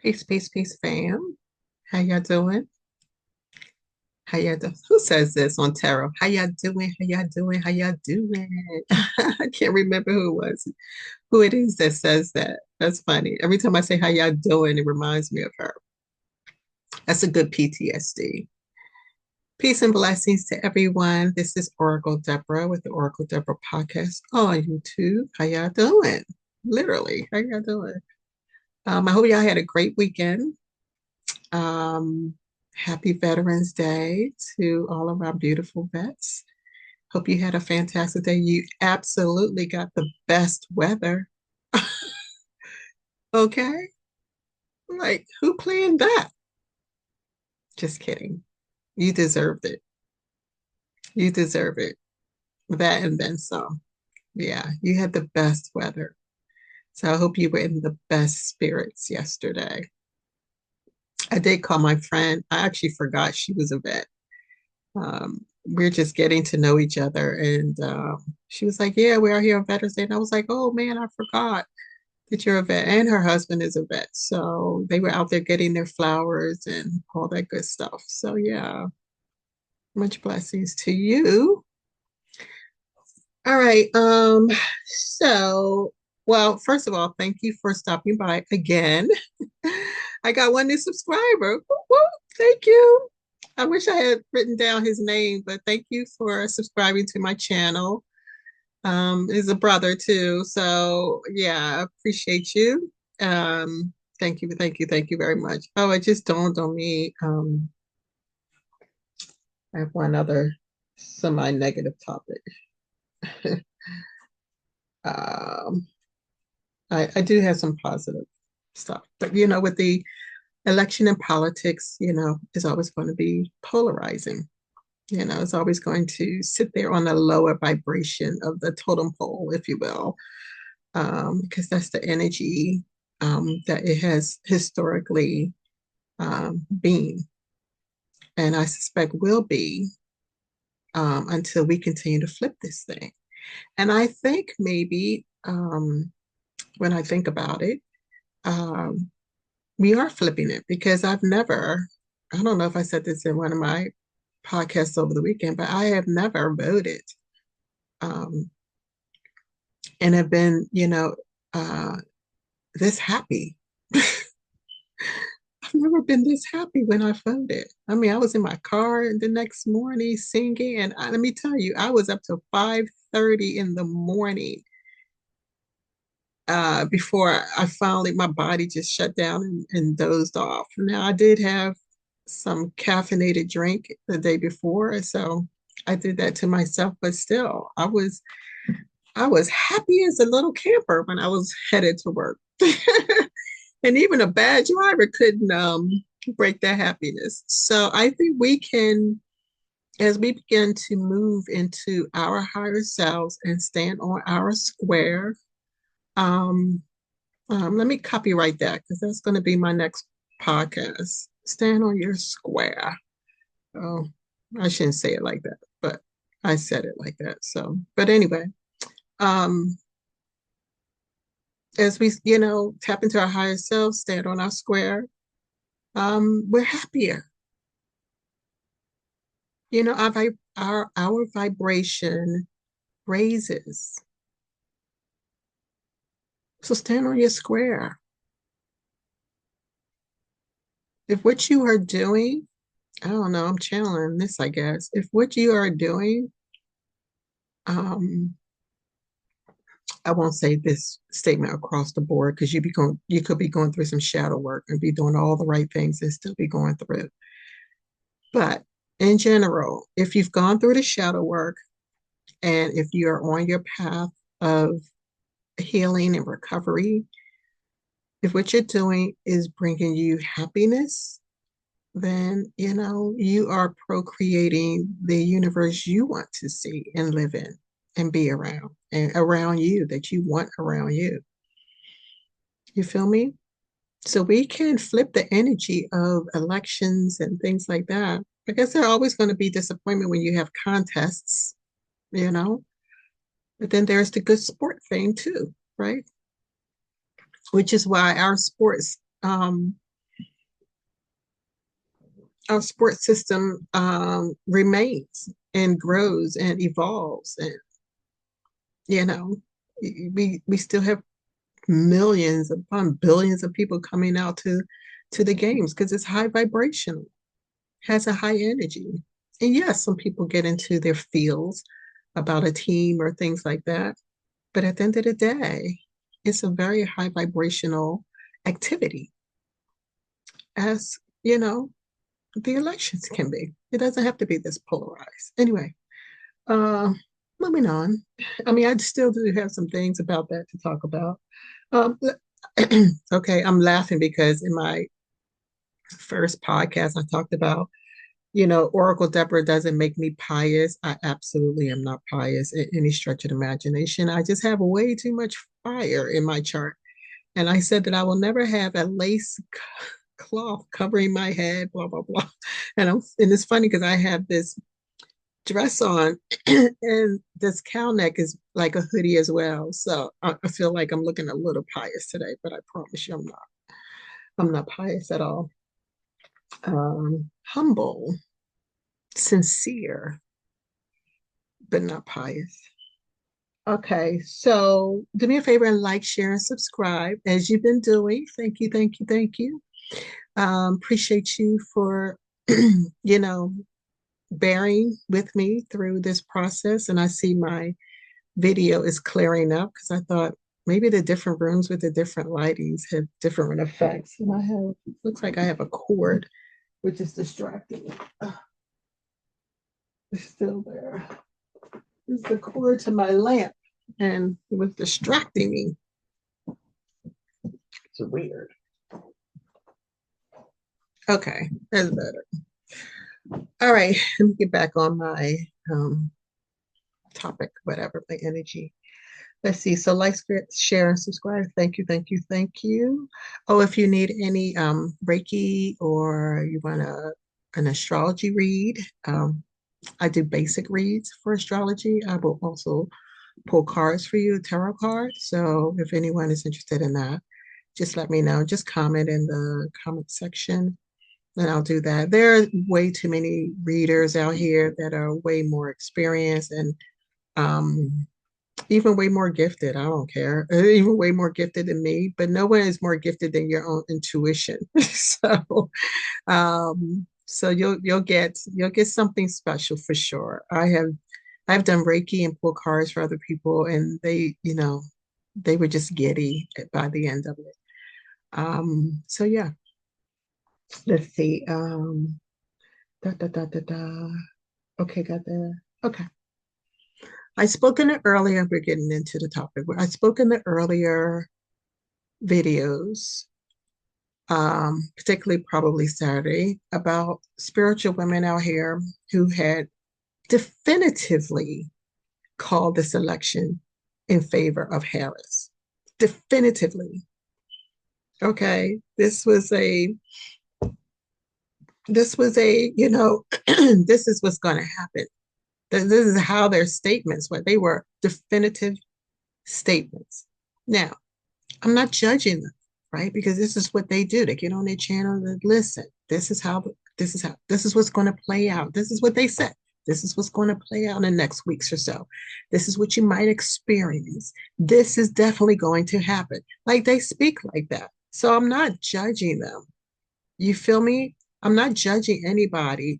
Peace, peace, peace, fam. How y'all doing? How y'all doing? Who says this on tarot? How y'all doing? How y'all doing? How y'all doing? I can't remember who it was, who it is that says that. That's funny. Every time I say how y'all doing, it reminds me of her. That's a good PTSD. Peace and blessings to everyone. This is Oracle Deborah with the Oracle Deborah podcast on YouTube. How y'all doing? Literally, how y'all doing? I hope y'all had a great weekend. Um, Happy Veterans Day to all of our beautiful vets. Hope you had a fantastic day. You absolutely got the best weather. Okay. Like, who planned that? Just kidding. You deserved it. You deserve it. That and then some. Yeah, you had the best weather. So I hope you were in the best spirits yesterday. I did call my friend. I actually forgot she was a vet. We're just getting to know each other. And she was like, yeah, we're out here on Veterans Day. And I was like, oh man, I forgot that you're a vet. And her husband is a vet. So they were out there getting their flowers and all that good stuff. So yeah, much blessings to you. All right. Well, first of all, thank you for stopping by again. I got one new subscriber. Woo, woo. Thank you. I wish I had written down his name, but thank you for subscribing to my channel. He's a brother too. So yeah, I appreciate you. Thank you, thank you, thank you very much. Oh, it just dawned on me. I have one other semi-negative topic. um, I do have some positive stuff, but with the election and politics, is always going to be polarizing. It's always going to sit there on the lower vibration of the totem pole, if you will, because that's the energy that it has historically been, and I suspect will be until we continue to flip this thing. And I think maybe when I think about it, um, we are flipping it because I don't know if I said this in one of my podcasts over the weekend, but I have never voted um, and have been, uh, this happy. I've never been this happy when I voted. I mean, I was in my car the next morning singing, and let me tell you, I was up till 5:30 in the morning before I finally, my body just shut down and dozed off. Now, I did have some caffeinated drink the day before, so I did that to myself, but still, I was happy as a little camper when I was headed to work. And even a bad driver couldn't break that happiness. So I think we can, as we begin to move into our higher selves and stand on our square, um, let me copyright that because that's going to be my next podcast. Stand on your square. Oh, I shouldn't say it like that, but I said it like that. So, but anyway, um, as we, tap into our higher selves, stand on our square, we're happier. Our vibration raises. So stand on your square. If what you are doing, I don't know, I'm channeling this, I guess. If what you are doing, um, I won't say this statement across the board because you could be going through some shadow work and be doing all the right things and still be going through. But in general, if you've gone through the shadow work and if you're on your path of healing and recovery, if what you're doing is bringing you happiness, then you are procreating the universe you want to see and live in and be around and around you that you want around you. You feel me? So we can flip the energy of elections and things like that. I guess there's always going to be disappointment when you have contests, you know, but then there's the good sport thing too, right? Which is why our sports our sports system remains and grows and evolves, and you know, we still have millions upon billions of people coming out to the games because it's high vibrational, has a high energy. And yes, some people get into their feels about a team or things like that. But at the end of the day, it's a very high vibrational activity, as you know, the elections can be. It doesn't have to be this polarized. Anyway, uh, moving on. I mean, I still do have some things about that to talk about. Um, okay, I'm laughing because in my first podcast, I talked about, Oracle Deborah doesn't make me pious. I absolutely am not pious in any stretch of the imagination. I just have way too much fire in my chart. And I said that I will never have a lace cloth covering my head, blah, blah, blah. And it's funny because I have this dress on and this cow neck is like a hoodie as well. So I feel like I'm looking a little pious today, but I promise you I'm not. I'm not pious at all. Humble, sincere, but not pious. Okay, so do me a favor and like, share, and subscribe as you've been doing. Thank you, thank you, thank you. Appreciate you for, you know, bearing with me through this process. And I see my video is clearing up because I thought maybe the different rooms with the different lightings have different effects. And I have, looks like I have a cord, which is distracting. It's still there. This is the cord to my lamp, and it was distracting me. It's weird. Okay, that's better. All right, let me get back on my topic, whatever, my energy. Let's see. So like, share, and subscribe. Thank you, thank you, thank you. Oh, if you need any Reiki or you want an astrology read, I do basic reads for astrology. I will also pull cards for you, tarot cards. So if anyone is interested in that, just let me know. Just comment in the comment section and I'll do that. There are way too many readers out here that are way more experienced and um, even way more gifted. I don't care. Even way more gifted than me, but no one is more gifted than your own intuition. So you'll get something special for sure. I've done Reiki and pulled cards for other people, and they were just giddy by the end of it. So yeah, let's see. Da da da da da. Okay, got that. Okay. I spoke in it earlier. We're getting into the topic. I spoke in the earlier videos, particularly probably Saturday, about spiritual women out here who had definitively called this election in favor of Harris. Definitively. Okay. This was a, this is what's going to happen. This is how their statements were. They were definitive statements. Now, I'm not judging them, right? Because this is what they do. They get on their channel and listen. This is what's going to play out. This is what they said. This is what's going to play out in the next weeks or so. This is what you might experience. This is definitely going to happen. Like they speak like that. So I'm not judging them. You feel me? I'm not judging anybody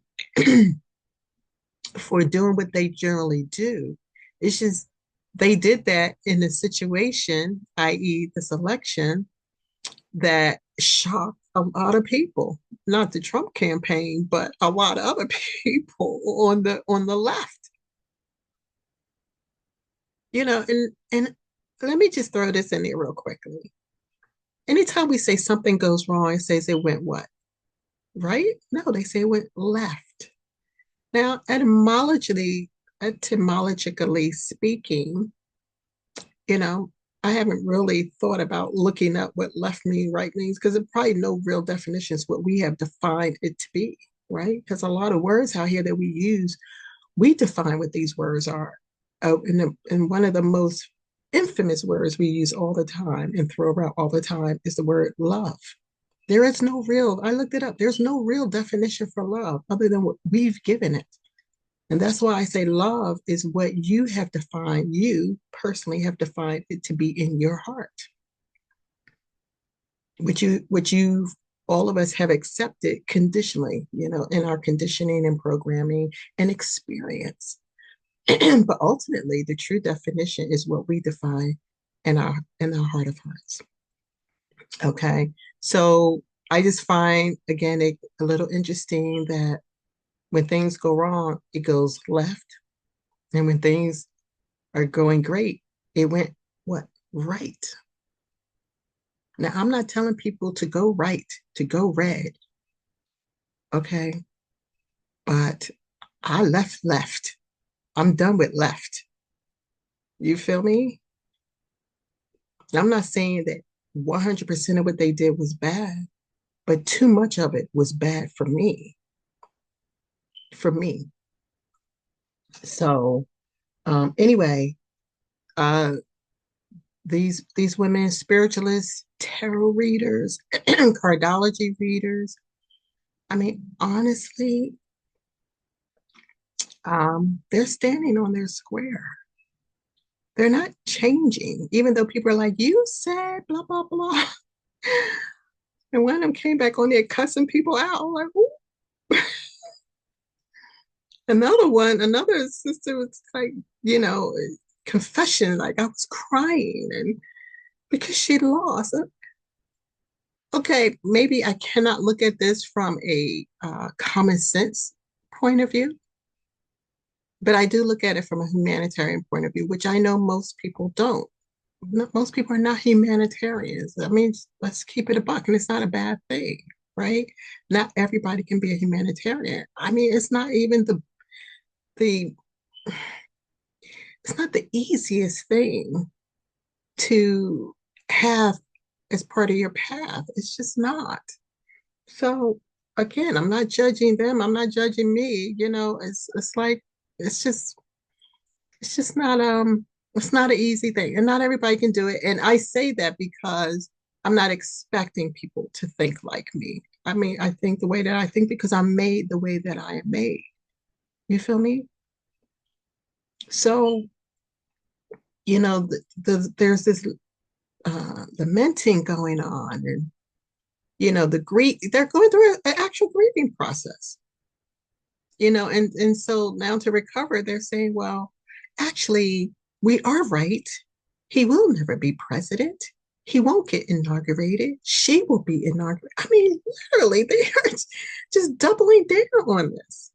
for doing what they generally do. It's just they did that in a situation, i.e., this election, that shocked a lot of people. Not the Trump campaign, but a lot of other people on the left. And let me just throw this in there real quickly. Anytime we say something goes wrong, it says it went what? Right? No, they say it went left. Now, etymologically speaking, you know, I haven't really thought about looking up what left mean, right means, because there's probably no real definitions what we have defined it to be, right? Because a lot of words out here that we use, we define what these words are. And one of the most infamous words we use all the time and throw around all the time is the word love. There is no real, I looked it up, there's no real definition for love other than what we've given it. And that's why I say love is what you have defined, you personally have defined it to be in your heart, which you all of us have accepted conditionally, in our conditioning and programming and experience. But ultimately, the true definition is what we define in our heart of hearts. Okay. So I just find again it a little interesting that when things go wrong, it goes left. And when things are going great, it went what? Right. Now I'm not telling people to go right, to go red. Okay. But I left. I'm done with left. You feel me? I'm not saying that 100% of what they did was bad, but too much of it was bad for me. For me. So anyway, uh, these women, spiritualists, tarot readers, cardology readers. I mean, honestly, they're standing on their square. They're not changing, even though people are like, "You said blah blah blah," and one of them came back on there cussing people out. I'm like, ooh. Another sister was like, you know, confession, like I was crying and because she lost. Okay, maybe I cannot look at this from a common sense point of view, but I do look at it from a humanitarian point of view, which I know most people don't. Most people are not humanitarians. I mean, let's keep it a buck, and it's not a bad thing, right? Not everybody can be a humanitarian. I mean, the it's not the easiest thing to have as part of your path. It's just not. So again, I'm not judging them. I'm not judging me. It's like it's just it's not an easy thing. And not everybody can do it. And I say that because I'm not expecting people to think like me. I mean, I think the way that I think because I'm made the way that I am made. You feel me? So, there's this lamenting going on and the grief they're going through an actual grieving process, and so now to recover they're saying, well, actually we are right. He will never be president. He won't get inaugurated. She will be inaugurated. I mean, literally they are just doubling down on this,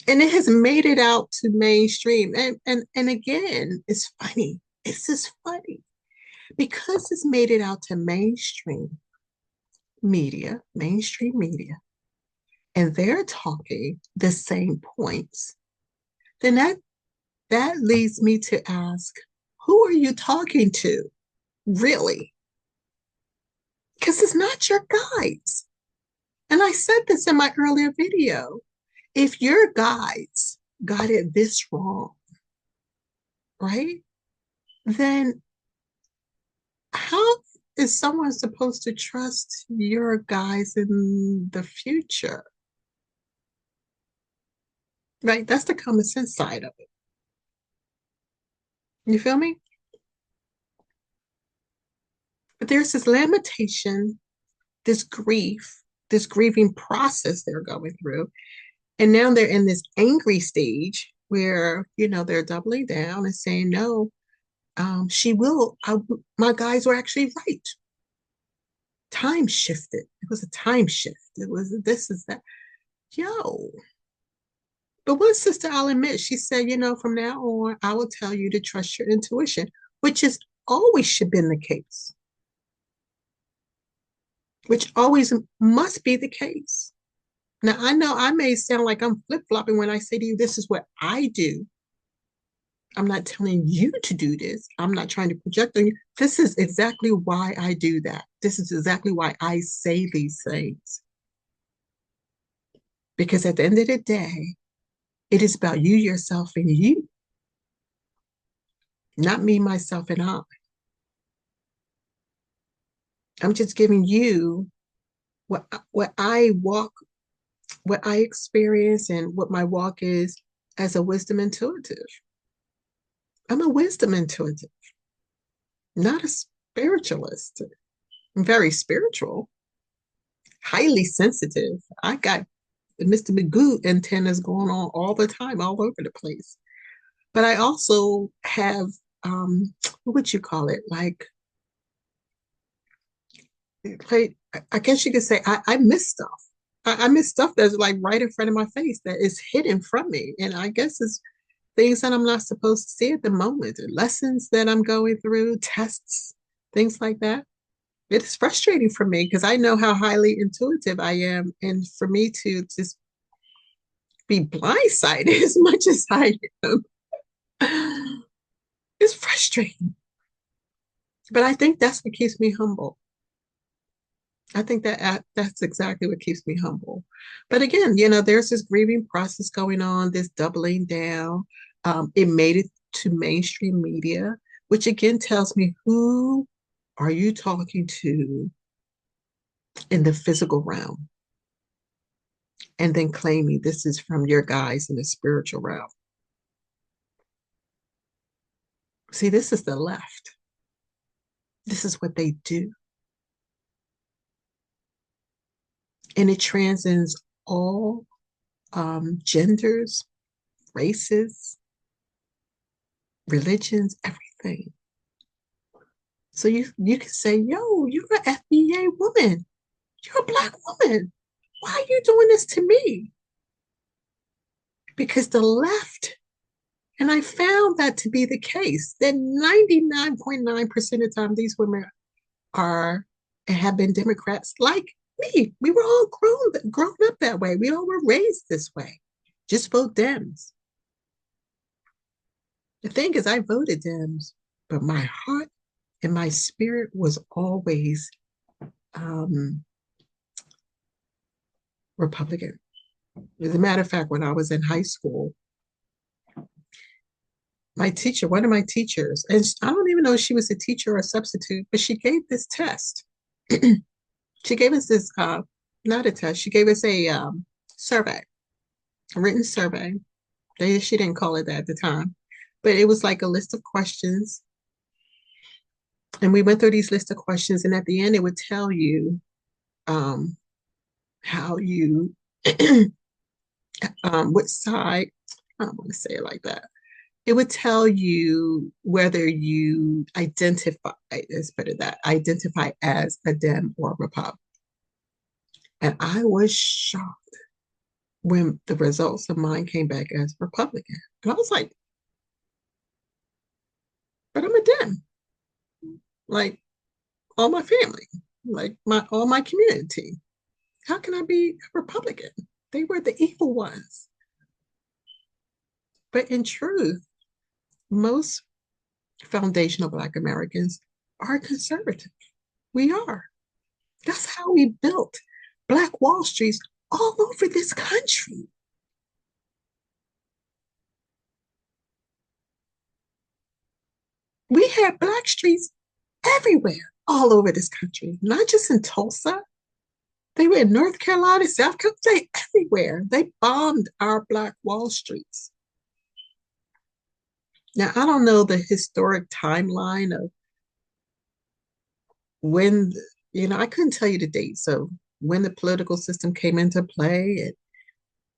and it has made it out to mainstream. And again, it's funny. It's just funny because it's made it out to mainstream media, and they're talking the same points, then that leads me to ask, who are you talking to, really? Because it's not your guides. And I said this in my earlier video. If your guides got it this wrong, right? Then how is someone supposed to trust your guides in the future? Right? That's the common sense side of it. You feel me? But there's this lamentation, this grief, this grieving process they're going through. And now they're in this angry stage where, they're doubling down and saying, no, my guys were actually right. Time shifted. It was a time shift. It was this is that. Yo. But one sister, I'll admit, she said, from now on, I will tell you to trust your intuition, which is always should been the case, which always must be the case. Now, I know I may sound like I'm flip-flopping when I say to you, this is what I do. I'm not telling you to do this. I'm not trying to project on you. This is exactly why I do that. This is exactly why I say these things. Because at the end of the day, it is about you, yourself, and you, not me, myself, and I. I'm just giving you what I walk, what I experience, and what my walk is as a wisdom intuitive. I'm a wisdom intuitive, not a spiritualist. I'm very spiritual, highly sensitive. I got the Mr. Magoo antennas going on all the time, all over the place. But I also have, what would you call it? Like I guess you could say I miss stuff. I miss stuff that's like right in front of my face that is hidden from me. And I guess it's things that I'm not supposed to see at the moment, lessons that I'm going through, tests, things like that. It's frustrating for me because I know how highly intuitive I am. And for me to just be blindsided as much as I am, it's frustrating. But I think that's what keeps me humble. I think that that's exactly what keeps me humble. But again, there's this grieving process going on, this doubling down. It made it to mainstream media, which again tells me who are you talking to in the physical realm, and then claiming this is from your guys in the spiritual realm. See, this is the left. This is what they do. And it transcends all genders, races, religions, everything. So you can say, yo, you're an FBA woman. You're a Black woman. Why are you doing this to me? Because the left, and I found that to be the case, that 99.9% of the time these women are and have been Democrats like me. We were all grown up that way. We all were raised this way. Just vote Dems. The thing is, I voted Dems, but my heart and my spirit was always um, Republican. As a matter of fact, when I was in high school, my teacher, one of my teachers, and I don't even know if she was a teacher or a substitute, but she gave this test. She gave us this, not a test, she gave us a survey, a written survey. She didn't call it that at the time, but it was like a list of questions. And we went through these list of questions, and at the end, it would tell you um, how you, what side, I don't want to say it like that. It would tell you whether you identify, let's put it that, identify as a Dem or a Republican. And I was shocked when the results of mine came back as Republican. And I was like, but I'm a Dem. Like all my family, like all my community. How can I be a Republican? They were the evil ones. But in truth, most foundational Black Americans are conservative. We are. That's how we built Black Wall Streets all over this country. We had Black streets everywhere, all over this country, not just in Tulsa. They were in North Carolina, South Carolina, everywhere. They bombed our Black Wall Streets. Now, I don't know the historic timeline of when, I couldn't tell you the dates of when the political system came into play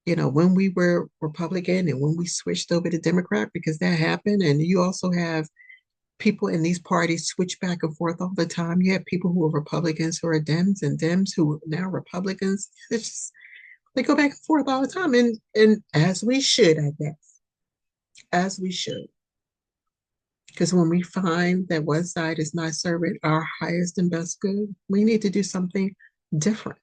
and, when we were Republican and when we switched over to Democrat, because that happened. And you also have people in these parties switch back and forth all the time. You have people who are Republicans who are Dems and Dems who are now Republicans. It's just, they go back and forth all the time. And as we should, I guess, as we should. Because when we find that one side is not serving our highest and best good, we need to do something different.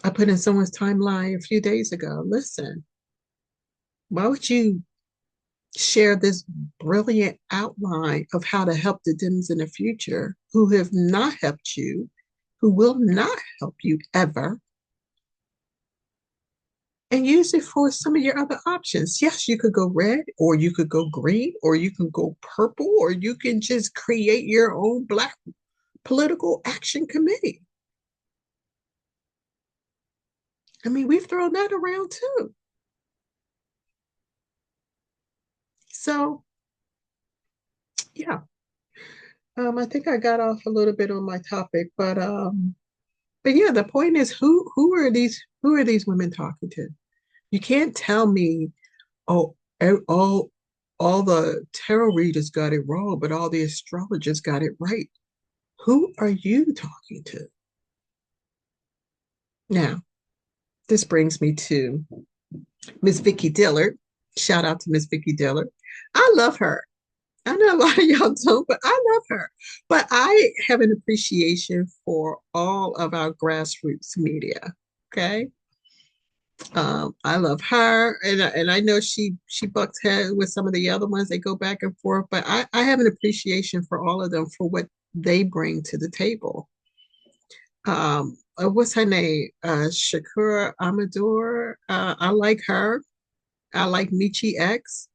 I put in someone's timeline a few days ago. Listen, why would you share this brilliant outline of how to help the Dems in the future who have not helped you, who will not help you ever, and use it for some of your other options? Yes, you could go red, or you could go green, or you can go purple, or you can just create your own Black political action committee. I mean, we've thrown that around too. So yeah, I think I got off a little bit on my topic, but yeah, the point is, who are these women talking to? You can't tell me, oh, all the tarot readers got it wrong, but all the astrologers got it right. Who are you talking to? Now, this brings me to Miss Vicki Dillard. Shout out to Miss Vicki Dillard. I love her. I know a lot of y'all don't, but I love her. But I have an appreciation for all of our grassroots media. Okay. I love her, and I know she bucks head with some of the other ones. They go back and forth, but I have an appreciation for all of them for what they bring to the table. What's her name? Shakura Amador. I like her. I like Michi X.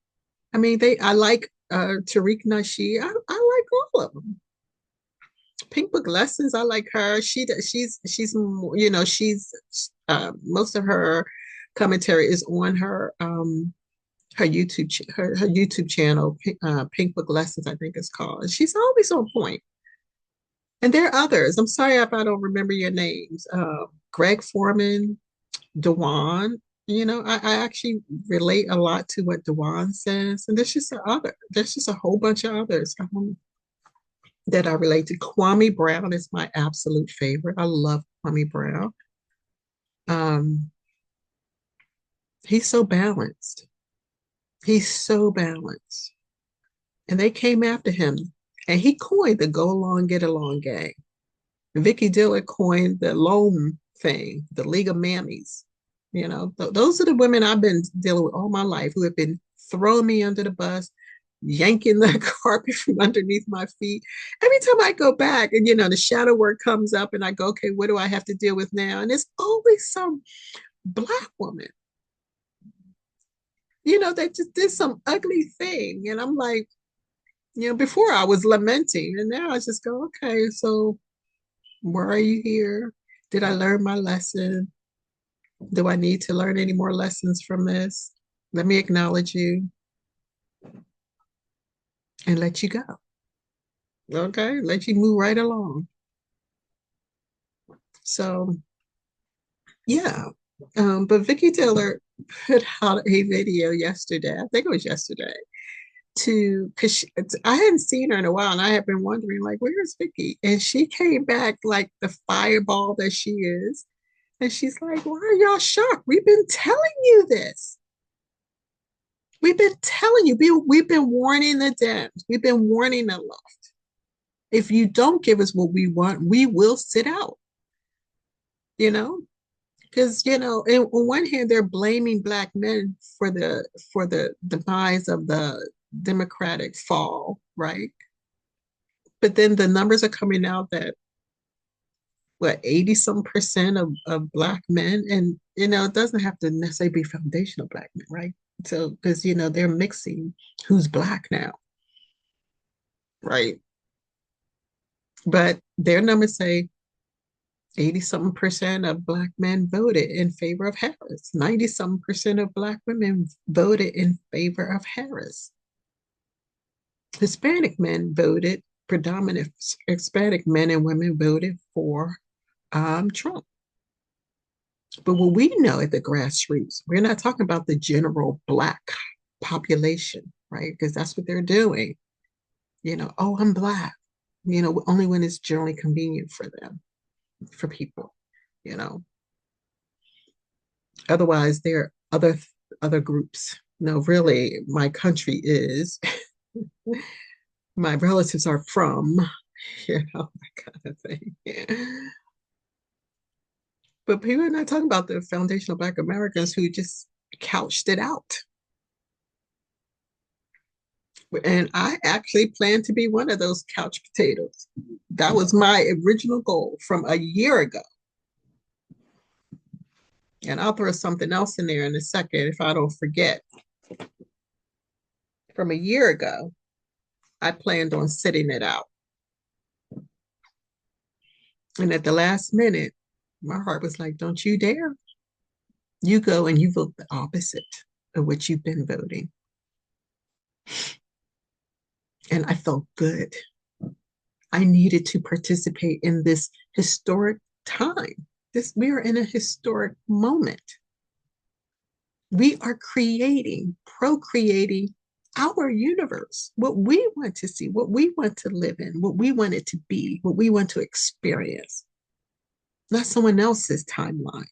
I mean, I like Tariq Nashi. I like all of them. Pink Book Lessons. I like her. She's she's most of her commentary is on her her YouTube channel, Pink Book Lessons, I think it's called. And she's always on point. And there are others. I'm sorry if I don't remember your names. Greg Foreman, Dewan. I actually relate a lot to what Dewan says. And there's just a whole bunch of others that I relate to. Kwame Brown is my absolute favorite. I love Kwame Brown. Um, he's so balanced. He's so balanced. And they came after him. And he coined the go along, get along gang. Vicki Dillard coined the loam thing, the League of Mammies. Those are the women I've been dealing with all my life who have been throwing me under the bus, yanking the carpet from underneath my feet. Every time I go back and, the shadow work comes up and I go, okay, what do I have to deal with now? And it's always some Black woman, that just did some ugly thing. And I'm like, before I was lamenting, and now I just go, okay, so why are you here? Did I learn my lesson? Do I need to learn any more lessons from this? Let me acknowledge you and let you go. Okay, let you move right along. So, yeah. But Vicki Dillard put out a video yesterday. I think it was yesterday. Because I hadn't seen her in a while, and I had been wondering, like, where's Vicki? And she came back like the fireball that she is. And she's like, why are y'all shocked? We've been telling you this. We've been telling you. We've been warning the dead. We've been warning the lost. If you don't give us what we want, we will sit out. Because on one hand, they're blaming Black men for the demise of the Democratic fall, right? But then the numbers are coming out that 80 some percent of Black men, and it doesn't have to necessarily be foundational Black men, right? So because they're mixing who's Black now, right? But their numbers say 80 something percent of Black men voted in favor of Harris. 90 something percent of Black women voted in favor of Harris. Hispanic men voted, predominant Hispanic men and women voted for Trump. But what we know at the grassroots, we're not talking about the general Black population, right? Because that's what they're doing. Oh, I'm Black, only when it's generally convenient for them, for people, you know. Otherwise, there are other groups. No, really, my country is, my relatives are from, that kind of thing. But people are not talking about the foundational Black Americans who just couched it out. And I actually plan to be one of those couch potatoes. That was my original goal from a year ago. And I'll throw something else in there in a second if I don't forget. From a year ago, I planned on sitting it out. And at the last minute, my heart was like, don't you dare. You go and you vote the opposite of what you've been voting. And I felt good. I needed to participate in this historic time. We are in a historic moment. We are procreating our universe, what we want to see, what we want to live in, what we want it to be, what we want to experience, not someone else's timeline,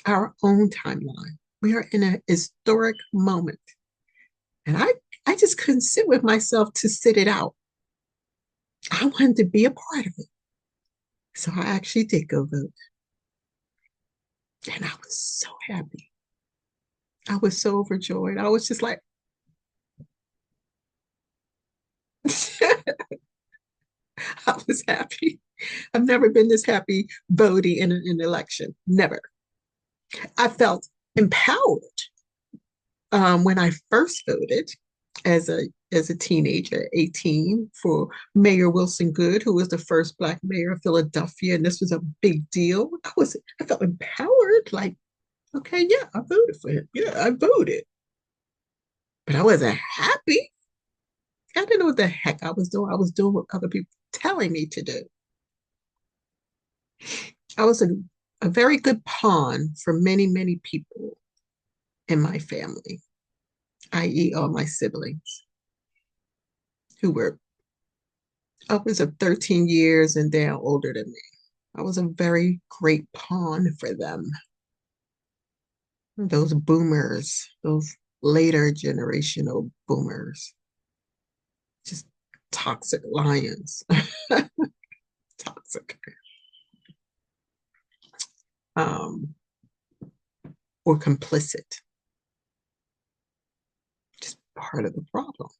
our own timeline. We are in a historic moment. And I just couldn't sit with myself to sit it out. I wanted to be a part of it. So I actually did go vote. And I was so happy. I was so overjoyed. I was just like, I was happy. I've never been this happy voting in an election. Never. I felt empowered when I first voted as a teenager, 18, for Mayor Wilson Goode, who was the first Black mayor of Philadelphia, and this was a big deal. I felt empowered, like, okay, yeah, I voted for him. Yeah, I voted. But I wasn't happy. I didn't know what the heck I was doing. I was doing what other people telling me to do. I was a very good pawn for many, many people in my family, i.e., all my siblings, who were upwards of 13 years and they're older than me. I was a very great pawn for them. Those boomers, those later generational boomers, just toxic lions, toxic, um, or complicit, just part of the problem,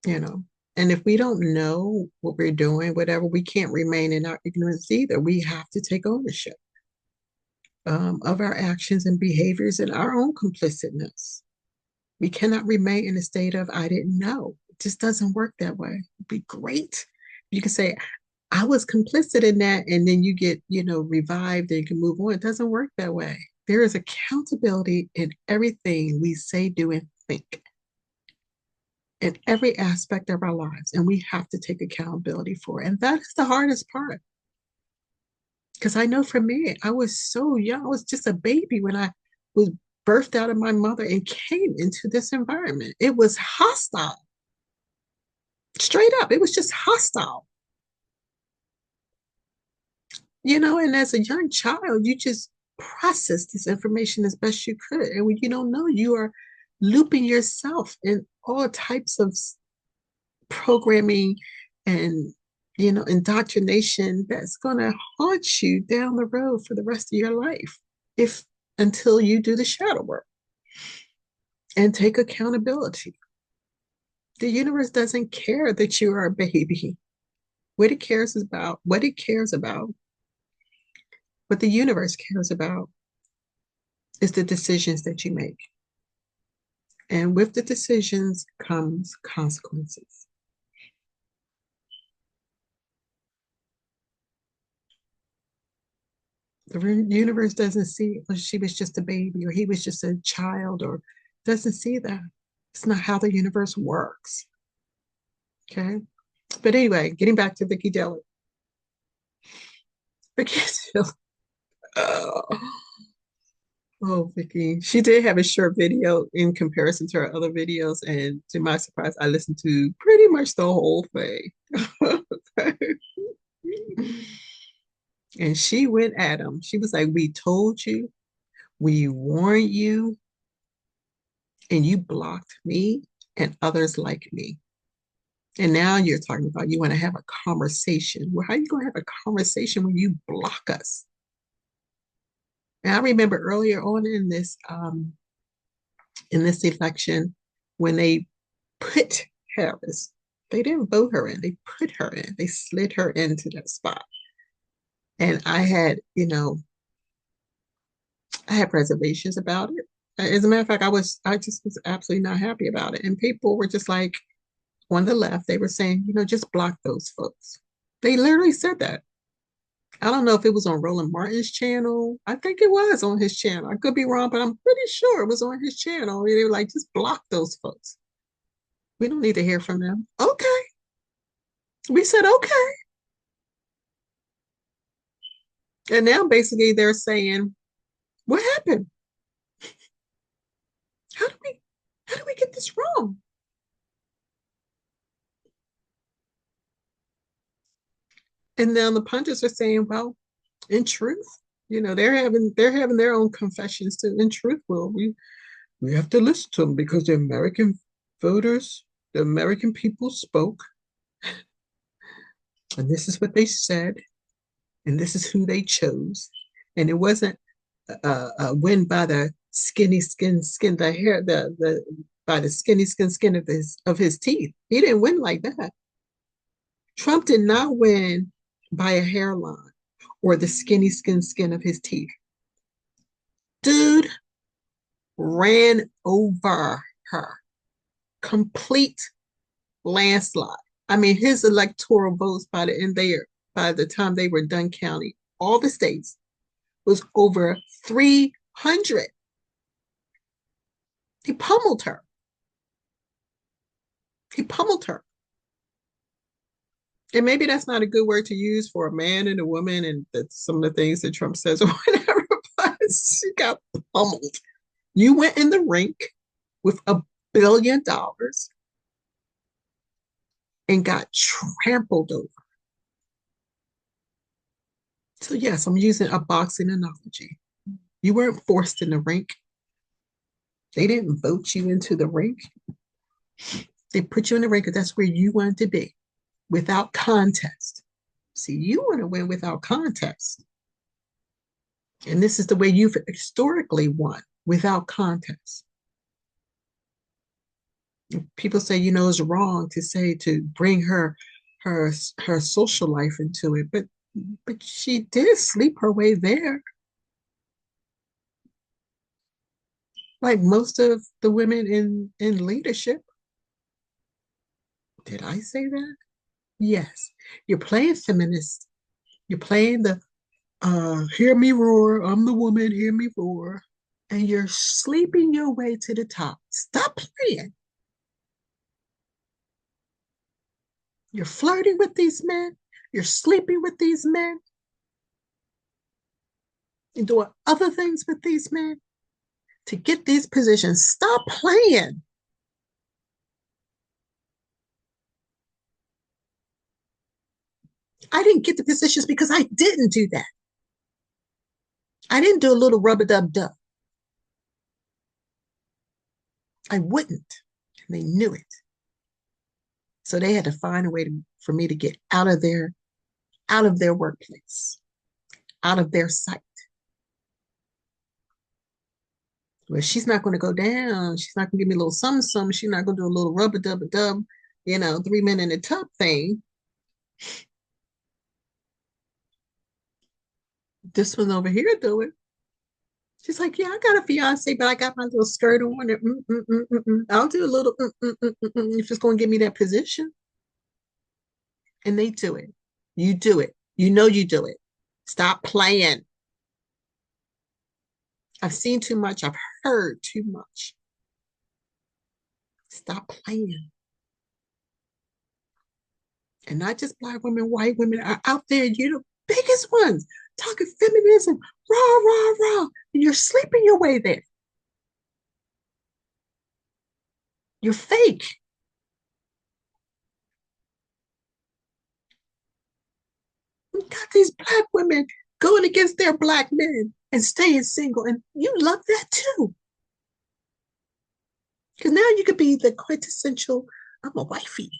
you know. And if we don't know what we're doing, whatever, we can't remain in our ignorance either. We have to take ownership of our actions and behaviors and our own complicitness. We cannot remain in a state of, I didn't know. It just doesn't work that way. It'd be great. You can say, I was complicit in that, and then you get, revived and you can move on. It doesn't work that way. There is accountability in everything we say, do, and think in every aspect of our lives. And we have to take accountability for it. And that is the hardest part. Because I know for me, I was so young. I was just a baby when I was birthed out of my mother and came into this environment. It was hostile. Straight up, it was just hostile. And as a young child, you just process this information as best you could. And when you don't know, you are looping yourself in all types of programming and indoctrination that's going to haunt you down the road for the rest of your life, if until you do the shadow work and take accountability. The universe doesn't care that you are a baby. What it cares about, what the universe cares about is the decisions that you make. And with the decisions comes consequences. The universe doesn't see, well, she was just a baby, or he was just a child, or doesn't see that. It's not how the universe works. Okay. But anyway, getting back to Vicki Dillard. Vicki Dillard. Oh, oh, Vicki. She did have a short video in comparison to her other videos. And to my surprise, I listened to pretty much the whole thing. And she went at him. She was like, we told you, we warned you, and you blocked me and others like me. And now you're talking about you want to have a conversation. Well, how are you going to have a conversation when you block us? And I remember earlier on in this election, when they put Harris, they didn't vote her in, they put her in, they slid her into that spot. And I had reservations about it. As a matter of fact, I just was absolutely not happy about it. And people were just like, on the left, they were saying, just block those folks. They literally said that. I don't know if it was on Roland Martin's channel. I think it was on his channel. I could be wrong, but I'm pretty sure it was on his channel. They were like, just block those folks. We don't need to hear from them. Okay. We said, okay. And now basically they're saying, what happened? How do we how do we get this wrong? And now the punters are saying, well, in truth, they're having their own confessions too. In truth, well, we have to listen to them because the American voters, the American people spoke, and this is what they said, and this is who they chose. And it wasn't a win by the skin, the hair, the by the skin of his teeth. He didn't win like that. Trump did not win by a hairline or the skin of his teeth. Dude ran over her. Complete landslide. I mean, his electoral votes by the time they were done counting all the states was over 300. He pummeled her. He pummeled her. And maybe that's not a good word to use for a man and a woman, and that's some of the things that Trump says or whatever, but she got pummeled. You went in the rink with $1 billion and got trampled over. So, yes, I'm using a boxing analogy. You weren't forced in the rink. They didn't vote you into the rink. They put you in the rink because that's where you wanted to be without contest. See, you want to win without contest. And this is the way you've historically won without contest. People say, it's wrong to bring her social life into it, but she did sleep her way there. Like most of the women in leadership. Did I say that? Yes. You're playing feminist. You're playing the hear me roar, I'm the woman, hear me roar. And you're sleeping your way to the top. Stop playing. You're flirting with these men. You're sleeping with these men. You're doing other things with these men to get these positions. Stop playing. I didn't get the positions because I didn't do that. I didn't do a little rubber dub dub. I wouldn't. And they knew it. So they had to find a way for me to get out of their workplace, out of their sight. Well, she's not going to go down. She's not going to give me a little something. She's not going to do a little rubber dub dub, 3 men in a tub thing. This one over here do it. She's like, yeah, I got a fiance, but I got my little skirt on. I'll do a little if it's going to give me that position. And they do it. You do it. You do it. Stop playing. I've seen too much. I've heard too much. Stop playing. And not just black women, white women are out there. You're the biggest ones talking feminism, rah, rah, rah. And you're sleeping your way there. You're fake. You got these black women going against their black men and staying single. And you love that too. Because now you could be the quintessential, I'm a wifey.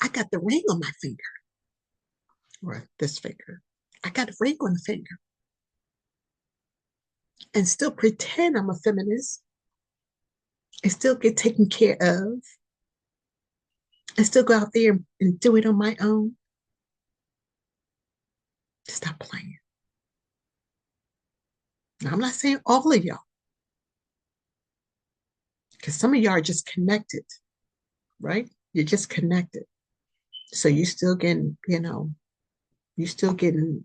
I got the ring on my finger. Or this finger. I got a ring on the finger. And still pretend I'm a feminist. And still get taken care of. And still go out there and do it on my own. Stop playing. Now, I'm not saying all of y'all. Because some of y'all are just connected, right? You're just connected. So you still getting, You still getting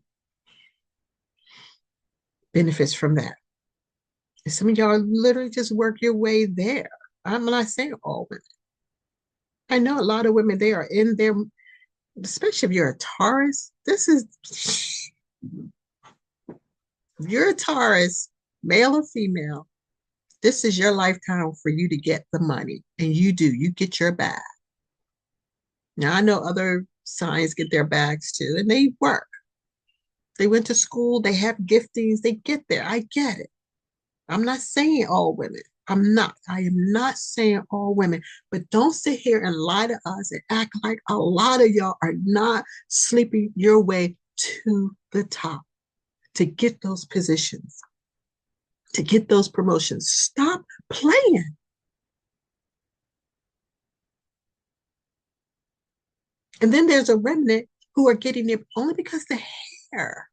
benefits from that. And some of y'all literally just work your way there. I'm not saying all women. I know a lot of women, they are in their, especially if you're a Taurus. If you're a Taurus, male or female, this is your lifetime for you to get the money. And you get your bag. Now, I know other signs get their bags too, and they work. They went to school, they have giftings, they get there. I get it. I'm not saying all women. I'm not. I am not saying all women, but don't sit here and lie to us and act like a lot of y'all are not sleeping your way to the top to get those positions, to get those promotions. Stop playing. And then there's a remnant who are getting it only because the hair.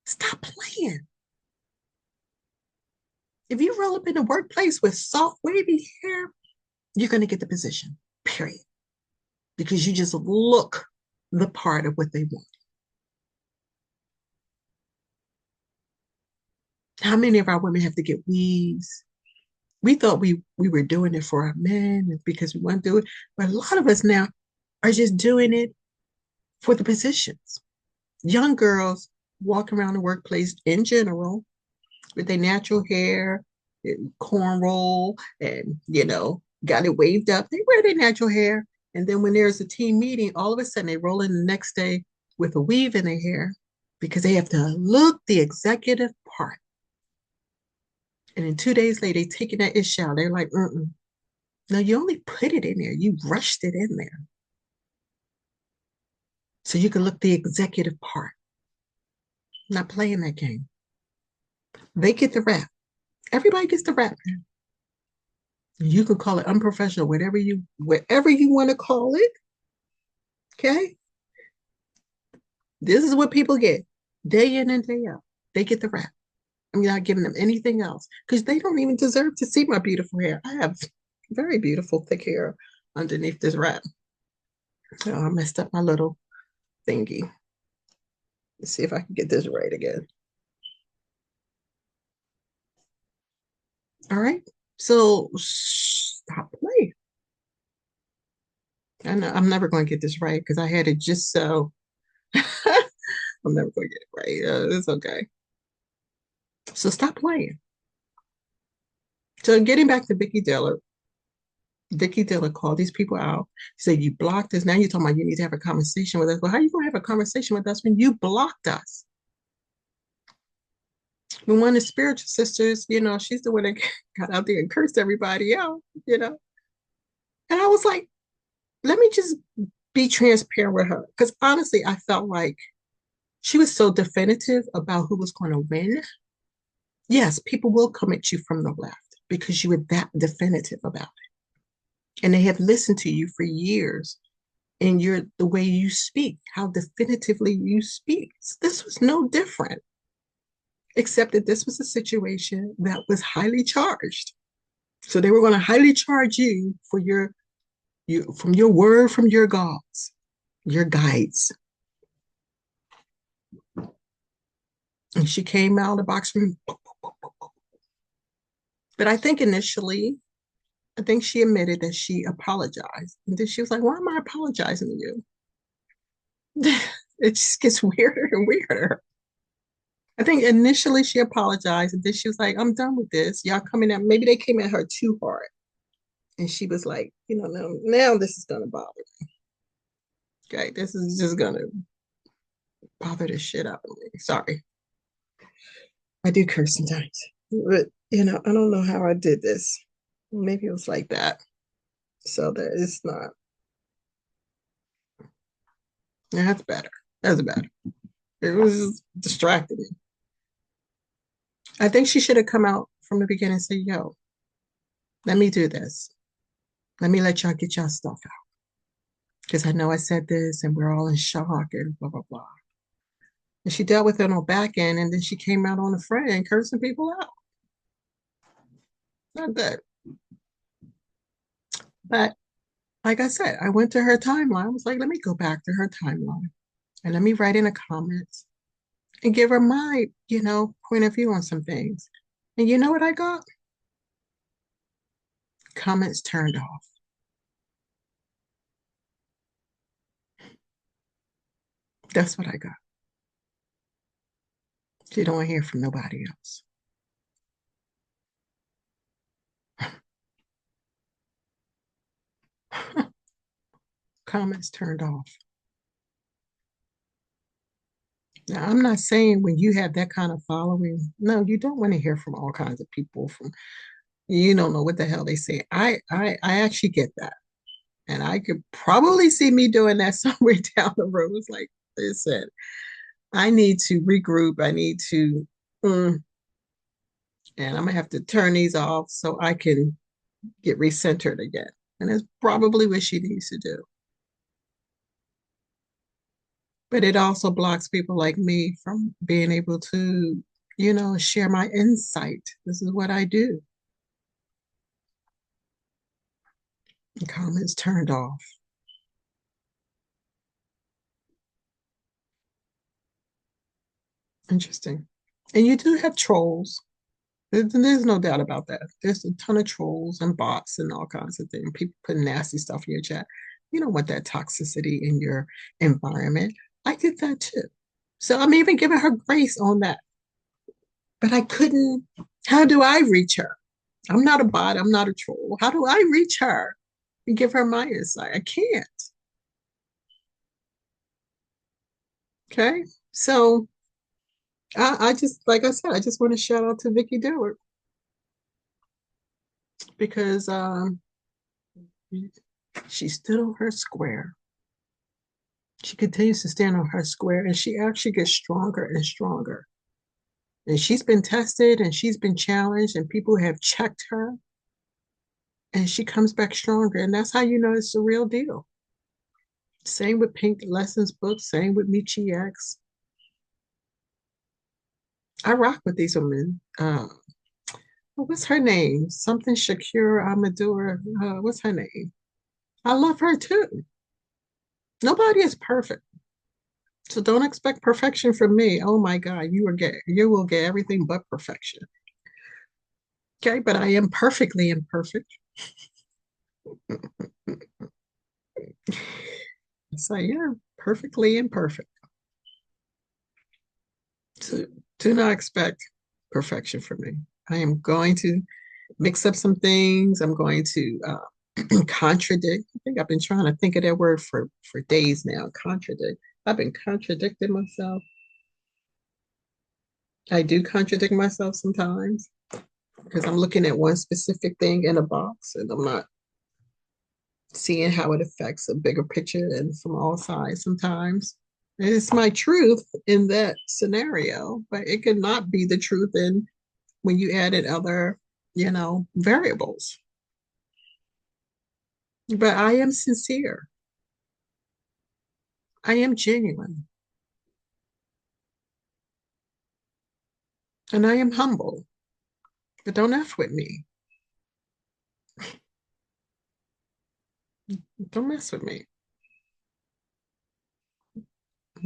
Stop playing. If you roll up in the workplace with soft, wavy hair, you're going to get the position, period. Because you just look the part of what they want. How many of our women have to get weaves? We thought we were doing it for our men because we want to do it. But a lot of us now are just doing it for the positions. Young girls walk around the workplace in general with their natural hair, and cornrow, and got it waved up. They wear their natural hair. And then when there's a team meeting, all of a sudden they roll in the next day with a weave in their hair because they have to look the executive part. And then 2 days later, they taking that ish out. They're like, no, you only put it in there. You rushed it in there. So you can look the executive part. I'm not playing that game. They get the rap. Everybody gets the rap, man. You can call it unprofessional, whatever you want to call it. Okay. This is what people get day in and day out. They get the rap. I'm not giving them anything else because they don't even deserve to see my beautiful hair. I have very beautiful, thick hair underneath this wrap. Oh, I messed up my little thingy. Let's see if I can get this right again. All right. So stop playing. I know I'm never going to get this right because I had it just so. I'm never going to get it right. It's okay. So stop playing. So getting back to Vicki Dillard called these people out. She said, you blocked us. Now you're talking about you need to have a conversation with us. Well, how are you going to have a conversation with us when you blocked us? When one of the spiritual sisters, she's the one that got out there and cursed everybody out. And I was like, let me just be transparent with her. Because honestly, I felt like she was so definitive about who was going to win. Yes, people will come at you from the left because you were that definitive about it. And they have listened to you for years and the way you speak, how definitively you speak. This was no different, except that this was a situation that was highly charged. So they were going to highly charge you for from your word from your gods, your guides. And she came out of the box room. But I think initially, she admitted that she apologized. And then she was like, why am I apologizing to you? It just gets weirder and weirder. I think initially she apologized and then she was like, I'm done with this. Y'all coming at maybe they came at her too hard. And she was like, now this is gonna bother me. Okay, this is just gonna bother the shit out of me. Sorry. I do curse sometimes. But I don't know how I did this. Maybe it was like that. So that it's not. That's better. That's better. It was distracting me. I think she should have come out from the beginning and said, yo, let me do this. Let me let y'all get y'all stuff out. Because I know I said this and we're all in shock and blah, blah, blah. And she dealt with it on back end and then she came out on the front end cursing people out. Not good. But like I said, I went to her timeline. I was like, let me go back to her timeline. And let me write in the comments and give her my, point of view on some things. And you know what I got? Comments turned off. That's what I got. She don't want to hear from nobody else. Comments turned off. Now, I'm not saying when you have that kind of following, no, you don't want to hear from all kinds of people from you don't know what the hell they say. I actually get that. And I could probably see me doing that somewhere down the road. It's like I said, I need to regroup. I need to and I'm gonna have to turn these off so I can get recentered again. And that's probably what she needs to do. But it also blocks people like me from being able to, share my insight. This is what I do. Comments turned off. Interesting. And you do have trolls. There's no doubt about that. There's a ton of trolls and bots and all kinds of things. People put nasty stuff in your chat. You don't want that toxicity in your environment. I did that too. So I'm even giving her grace on that. But I couldn't. How do I reach her? I'm not a bot. I'm not a troll. How do I reach her and give her my insight? I can't. Okay. So I just, like I said, I just want to shout out to Vicki Dillard because she stood on her square. She continues to stand on her square and she actually gets stronger and stronger. And she's been tested and she's been challenged and people have checked her and she comes back stronger. And that's how you know it's the real deal. Same with Pink Lessons books, same with Michi X. I rock with these women. What's her name? Something Shakira Amador. What's her name? I love her too. Nobody is perfect. So don't expect perfection from me. Oh my God, you will get everything but perfection. Okay, but I am perfectly imperfect. So yeah, perfectly imperfect. So do not expect perfection from me. I am going to mix up some things. I'm going to contradict. I think I've been trying to think of that word for days now. Contradict. I've been contradicting myself. I do contradict myself sometimes because I'm looking at one specific thing in a box and I'm not seeing how it affects a bigger picture and from all sides sometimes. And it's my truth in that scenario, but it could not be the truth in when you added other, variables. But I am sincere. I am genuine. And I am humble. But don't F with me. Don't mess with me.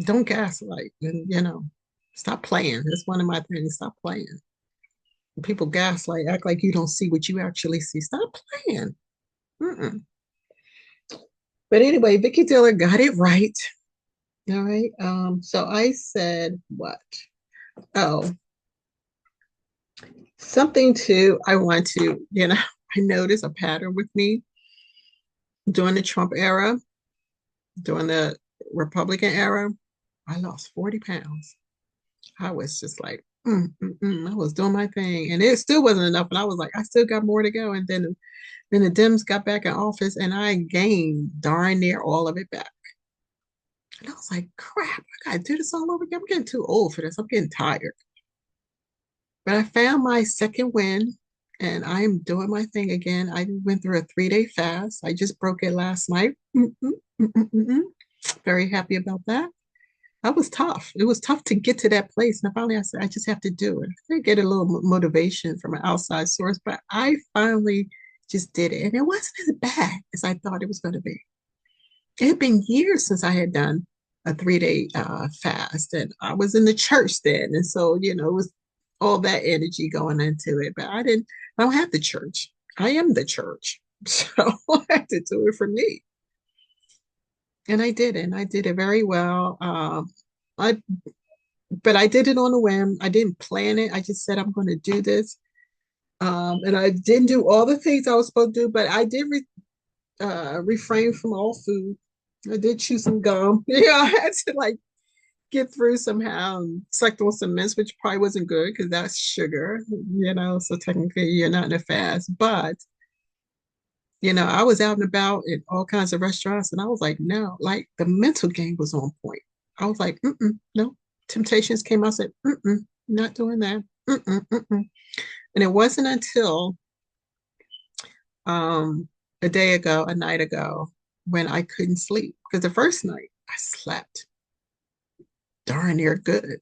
Don't gaslight. And, stop playing. That's one of my things. Stop playing. People gaslight, act like you don't see what you actually see. Stop playing. Mm-mm. But anyway, Vicki Dillard got it right. All right. So I said what? Oh, something to I want to, I noticed a pattern with me during the Trump era, during the Republican era. I lost 40 pounds. I was just like, I was doing my thing. And it still wasn't enough. And I was like, I still got more to go. And then the Dems got back in office and I gained darn near all of it back. And I was like, crap, I gotta do this all over again. I'm getting too old for this. I'm getting tired. But I found my second win and I'm doing my thing again. I went through a 3-day fast. I just broke it last night. Very happy about that. That was tough. It was tough to get to that place. And finally, I said, I just have to do it. I get a little motivation from an outside source, but I finally just did it. And it wasn't as bad as I thought it was going to be. It had been years since I had done a 3-day fast, and I was in the church then, and so it was all that energy going into it. But I don't have the church. I am the church, so I had to do it for me, and I did it. And I did it very well. I but I did it on a whim. I didn't plan it. I just said I'm going to do this. And I didn't do all the things I was supposed to do, but I did refrain from all food. I did chew some gum. I had to like get through somehow and sucked on some mints, which probably wasn't good because that's sugar. So technically you're not in a fast. But, I was out and about in all kinds of restaurants and I was like, no, like the mental game was on point. I was like, no. Temptations came out, I said, not doing that. And it wasn't until um, a night ago, when I couldn't sleep. Because the first night I slept darn near good.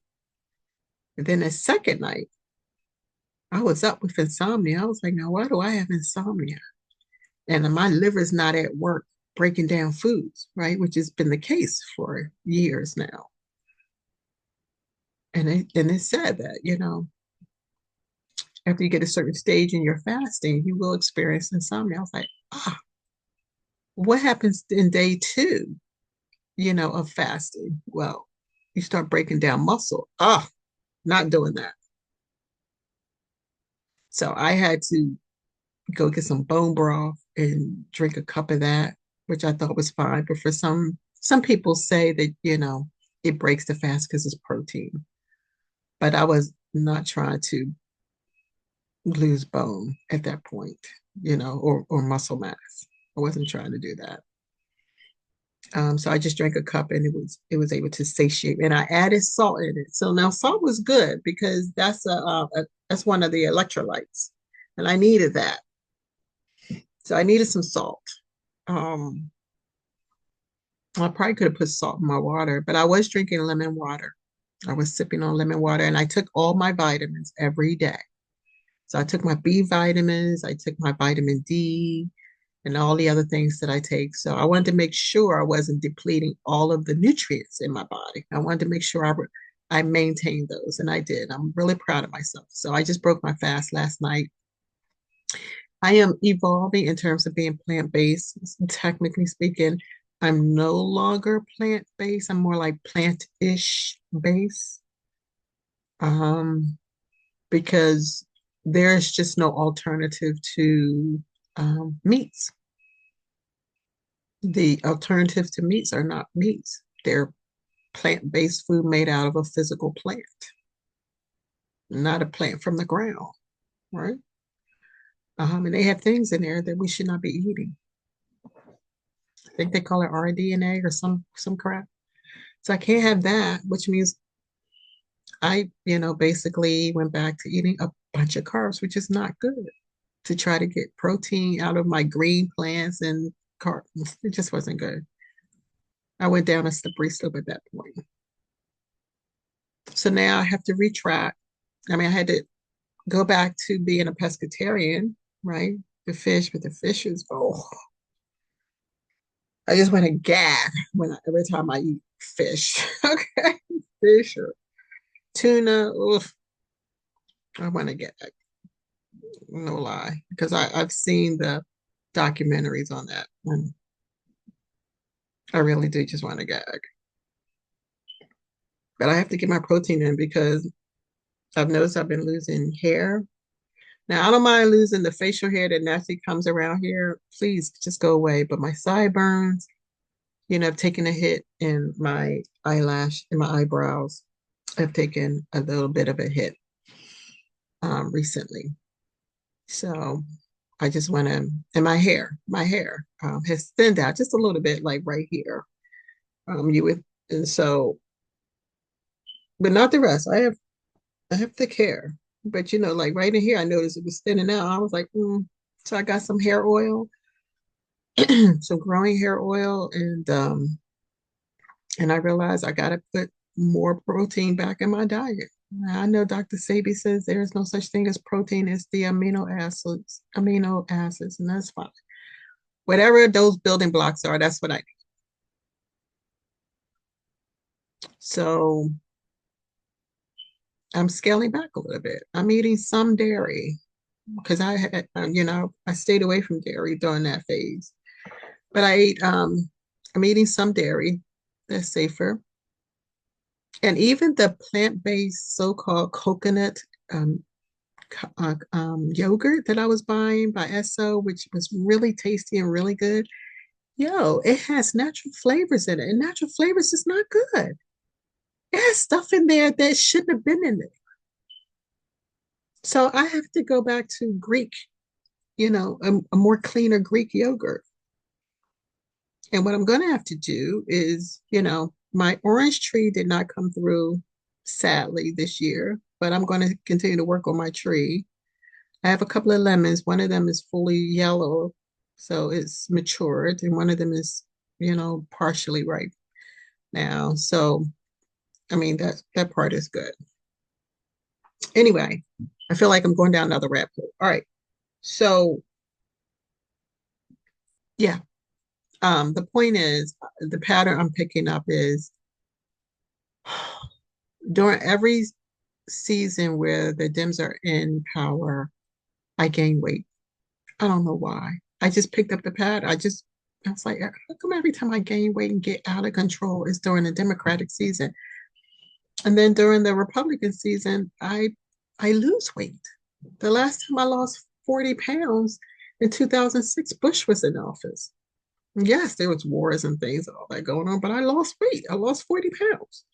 And then the second night, I was up with insomnia. I was like, now why do I have insomnia? And my liver's not at work breaking down foods, right? Which has been the case for years now. And it said that, after you get a certain stage in your fasting, you will experience insomnia. I was like, what happens in day two, of fasting? Well, you start breaking down muscle. Not doing that. So I had to go get some bone broth and drink a cup of that, which I thought was fine. But for some people say that, it breaks the fast because it's protein. But I was not trying to lose bone at that point, or muscle mass. I wasn't trying to do that. So I just drank a cup and it was able to satiate. And I added salt in it. So now salt was good because that's one of the electrolytes, and I needed that. So I needed some salt. Um, I probably could have put salt in my water, but I was drinking lemon water. I was sipping on lemon water, and I took all my vitamins every day. So I took my B vitamins, I took my vitamin D, and all the other things that I take. So I wanted to make sure I wasn't depleting all of the nutrients in my body. I wanted to make sure I maintained those, and I did. I'm really proud of myself. So I just broke my fast last night. I am evolving in terms of being plant-based. Technically speaking, I'm no longer plant-based. I'm more like plant-ish based. Um, because there's just no alternative to meats. The alternatives to meats are not meats. They're plant-based food made out of a physical plant, not a plant from the ground, right? And they have things in there that we should not be eating. I think they call it rDNA or some crap. So I can't have that, which means I, basically went back to eating a bunch of carbs, which is not good, to try to get protein out of my green plants and carbs. It just wasn't good. I went down a slippery slope at that point. So now I have to retract. I mean, I had to go back to being a pescatarian, right? The fish, but the fish is, I just want to gag every time I eat fish. Okay, fish or tuna. Oof, I want to gag. No lie, because I've seen the documentaries on that, and I really do just want to gag. But I have to get my protein in because I've noticed I've been losing hair. Now, I don't mind losing the facial hair that naturally comes around here. Please just go away. But my sideburns, I've taken a hit in my in my eyebrows. I've taken a little bit of a hit recently. So I just want to, and my hair has thinned out just a little bit, like right here. And so, but not the rest. I have thick hair, but like right in here, I noticed it was thinning out. I was like, So I got some hair oil, some growing hair oil, and I realized I got to put more protein back in my diet. I know Dr. Sebi says there is no such thing as protein, it's the amino acids, and that's fine. Whatever those building blocks are, that's what I need. So I'm scaling back a little bit. I'm eating some dairy because I had, I stayed away from dairy during that phase. But I'm eating some dairy that's safer. And even the plant-based so-called coconut um, yogurt that I was buying by Esso, which was really tasty and really good. Yo, it has natural flavors in it, and natural flavors is not good. It has stuff in there that shouldn't have been in it. So I have to go back to Greek, a more cleaner Greek yogurt. And what I'm going to have to do is, my orange tree did not come through, sadly, this year, but I'm going to continue to work on my tree. I have a couple of lemons. One of them is fully yellow, so it's matured, and one of them is, partially ripe now. So, I mean, that part is good. Anyway, I feel like I'm going down another rabbit hole. All right. So, yeah. The point is, the pattern I'm picking up is during every season where the Dems are in power, I gain weight. I don't know why. I just picked up the pad. I was like, how come every time I gain weight and get out of control is during the Democratic season? And then during the Republican season, I lose weight. The last time I lost 40 pounds in 2006, Bush was in office. Yes, there was wars and things and all that going on, but I lost weight. I lost 40 pounds.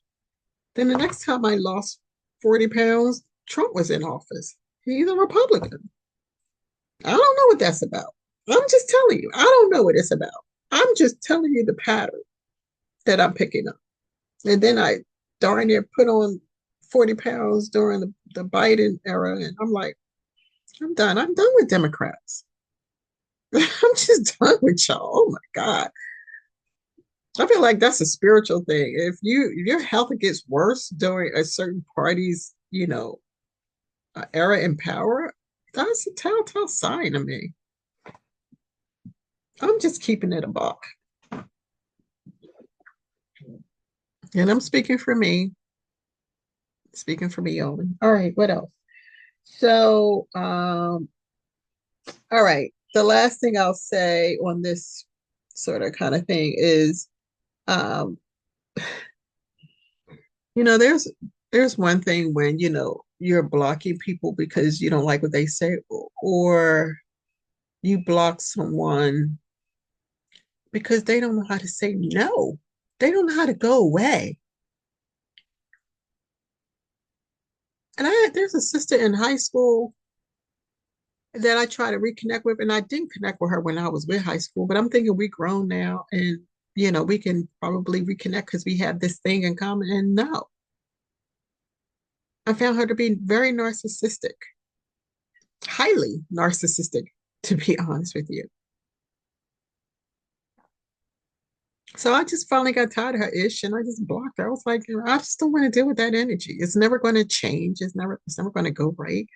Then the next time I lost 40 pounds, Trump was in office. He's a Republican. I don't know what that's about. I'm just telling you, I don't know what it's about. I'm just telling you the pattern that I'm picking up. And then I darn near put on 40 pounds during the Biden era. And I'm like, I'm done. I'm done with Democrats. I'm just done with y'all. Oh my God. I feel like that's a spiritual thing. If your health gets worse during a certain party's, era in power, that's a telltale sign to me. I'm just keeping it a buck. And I'm speaking for me only. All right, what else? So, all right. The last thing I'll say on this sort of kind of thing is, um, there's one thing when, you're blocking people because you don't like what they say, or you block someone because they don't know how to say no. They don't know how to go away. And there's a sister in high school that I try to reconnect with, and I didn't connect with her when I was with high school, but I'm thinking we grown now and we can probably reconnect because we have this thing in common. And no, I found her to be very narcissistic, highly narcissistic, to be honest with you. So I just finally got tired of her ish and I just blocked her. I was like, I just don't want to deal with that energy. It's never going to change. It's never going to go right.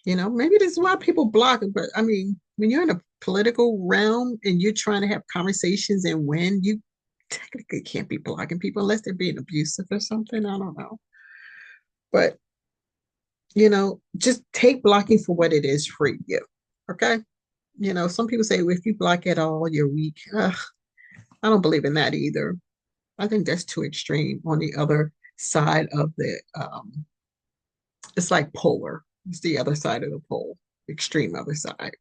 Maybe this is why people block it. But I mean, when you're in a political realm and you're trying to have conversations and win, you technically can't be blocking people unless they're being abusive or something. I don't know. But, just take blocking for what it is for you. Okay. Some people say, well, if you block at all, you're weak. Ugh, I don't believe in that either. I think that's too extreme on the other side of it's like polar. It's the other side of the pole, extreme other side.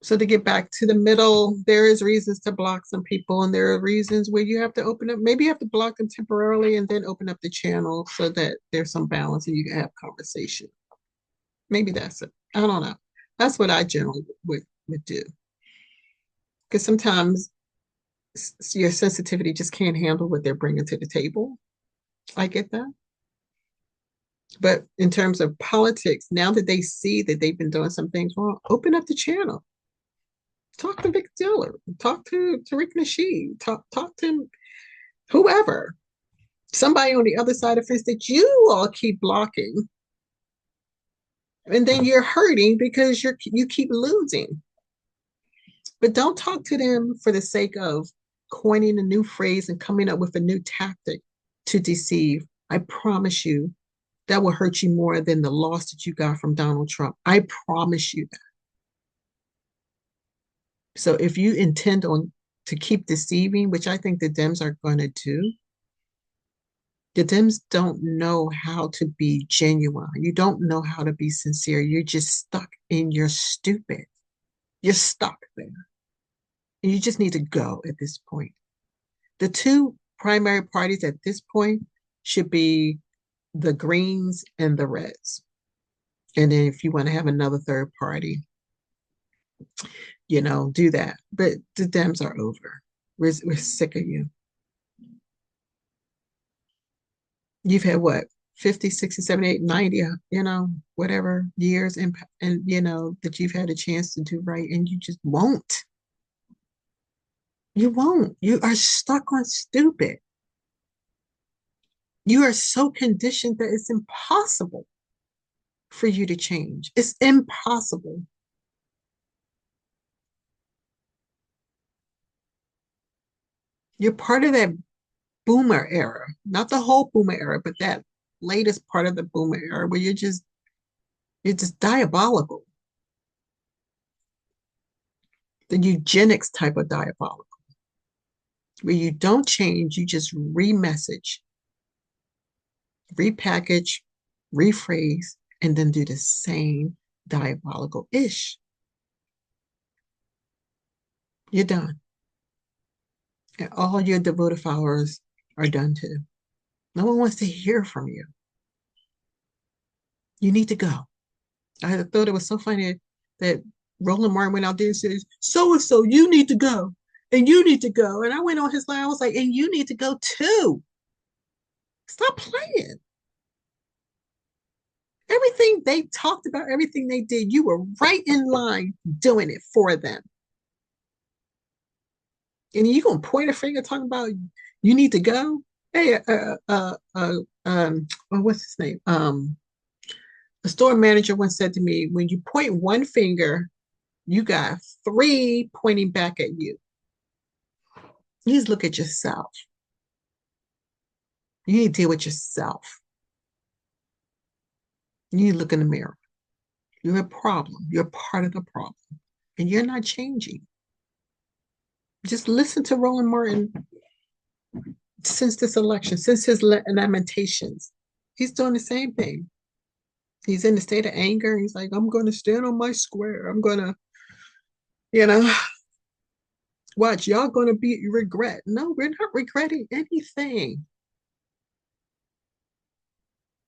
So to get back to the middle, there is reasons to block some people, and there are reasons where you have to open up. Maybe you have to block them temporarily and then open up the channel so that there's some balance and you can have conversation. Maybe that's it. I don't know. That's what I generally would do. Because sometimes your sensitivity just can't handle what they're bringing to the table. I get that. But in terms of politics, now that they see that they've been doing some things wrong, open up the channel. Talk to Vicki Dillard. Talk to Tariq Nasheed. Talk to whoever. Somebody on the other side of the fence that you all keep blocking. And then you're hurting because you keep losing. But don't talk to them for the sake of coining a new phrase and coming up with a new tactic to deceive. I promise you that will hurt you more than the loss that you got from Donald Trump. I promise you that. So if you intend on to keep deceiving, which I think the Dems are going to do, the Dems don't know how to be genuine. You don't know how to be sincere. You're just stuck in your stupid. You're stuck there. And you just need to go at this point. The two primary parties at this point should be the Greens and the Reds. And then if you want to have another third party, do that. But the Dems are over. We're sick of you. You've had what? 50, 60, 70, 80, 90, whatever years and that you've had a chance to do right, and you just won't. You won't. You are stuck on stupid. You are so conditioned that it's impossible for you to change. It's impossible. You're part of that boomer era, not the whole boomer era, but that latest part of the boomer era where you're just diabolical. The eugenics type of diabolical, where you don't change, you just remessage, repackage, rephrase, and then do the same diabolical ish. You're done. And all your devoted followers are done too. No one wants to hear from you. You need to go. I thought it was so funny that Roland Martin went out there and said, so and so, you need to go. And you need to go. And I went on his line. I was like, and you need to go too. Stop playing. Everything they talked about, everything they did, you were right in line doing it for them. And you're going to point a finger talking about you need to go? Hey, what's his name? A store manager once said to me, when you point one finger, you got three pointing back at you. Please look at yourself. You need to deal with yourself. You need to look in the mirror. You're a problem. You're part of the problem. And you're not changing. Just listen to Roland Martin since this election, since his lamentations. He's doing the same thing. He's in a state of anger. He's like, I'm going to stand on my square. I'm going to, watch, y'all going to be regret. No, we're not regretting anything.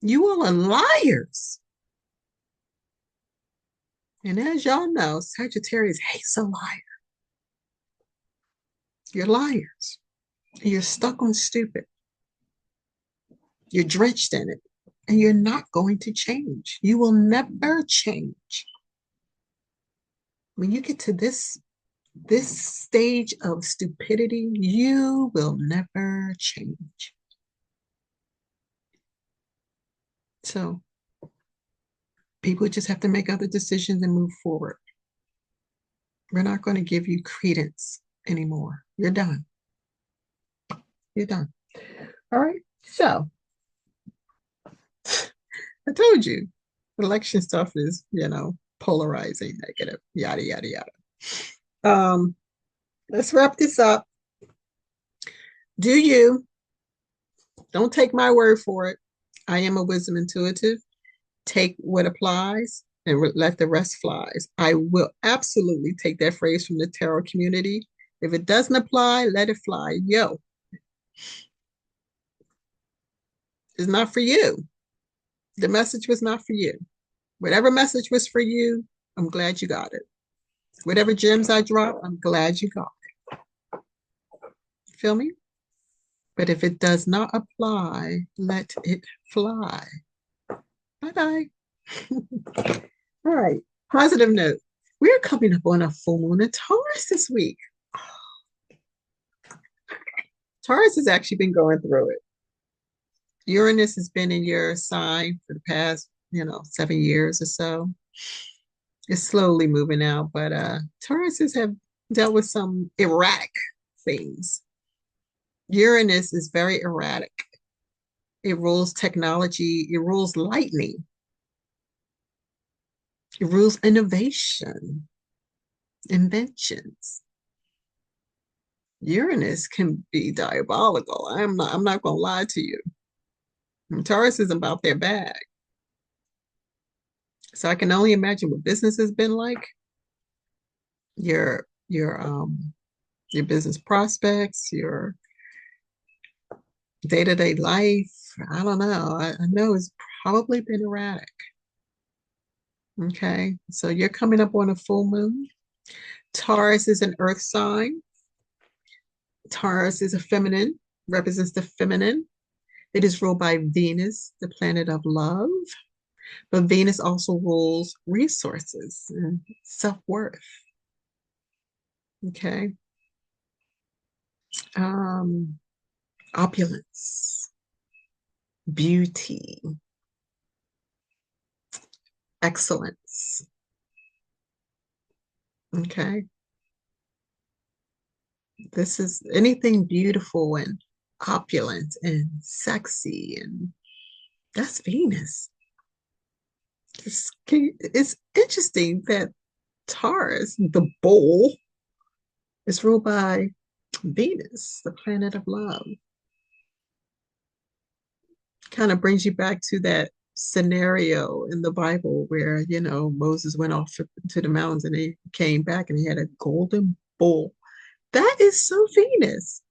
You all are liars. And as y'all know, Sagittarius hates a liar. You're liars. You're stuck on stupid. You're drenched in it. And you're not going to change. You will never change. When you get to this stage of stupidity, you will never change. So people just have to make other decisions and move forward. We're not going to give you credence anymore. You're done. You're done. All right. So I told you, election stuff is, polarizing, negative, yada, yada, yada. Let's wrap this up. Do you? Don't take my word for it. I am a wisdom intuitive. Take what applies and let the rest flies. I will absolutely take that phrase from the tarot community. If it doesn't apply, let it fly. Yo, it's not for you. The message was not for you. Whatever message was for you, I'm glad you got it. Whatever gems I dropped, I'm glad you got it. Feel me? But if it does not apply, let it fly. Bye-bye. All right. Positive note. We're coming up on a full moon in Taurus this week. Taurus has actually been going through it. Uranus has been in your sign for the past, 7 years or so. It's slowly moving out, but Tauruses have dealt with some erratic things. Uranus is very erratic. It rules technology. It rules lightning. It rules innovation, inventions. Uranus can be diabolical. I'm not gonna lie to you. And Taurus is about their bag. So I can only imagine what business has been like. Your your um your business prospects, your day-to-day life. I don't know. I know it's probably been erratic. Okay. So you're coming up on a full moon. Taurus is an earth sign. Taurus is a feminine, represents the feminine. It is ruled by Venus, the planet of love. But Venus also rules resources and self-worth. Okay. Um, Opulence, beauty, excellence. Okay. This is anything beautiful and opulent and sexy, and that's Venus. It's interesting that Taurus, the bull, is ruled by Venus, the planet of love. Kind of brings you back to that scenario in the Bible where, Moses went off to the mountains and he came back and he had a golden bull. That is so Venus.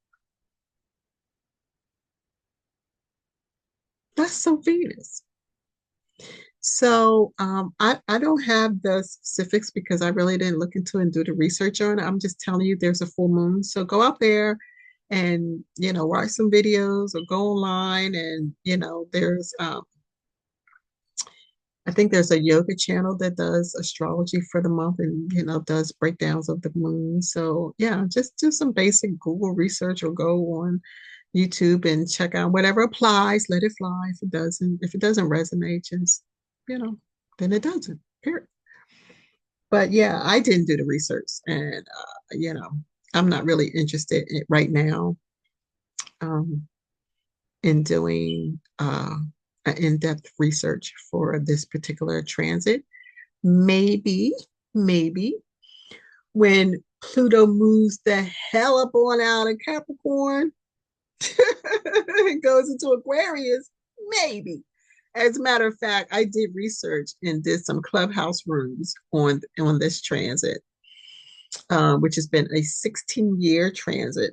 That's so Venus. So I don't have the specifics because I really didn't look into and do the research on it. I'm just telling you there's a full moon. So go out there and, watch some videos or go online and, there's I think there's a yoga channel that does astrology for the month and, does breakdowns of the moon. So yeah, just do some basic Google research or go on YouTube and check out whatever applies, let it fly. If it doesn't resonate, just, you know, then it doesn't. Period. But yeah, I didn't do the research and I'm not really interested right now um, in doing an in-depth research for this particular transit. Maybe when Pluto moves the hell up on out of Capricorn and goes into Aquarius, maybe. As a matter of fact, I did research and did some clubhouse rooms on this transit, which has been a 16-year transit.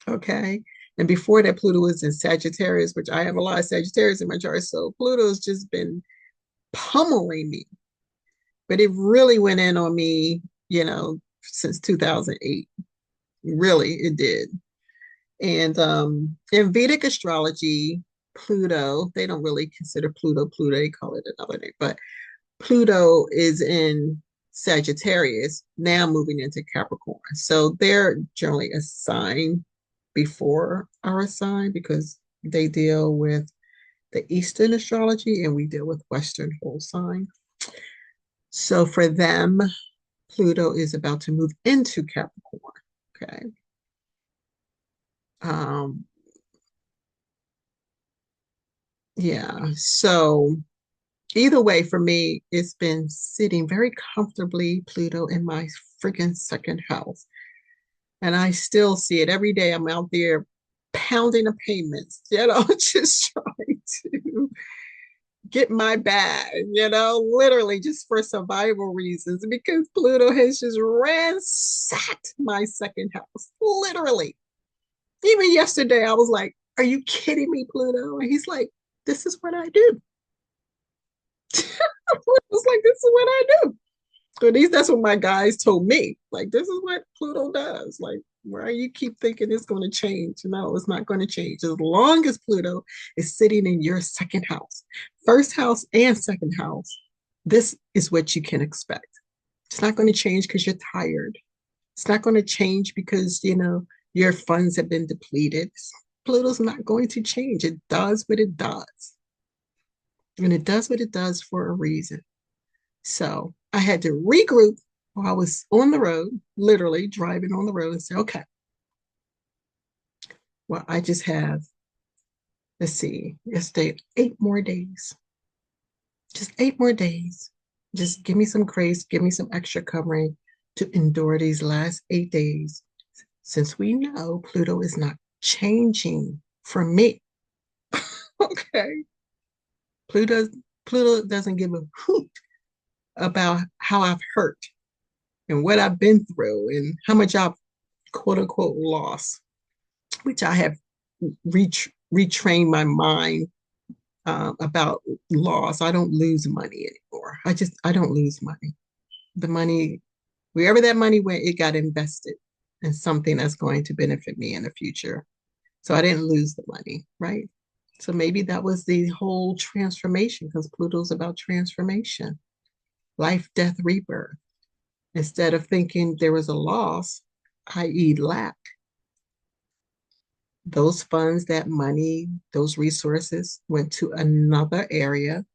Okay. And before that, Pluto was in Sagittarius, which I have a lot of Sagittarius in my chart. So Pluto's just been pummeling me. But it really went in on me, since 2008. Really, it did. And in Vedic astrology, Pluto, they don't really consider Pluto, they call it another name, but Pluto is in Sagittarius, now moving into Capricorn. So they're generally a sign before our sign because they deal with the Eastern astrology and we deal with Western whole sign. So for them, Pluto is about to move into Capricorn. Okay. Um, yeah. So either way, for me, it's been sitting very comfortably, Pluto, in my freaking second house. And I still see it every day. I'm out there pounding the pavements, just trying to get my bag, literally just for survival reasons because Pluto has just ransacked my second house, literally. Even yesterday, I was like, are you kidding me, Pluto? And he's like, this is what I do. I was like, this is what I do. So at least that's what my guys told me. Like, this is what Pluto does. Like, why you keep thinking it's going to change? No, it's not going to change. As long as Pluto is sitting in your second house, first house and second house, this is what you can expect. It's not going to change because you're tired. It's not going to change because, your funds have been depleted. Pluto's not going to change. It does what it does. And it does what it does for a reason. So I had to regroup while I was on the road, literally driving on the road and say, okay, well, I just have Let's see. Yesterday, 8 more days. Just 8 more days. Just give me some grace, give me some extra covering to endure these last 8 days. Since we know Pluto is not changing for me. Okay. Pluto Pluto doesn't give a hoot about how I've hurt and what I've been through and how much I've quote unquote lost, which I have retrained my mind about loss. I don't lose money anymore. I don't lose money. The money, wherever that money went, it got invested in something that's going to benefit me in the future. So I didn't lose the money, right? So maybe that was the whole transformation because Pluto's about transformation, life, death, rebirth. Instead of thinking there was a loss, i.e., lack, those funds, that money, those resources went to another area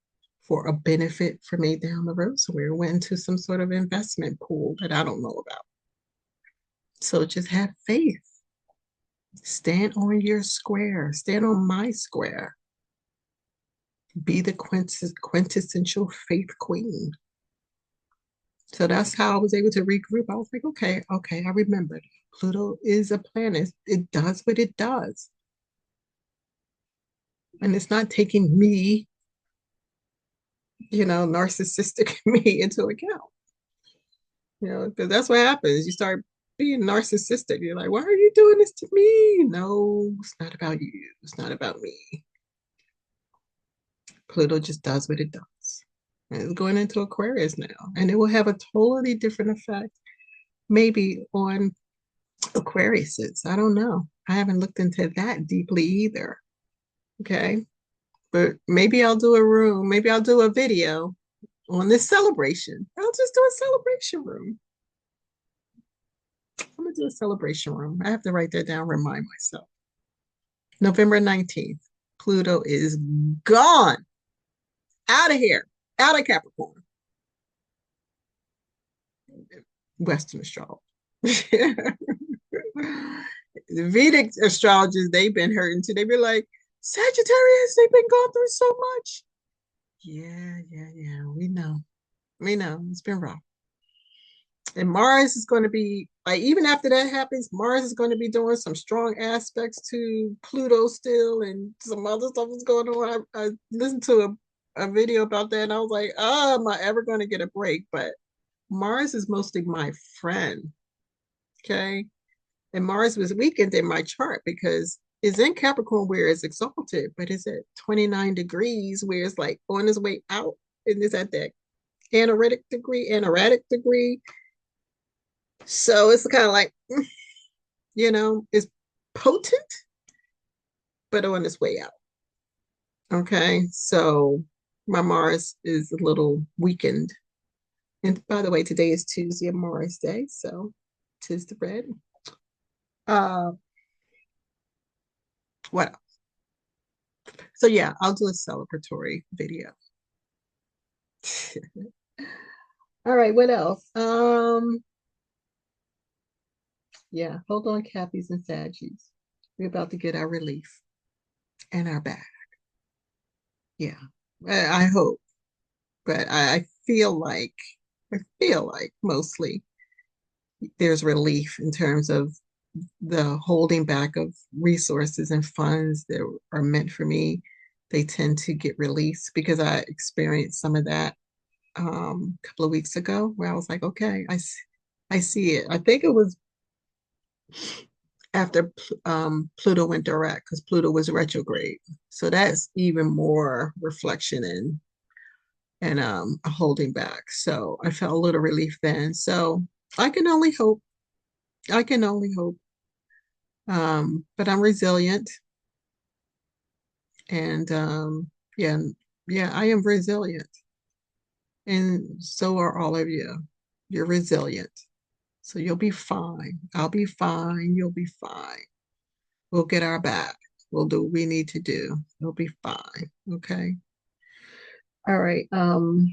for a benefit for me down the road. So we went into some sort of investment pool that I don't know about. So just have faith. Stand on your square. Stand on my square. Be the quintessential faith queen. So that's how I was able to regroup. I was like, okay, I remembered. Pluto is a planet. It does what it does. And it's not taking me, narcissistic me into account. Because that's what happens. You start being narcissistic. You're like, why are you doing this to me? No, it's not about you. It's not about me. Pluto just does what it does. And it's going into Aquarius now. And it will have a totally different effect, maybe on Aquariuses. I don't know. I haven't looked into that deeply either. Okay. But maybe I'll do a room. Maybe I'll do a video on this celebration. I'll just do a celebration room. I'm gonna do a celebration room. I have to write that down, remind myself. November 19th, Pluto is gone. Out of here. Out of Capricorn. Western astrology. The Vedic astrologers, they've been hurting too. They've been like, Sagittarius, they've been going through so much. Yeah. We know. We know. It's been rough. And Mars is going to be like, even after that happens, Mars is going to be doing some strong aspects to Pluto still, and some other stuff is going on. I listened to a video about that, and I was like, oh, am I ever going to get a break? But Mars is mostly my friend. Okay. And Mars was weakened in my chart because it's in Capricorn where it's exalted, but it's at 29 degrees where it's like on its way out, and it's at that anoretic degree. So it's kind of like, it's potent, but on its way out. Okay. So my Mars is a little weakened. And by the way, today is Tuesday of Mars Day. So tis the red. Uh, what else? So yeah, I'll do a celebratory video. All right, what else? Yeah, hold on, Cappies and Saggies. We're about to get our relief and our back. Yeah, I hope, but I feel like mostly there's relief in terms of the holding back of resources and funds that are meant for me. They tend to get released because I experienced some of that a couple of weeks ago where I was like, okay, I see it. I think it was after Pluto went direct because Pluto was retrograde. So that's even more reflection and a holding back. So I felt a little relief then. So I can only hope. I can only hope. But I'm resilient, and yeah, yeah, I am resilient, and so are all of you. You're resilient, so you'll be fine. I'll be fine. You'll be fine. We'll get our back. We'll do what we need to do. We'll be fine. Okay. All right. All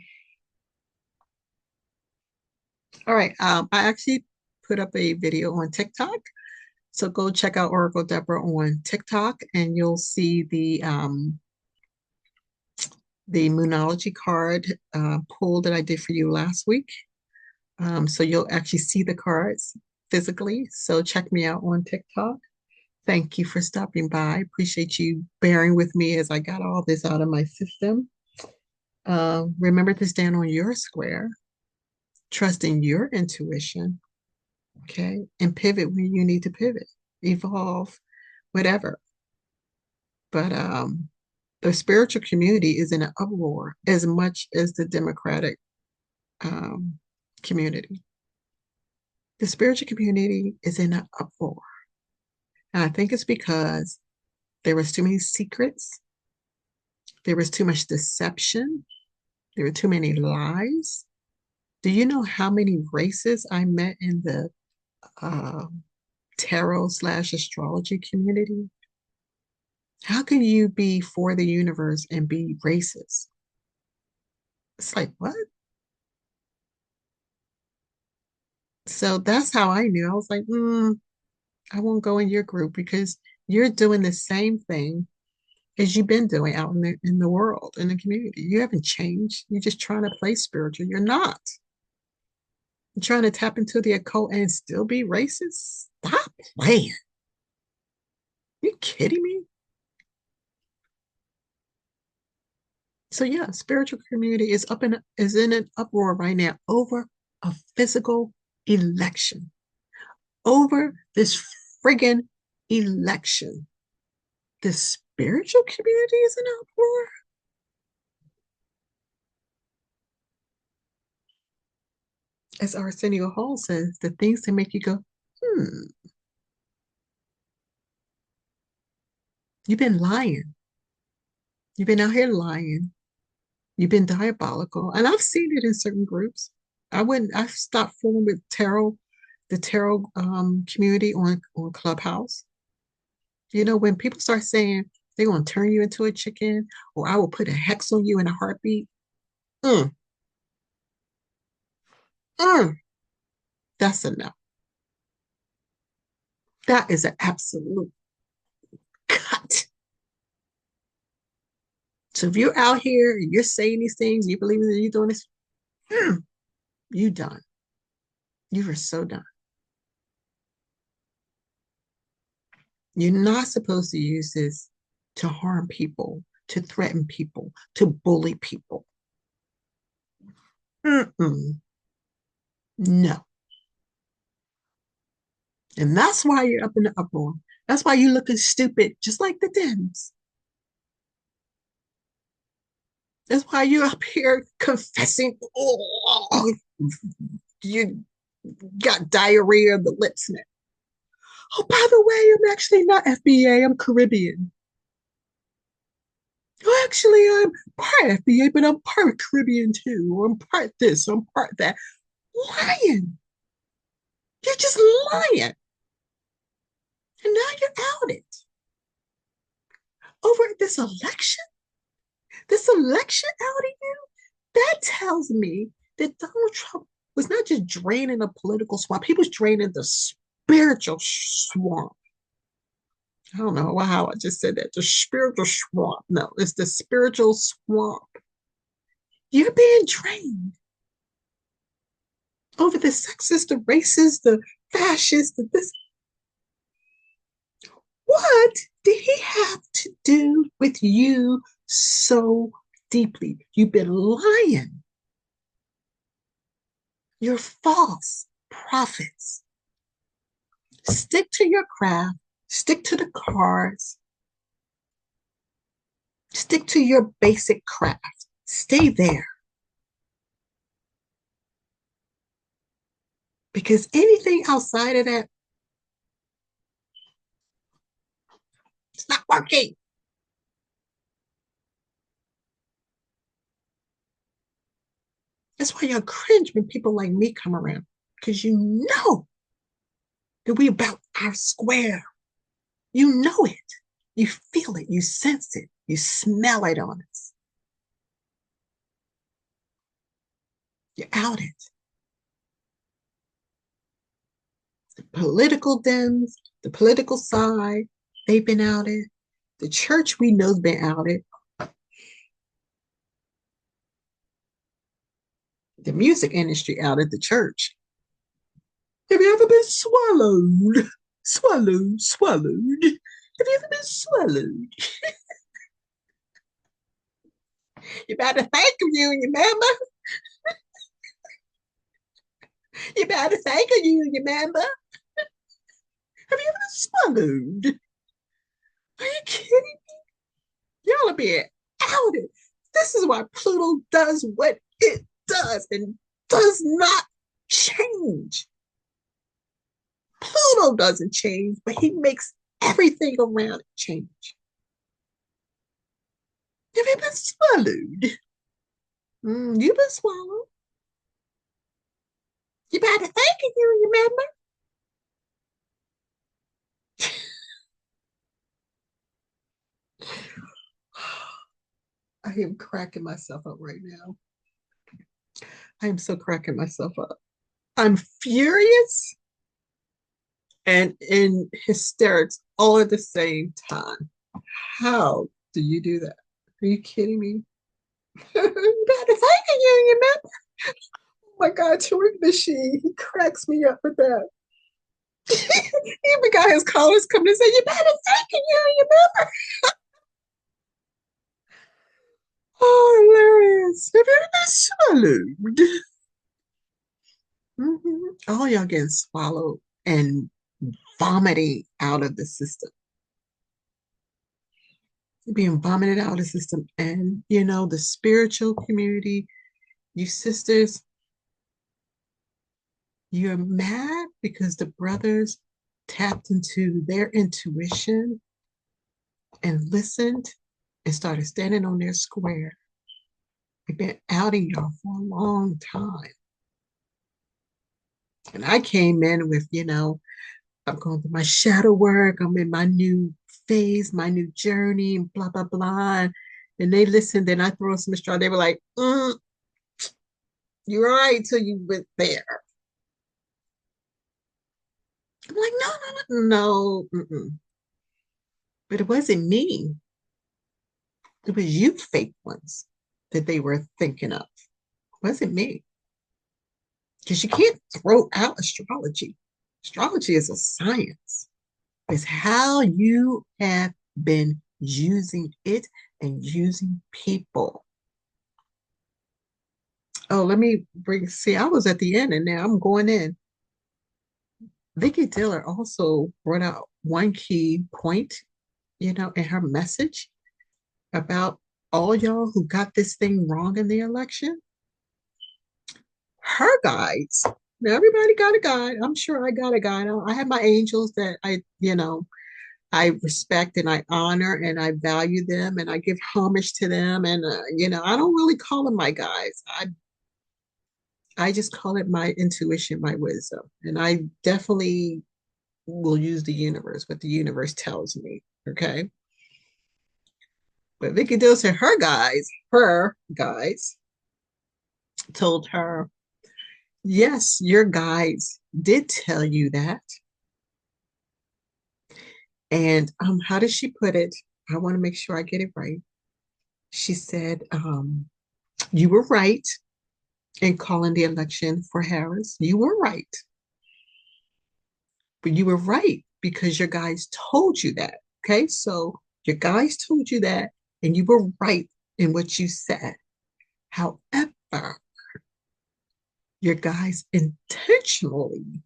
right. I actually put up a video on TikTok. So go check out Oracle Deborah on TikTok and you'll see the Moonology card pull that I did for you last week. So you'll actually see the cards physically. So check me out on TikTok. Thank you for stopping by. Appreciate you bearing with me as I got all this out of my system. Remember to stand on your square, trust in your intuition, okay? And pivot when you need to pivot, evolve, whatever. But the spiritual community is in an uproar as much as the democratic um, community. The spiritual community is in an uproar. And I think it's because there was too many secrets, there was too much deception, there were too many lies. Do you know how many races I met in the uh, tarot slash astrology community? How can you be for the universe and be racist? It's like, what? So that's how I knew. I was like, I won't go in your group because you're doing the same thing as you've been doing out in the world, in the community. You haven't changed. You're just trying to play spiritual. You're not. You're trying to tap into the occult and still be racist. Stop playing. You kidding me? So yeah, spiritual community is in an uproar right now over a physical election, over this friggin' election. The spiritual community is in uproar. As Arsenio Hall says, the things that make you go, hmm, you've been lying. You've been out here lying. You've been diabolical. And I've seen it in certain groups. I've stopped fooling with the tarot community on Clubhouse. You know, when people start saying they're going to turn you into a chicken or I will put a hex on you in a heartbeat, mm, mm, that's enough. That is an absolute cut. So if you're out here and you're saying these things, you believe that you're doing this, mm, you done. You are so done. You're not supposed to use this to harm people, to threaten people, to bully people. Mm-mm. No. And that's why you're up in the uproar. That's why you're looking stupid, just like the Dems. That's why you're up here confessing, oh, you got diarrhea of the lips now. Oh, by the way, I'm actually not FBA, I'm Caribbean. Oh, actually, I'm part FBA, but I'm part Caribbean too. Or I'm part this, I'm part that. Lying. You're just lying. And now you're out it over this election. This election outing you, that tells me that Donald Trump was not just draining a political swamp, he was draining the spiritual swamp. I don't know how I just said that. The spiritual swamp. No, it's the spiritual swamp. You're being drained over the sexist, the racist, the fascist, the this. What did he have to do with you so deeply? You've been lying. You're false prophets. Stick to your craft, stick to the cards, stick to your basic craft. Stay there. Because anything outside of that, it's not working. That's why you're cringe when people like me come around. Because you know that we about our square. You know it. You feel it. You sense it. You smell it on us. You're out it. The political Dems, the political side, they've been outed. The church we know's been outed. The music industry outed the church. Have you ever been swallowed? Swallowed. Have you ever been swallowed? You better think of you and your mama. You better think of you and your mama. Have you ever been swallowed? Are you kidding? Y'all are being outed. This is why Pluto does what it does and does not change. Pluto doesn't change, but he makes everything around it change. Have you been swallowed? You've been swallowed. You better thank you, remember? I am cracking myself up right now. I am so cracking myself up. I'm furious and in hysterics all at the same time. How do you do that? Are you kidding me? You better thank you, remember? Oh my God, Tariq Nasheed, he cracks me up with that. He even got his callers coming and say, you better thank you, remember? Oh, hilarious. Have you ever been swallowed? All y'all getting swallowed and vomiting out of the system. Being vomited out of the system. And, the spiritual community, you sisters, you're mad because the brothers tapped into their intuition and listened and started standing on their square. They've been outing y'all for a long time. And I came in with, I'm going through my shadow work. I'm in my new phase, my new journey, blah, blah, blah. And they listened, and I threw some straw. They were like, you're right till you went there. I'm like, no. But it wasn't me. It was you fake ones that they were thinking of. It wasn't me. Because you can't throw out astrology. Astrology is a science. It's how you have been using it and using people. Oh, let me see, I was at the end and now I'm going in. Vicki Dillard also brought out one key point, in her message about all y'all who got this thing wrong in the election. Her guides, now everybody got a guide. I'm sure I got a guide. I have my angels that I respect and I honor and I value them and I give homage to them. And, I don't really call them my guides. I just call it my intuition, my wisdom. And I definitely will use the universe, what the universe tells me. Okay. But Vicki Dill said her guides told her, yes, your guides did tell you that. And how does she put it? I want to make sure I get it right. She said, you were right in calling the election for Harris. You were right. But you were right because your guys told you that. Okay. So your guys told you that, and you were right in what you said. However, your guys intentionally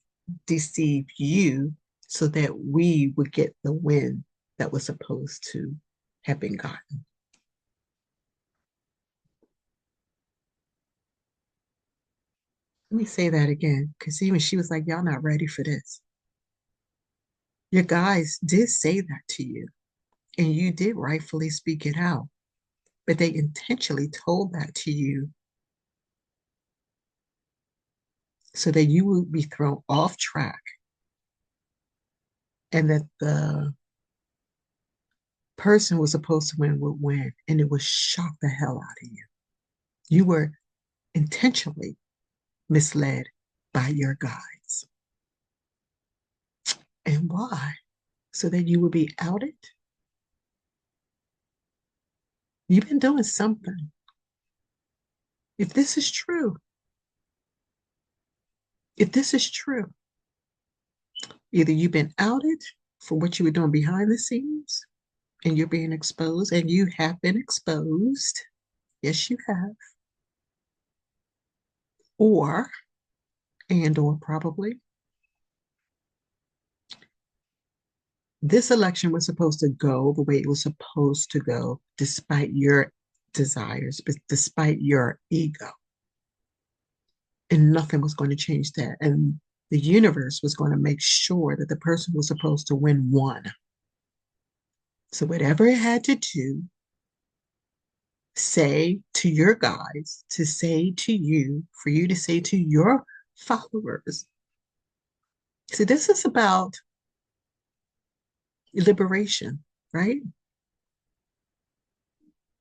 deceived you so that we would get the win that was supposed to have been gotten. Let me say that again, because even she was like, y'all not ready for this. Your guys did say that to you, and you did rightfully speak it out, but they intentionally told that to you so that you would be thrown off track and that the person who was supposed to win would win, and it would shock the hell out of you. You were intentionally misled by your guides. And why? So that you will be outed? You've been doing something. If this is true, if this is true, either you've been outed for what you were doing behind the scenes and you're being exposed, and you have been exposed. Yes, you have. Or, or probably, this election was supposed to go the way it was supposed to go, despite your desires, but despite your ego. And nothing was going to change that. And the universe was going to make sure that the person who was supposed to win won. So whatever it had to do, say to your guys, to say to you, for you to say to your followers. See, this is about liberation, right?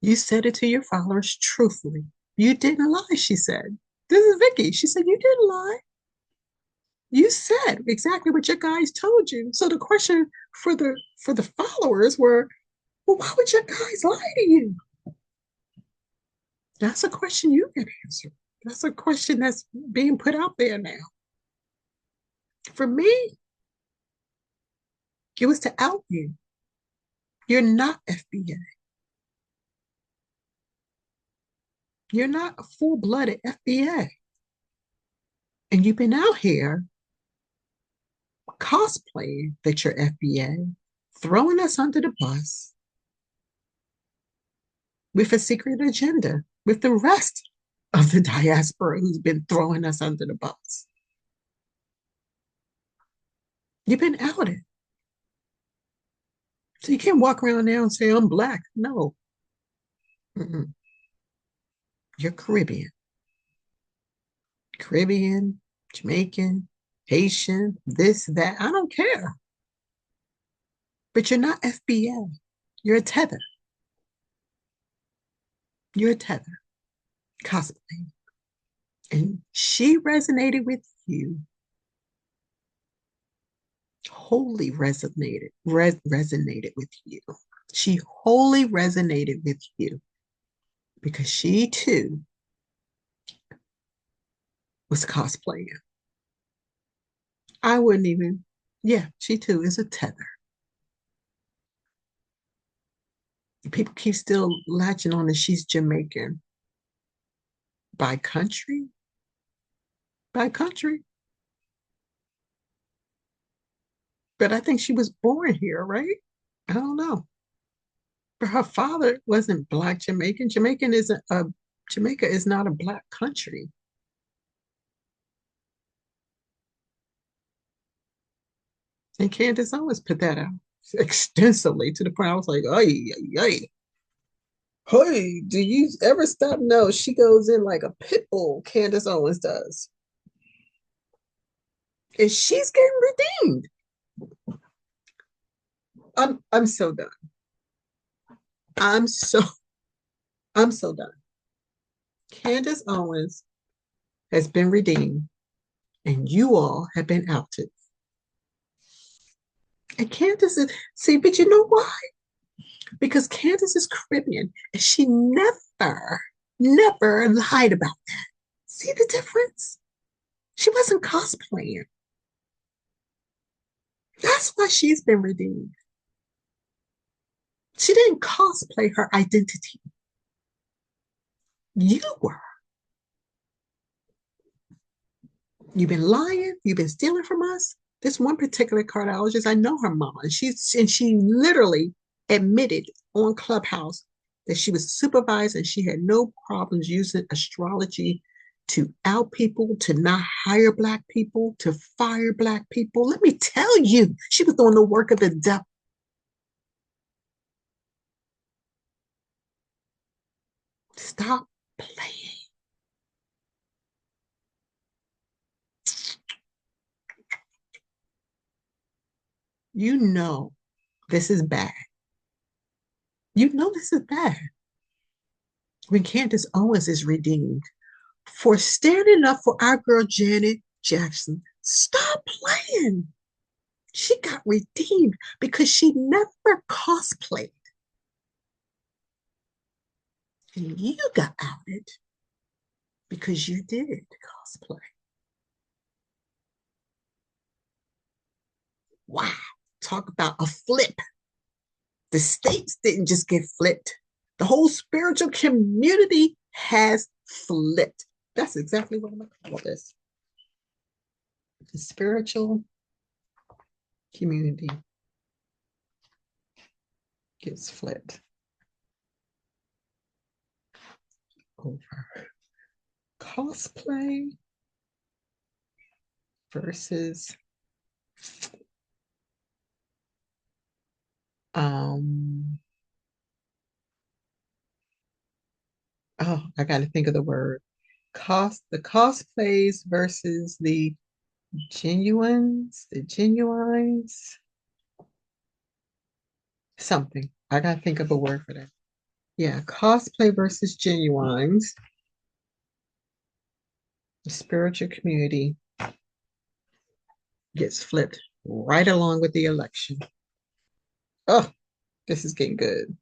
You said it to your followers truthfully. You didn't lie, she said. This is Vicki. She said, you didn't lie. You said exactly what your guys told you. So the question for the followers were, well, why would your guys lie to you? That's a question you can answer. That's a question that's being put out there now. For me, it was to out you. You're not FBA. You're not a full-blooded FBA. And you've been out here cosplaying that you're FBA, throwing us under the bus with a secret agenda with the rest of the diaspora who's been throwing us under the bus. You've been outed. So you can't walk around now and say, I'm Black. No. Mm-mm. You're Caribbean. Caribbean, Jamaican, Haitian, this, that. I don't care. But you're not FBA. You're a tether. You're a tether. Cosplay. And she resonated with you. Wholly resonated with you. She wholly resonated with you because she too was cosplaying. I wouldn't even, yeah, she too is a tether. People keep still latching on that she's Jamaican. By country? By country. But I think she was born here, right? I don't know. But her father wasn't Black Jamaican. Jamaica is not a Black country. And Candace Owens put that out extensively to the point I was like, ay, ay, ay. Hey, do you ever stop? No, she goes in like a pit bull, Candace Owens does. And she's getting redeemed. I'm so done. I'm so I'm so done. Candace Owens has been redeemed, and you all have been outed. And Candace is, see, but you know why? Because Candace is Caribbean, and she never, never lied about that. See the difference? She wasn't cosplaying. That's why she's been redeemed. She didn't cosplay her identity. You were. You've been lying. You've been stealing from us. This one particular cardiologist, I know her mama, and she literally admitted on Clubhouse that she was supervised and she had no problems using astrology to out people, to not hire Black people, to fire Black people. Let me tell you, she was doing the work of the devil. Stop playing. You know this is bad. You know this is bad. When Candace Owens is redeemed for standing up for our girl Janet Jackson, stop playing. She got redeemed because she never cosplayed. And you got outed because you did cosplay. Wow. Talk about a flip. The states didn't just get flipped. The whole spiritual community has flipped. That's exactly what I'm going to call this. The spiritual community gets flipped over cosplay versus oh, I got to think of the word. The cosplays versus the genuines, something. I got to think of a word for that. Yeah, cosplay versus genuines. The spiritual community gets flipped right along with the election. Oh, this is getting good.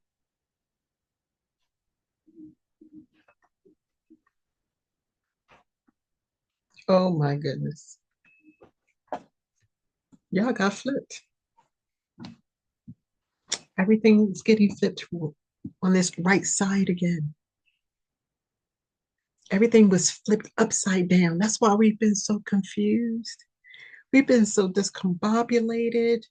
Oh my goodness. Y'all got flipped. Everything is getting flipped on this right side again. Everything was flipped upside down. That's why we've been so confused. We've been so discombobulated.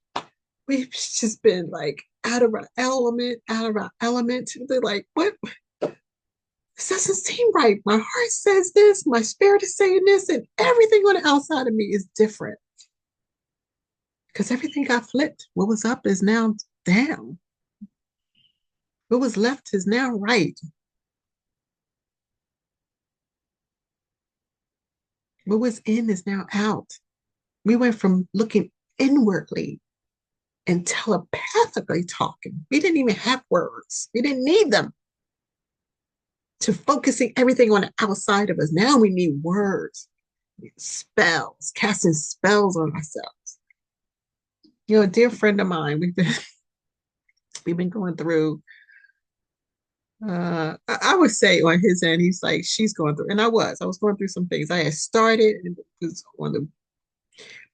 We've just been like out of our element, out of our element. They're like, what? This doesn't seem right. My heart says this, my spirit is saying this, and everything on the outside of me is different. Because everything got flipped. What was up is now down. What was left is now right. What was in is now out. We went from looking inwardly and telepathically talking. We didn't even have words. We didn't need them to focusing everything on the outside of us. Now we need words, spells, casting spells on ourselves. You know, a dear friend of mine, we've been going through I would say on his end, he's like, she's going through, and I was going through some things. I had started and was on the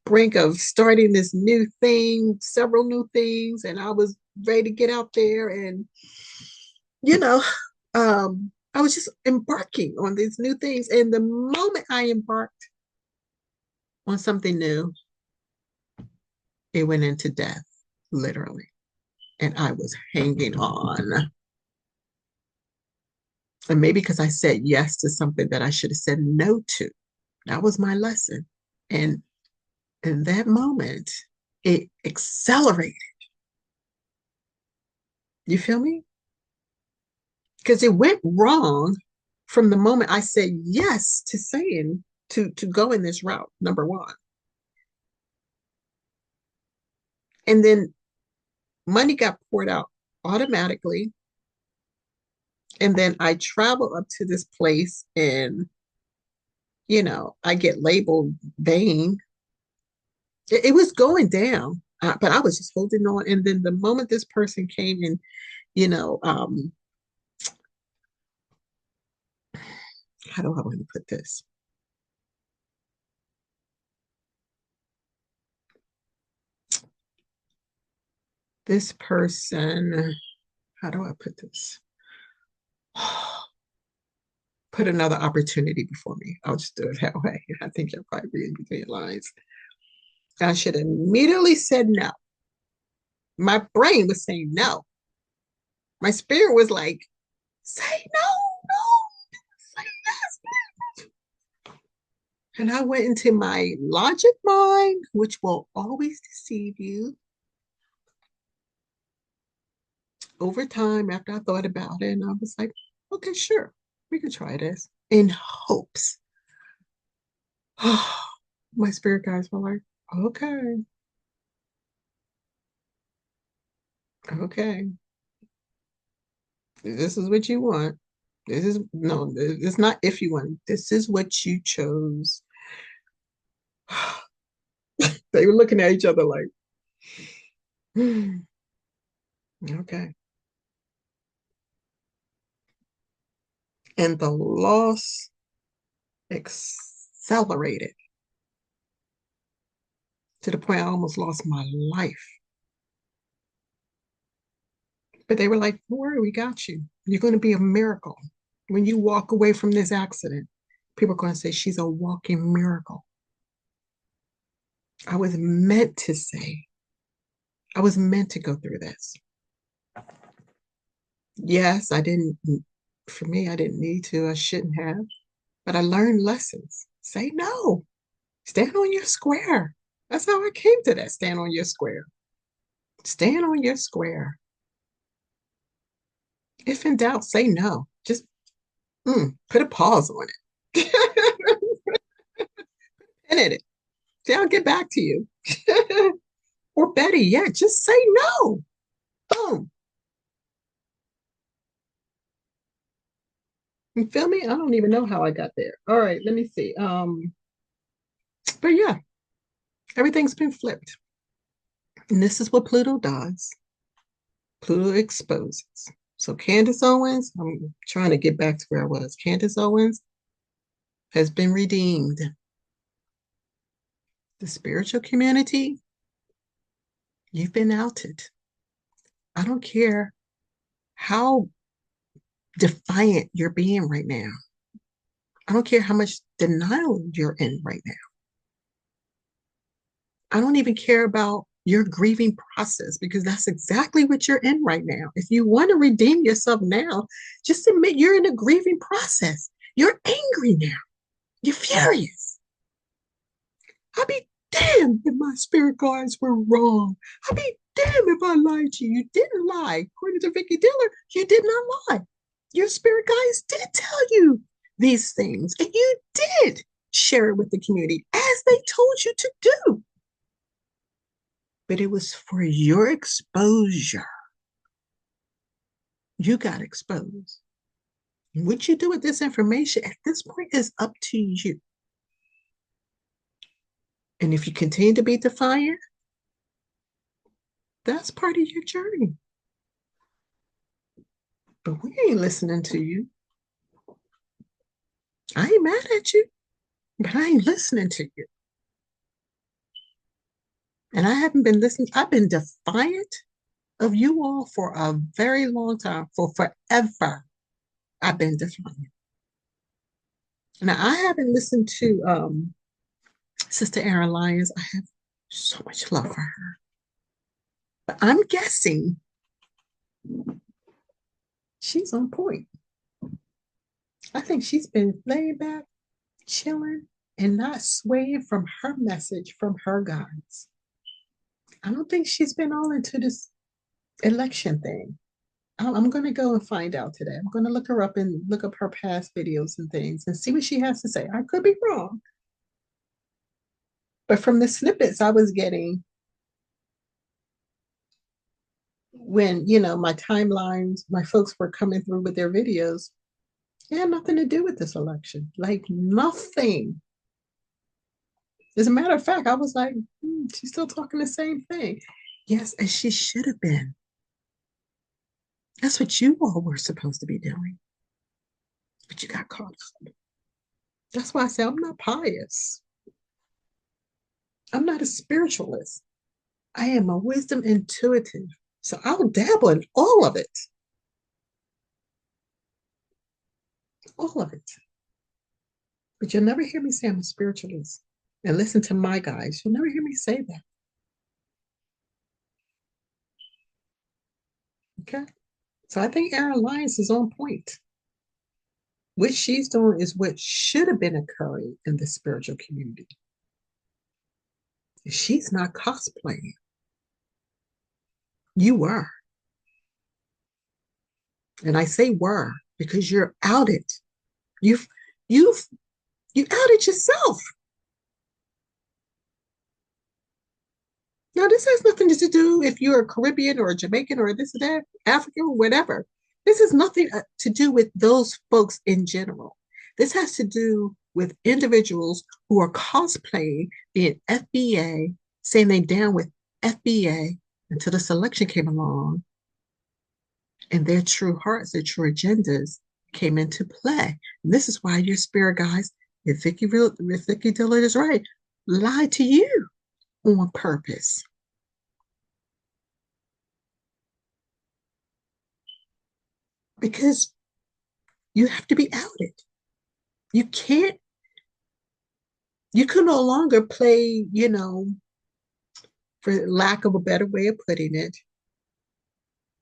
brink of starting this new thing, several new things, and I was ready to get out there and, you know, I was just embarking on these new things. And the moment I embarked on something new, it went into death, literally. And I was hanging on. And maybe because I said yes to something that I should have said no to. That was my lesson. And in that moment, it accelerated. You feel me? Because it went wrong from the moment I said yes to saying to go in this route, number one. And then money got poured out automatically. And then I travel up to this place and, I get labeled vain. It was going down, but I was just holding on. And then the moment this person came in, you know, how do I want to put this? This person, how do I put this? Put another opportunity before me. I'll just do it that way. I think you're probably reading between the lines. I should have immediately said no. My brain was saying no. My spirit was like, say no, no, say yes. And I went into my logic mind, which will always deceive you. Over time, after I thought about it, and I was like, okay, sure, we can try this in hopes. My spirit guides were like, okay, okay, this is what you want. This is no, it's not if you want. This is what you chose. They were looking at each other like, Okay. And the loss accelerated to the point I almost lost my life. But they were like, don't worry, we got you. You're going to be a miracle. When you walk away from this accident, people are going to say she's a walking miracle. I was meant to say, I was meant to go through this. Yes, I didn't, for me, I didn't need to. I shouldn't have. But I learned lessons. Say no. Stand on your square. That's how I came to that. Stand on your square. Stand on your square. If in doubt, say no. Just put a pause on it. Pin it. Say, I'll get back to you. Or better yet, just say no. Boom. You feel me? I don't even know how I got there. All right, let me see. But yeah, everything's been flipped. And this is what Pluto does. Pluto exposes. So Candace Owens, I'm trying to get back to where I was. Candace Owens has been redeemed. The spiritual community, you've been outed. I don't care how defiant you're being right now. I don't care how much denial you're in right now. I don't even care about your grieving process because that's exactly what you're in right now. If you want to redeem yourself now, just admit you're in a grieving process. You're angry now. You're furious. I'll be damned if my spirit guides were wrong. I'll be damned if I lied to you. You didn't lie. According to Vicki Dillard, you did not lie. Your spirit guides did tell you these things, and you did share it with the community as they told you to do. But it was for your exposure. You got exposed. What you do with this information at this point is up to you. And if you continue to be defiant, that's part of your journey. But we ain't listening to you. I ain't mad at you, but I ain't listening to you. And I haven't been listening. I've been defiant of you all for a very long time, for forever. I've been defiant. Now, I haven't listened to Sister Erin Lyons. I have so much love for her. But I'm guessing she's on point. I think she's been laying back, chilling, and not swaying from her message from her guides. I don't think she's been all into this election thing. I'm going to go and find out today. I'm going to look her up and look up her past videos and things and see what she has to say. I could be wrong. But from the snippets I was getting when, my timelines, my folks were coming through with their videos, it had nothing to do with this election. Like nothing. As a matter of fact, I was like, she's still talking the same thing. Yes, as she should have been. That's what you all were supposed to be doing. But you got caught up. That's why I say I'm not pious. I'm not a spiritualist. I am a wisdom intuitive. So I'll dabble in all of it. All of it. But you'll never hear me say I'm a spiritualist. And listen to my guys. You'll never hear me say that. Okay? So I think Erin Lyons is on point. What she's doing is what should have been occurring in the spiritual community. She's not cosplaying. You were. And I say were because you're outed. You've you outed yourself. Now, this has nothing to do if you're a Caribbean or a Jamaican or this or that, African or whatever. This has nothing to do with those folks in general. This has to do with individuals who are cosplaying, being FBA, saying they down with FBA until the selection came along and their true hearts, their true agendas came into play. And this is why your spirit guides, if Vicki Dillard is right, lied to you on purpose. Because you have to be outed. You can't, you can no longer play, for lack of a better way of putting it,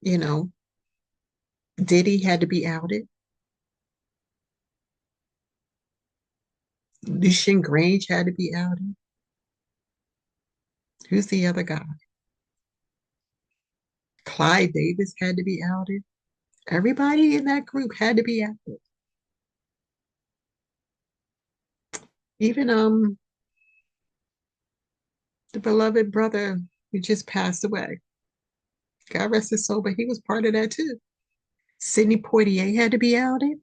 you know, Diddy had to be outed. Lucian Grange had to be outed. Who's the other guy? Clyde Davis had to be outed. Everybody in that group had to be outed. Even the beloved brother who just passed away. God rest his soul, but he was part of that too. Sidney Poitier had to be outed.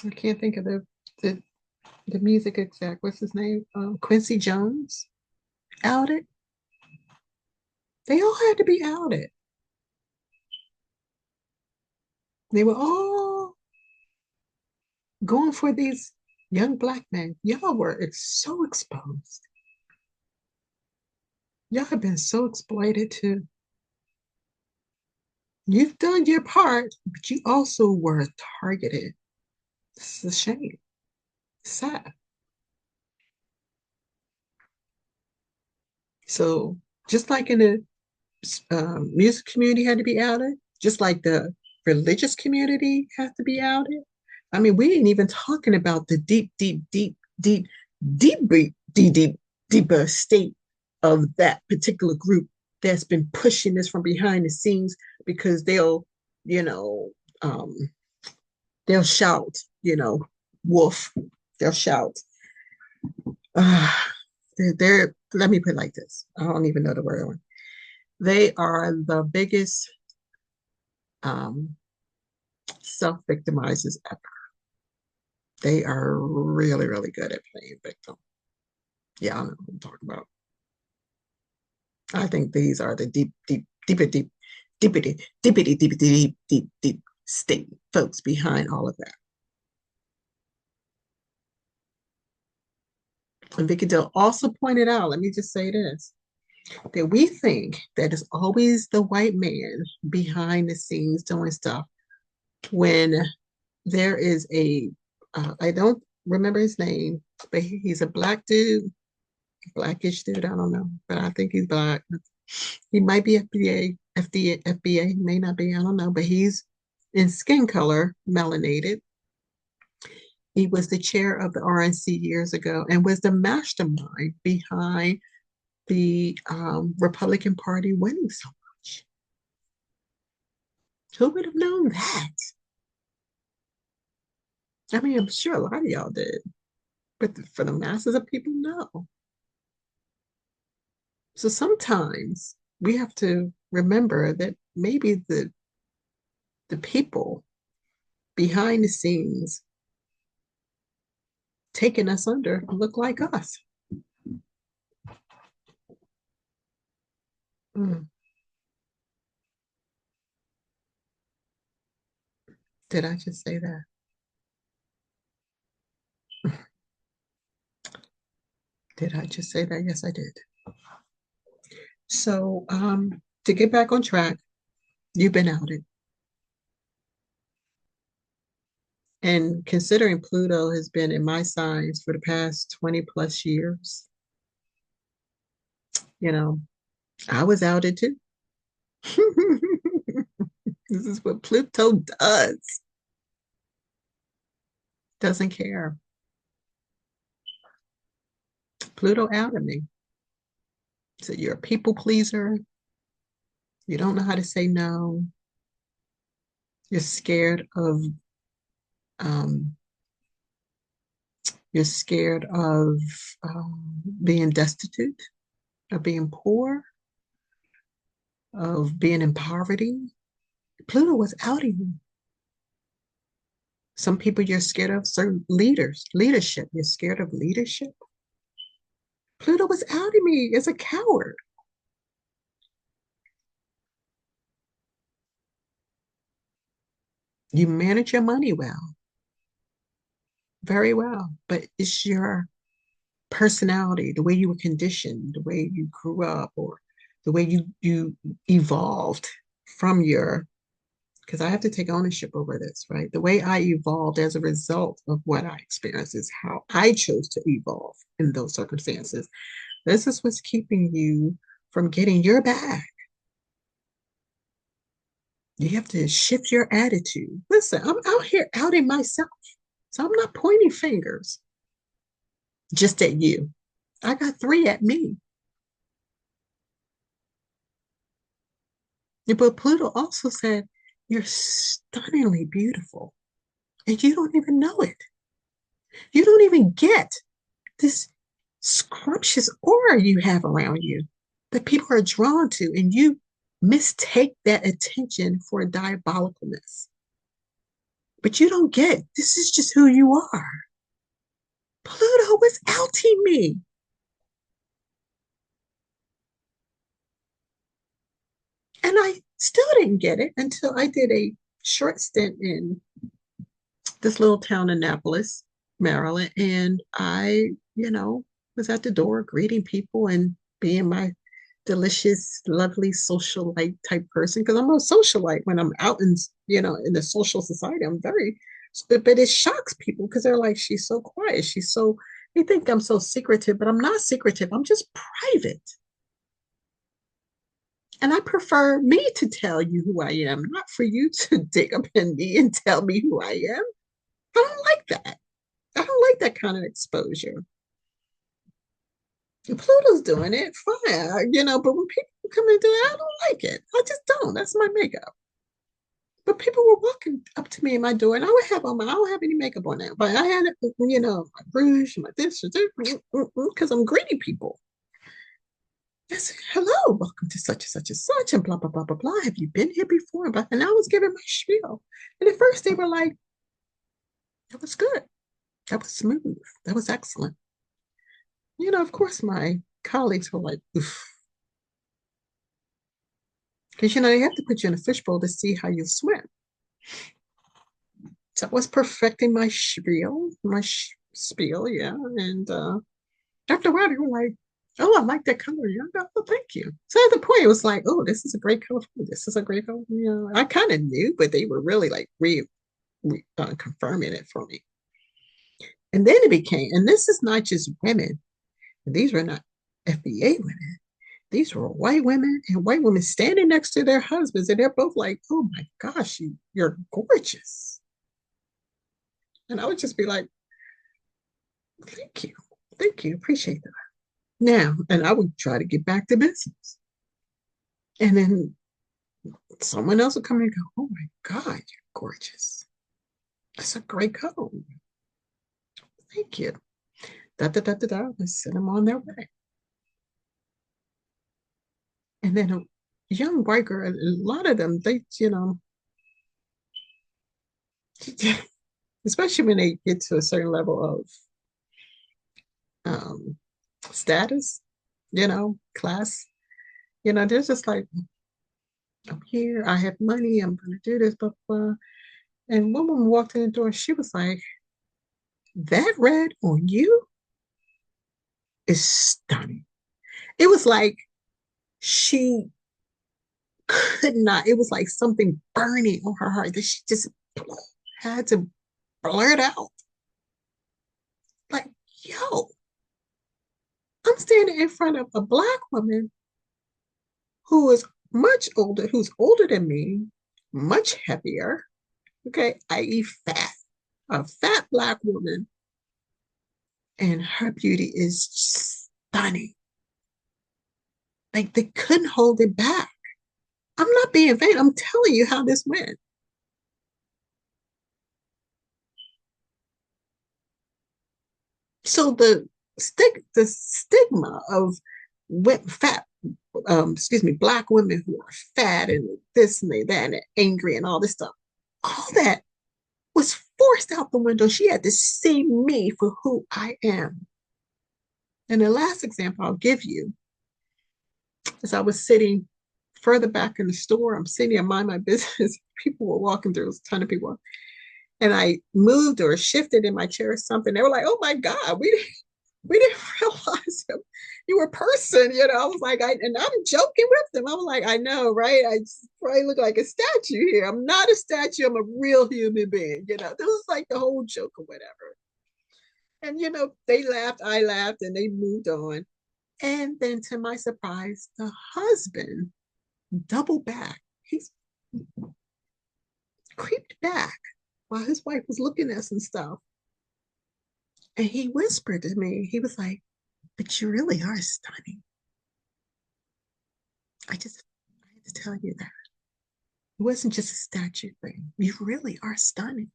I can't think of the, the music exec. What's his name? Quincy Jones outed. They all had to be outed. They were all going for these young black men. Y'all were so exposed. Y'all have been so exploited too. You've done your part, but you also were targeted. This is a shame. It's sad. So just like in the music community had to be outed, just like the religious community has to be outed. I mean, we ain't even talking about the deeper state of that particular group that's been pushing this from behind the scenes because you know, um, they'll shout, wolf, they'll shout. Uh, let me put it like this. I don't even know the word. They are the biggest um, self-victimizers ever. They are really, really good at playing victim. Yeah, I know what I'm talking about. I think these are the deep state folks behind all of that. And Vicki Dill also pointed out, let me just say this, that we think that it's always the white man behind the scenes doing stuff when there is I don't remember his name, but he's a black dude, blackish dude, I don't know, but I think he's black. He might be FBA, he may not be, I don't know, but he's in skin color, melanated. He was the chair of the RNC years ago and was the mastermind behind the Republican Party winning so much. Who would have known that? I mean, I'm sure a lot of y'all did, but for the masses of people, no. So sometimes we have to remember that maybe the people behind the scenes taking us under look like us. Mm. Did I just say that? Did I just say that? Yes, I did. So to get back on track, you've been outed. And considering Pluto has been in my signs for the past 20 plus years, you know, I was outed too. This is what Pluto does. Doesn't care. Pluto outed me. So you're a people pleaser. You don't know how to say no. You're scared of um, you're scared of being destitute, of being poor, of being in poverty. Pluto was outing you. Some people you're scared of, certain leadership. You're scared of leadership. Pluto was outing me as a coward. You manage your money well, very well, but it's your personality, the way you were conditioned, the way you grew up, or the way you evolved from your, because I have to take ownership over this, right? The way I evolved as a result of what I experienced is how I chose to evolve in those circumstances. This is what's keeping you from getting your bag. You have to shift your attitude. Listen, I'm out here outing myself. So I'm not pointing fingers just at you. I got three at me. But Pluto also said, you're stunningly beautiful. And you don't even know it. You don't even get this scrumptious aura you have around you that people are drawn to. And you mistake that attention for diabolicalness. But you don't get this is just who you are. Pluto was outing me. And I still didn't get it until I did a short stint in this little town in Annapolis, Maryland. And I, was at the door greeting people and being my delicious, lovely socialite type person. Because I'm a socialite when I'm out in the social society. I'm very, but it shocks people because they're like, she's so quiet. They think I'm so secretive, but I'm not secretive. I'm just private. And I prefer me to tell you who I am, not for you to dig up in me and tell me who I am. I don't like that. I don't like that kind of exposure. And Pluto's doing it, fine, but when people come and do it, I don't like it. I just don't. That's my makeup. But people were walking up to me in my door, and I would have on I don't have any makeup on now, but I had, my rouge, my this, because I'm greeting people. I said, hello, welcome to such and such and such, and blah, blah, blah, blah, blah. Have you been here before? And I was giving my spiel. And at first they were like, that was good. That was smooth. That was excellent. Of course, my colleagues were like, oof. Because, they have to put you in a fishbowl to see how you swim. So I was perfecting my spiel, yeah. And after a while, they were like, oh, I like that color. Yeah, oh, thank you. So at the point, it was like, oh, this is a great color. This is a great color. I kind of knew, but they were really like confirming it for me. And then it became, and this is not just women. These were not FBA women. These were white women and white women standing next to their husbands, and they're both like, "Oh my gosh, you're gorgeous." And I would just be like, thank you, appreciate that. Now, and I would try to get back to business, and then someone else would come in and go, "Oh my God, you're gorgeous. That's a great color. Thank you." Da da da da da. I send them on their way. And then a young white girl, a lot of them, they, especially when they get to a certain level of um, status, class, they're just like, I'm here, I have money, I'm going to do this, blah, blah, blah. And one woman walked in the door, she was like, that red on you is stunning. It was like she could not, it was like something burning on her heart that she just had to blurt out. Like, yo, I'm standing in front of a Black woman who is much older, who's older than me, much heavier, okay, i.e., fat, a fat Black woman, and her beauty is stunning. Like they couldn't hold it back. I'm not being vain. I'm telling you how this went. So the stigma of fat, Black women who are fat and this and that and angry and all this stuff, all that was forced out the window. She had to see me for who I am. And the last example I'll give you is I was sitting further back in the store. I'm sitting there, mind my business. People were walking through, there was a ton of people. And I moved or shifted in my chair or something. They were like, oh my God, we didn't realize you were a person. I was like, and I'm joking with them. I was like, I know, right? I probably look like a statue here. I'm not a statue. I'm a real human being. This was like the whole joke or whatever. And, they laughed, I laughed, and they moved on. And then to my surprise, the husband doubled back. He's creeped back while his wife was looking at some stuff. And he whispered to me, he was like, but you really are stunning. I had to tell you that. It wasn't just a statue thing. You really are stunning.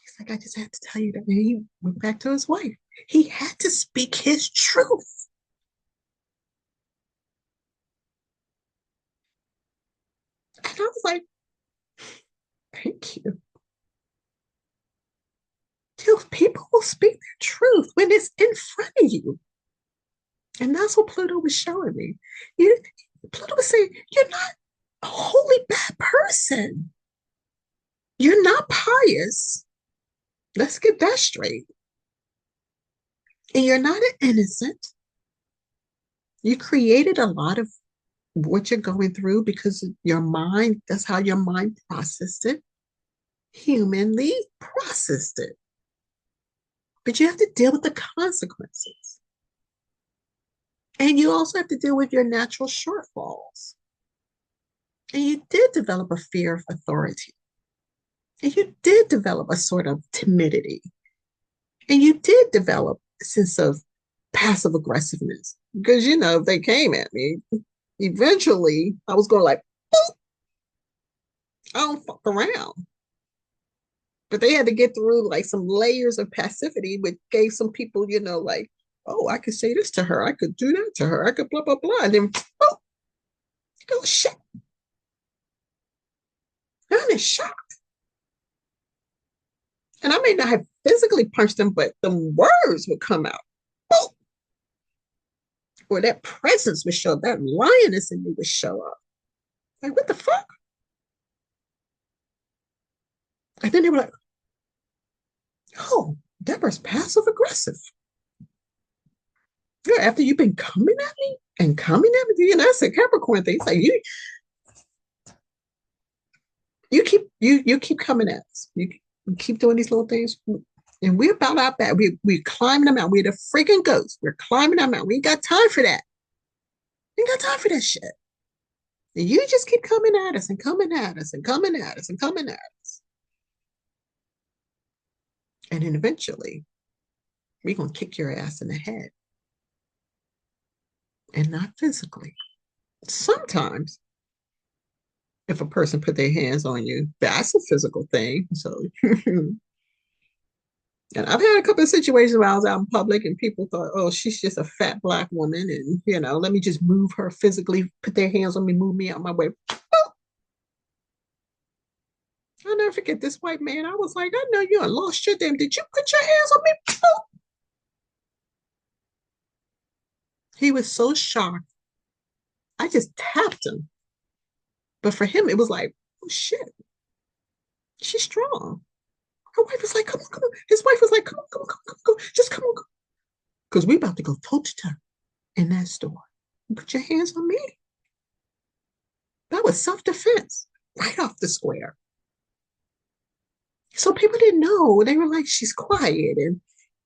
He's like, I just had to tell you that. And he went back to his wife. He had to speak his truth. And I was like, thank you. Dude, people will speak their truth when it's in front of you. And that's what Pluto was showing me. Pluto was saying, you're not a wholly bad person. You're not pious. Let's get that straight. And you're not an innocent. You created a lot of what you're going through because your mind, that's how your mind processed it, humanly processed it. But you have to deal with the consequences. And you also have to deal with your natural shortfalls. And you did develop a fear of authority. And you did develop a sort of timidity. And you did develop a sense of passive aggressiveness. Because, if they came at me, eventually I was going like, boop, I don't fuck around. But they had to get through like some layers of passivity, which gave some people, like, oh, I could say this to her. I could do that to her. I could blah, blah, blah. And then, oh shit. I'm in shock. And I may not have physically punched them, but the words would come out. Oh. Or that presence would show up. That lioness in me would show up. Like, what the fuck? And then they were like, oh, Deborah's passive aggressive. Yeah, after you've been coming at me and coming at me, that's a Capricorn thing. It's like you keep coming at us. You keep doing these little things. And we're about our back. We're climbing them out. We're the freaking ghosts. We're climbing them out. We ain't got time for that. We ain't got time for that shit. And you just keep coming at us and coming at us and coming at us and coming at us. And then eventually, we're going to kick your ass in the head. And not physically. Sometimes, if a person put their hands on you, that's a physical thing. So, and I've had a couple of situations where I was out in public and people thought, oh, she's just a fat Black woman. And, let me just move her physically, put their hands on me, move me out my way. Oh! I'll never forget this white man. I was like, I know you lost your damn. Did you put your hands on me? Oh! He was so shocked. I just tapped him. But for him, it was like, oh shit, she's strong. Her wife was like, come on, come on. His wife was like, come on, come on, come on, come on. Just come on. Because we about to go toe to toe in that store. Put your hands on me. That was self-defense right off the square. So people didn't know. They were like, she's quiet. And,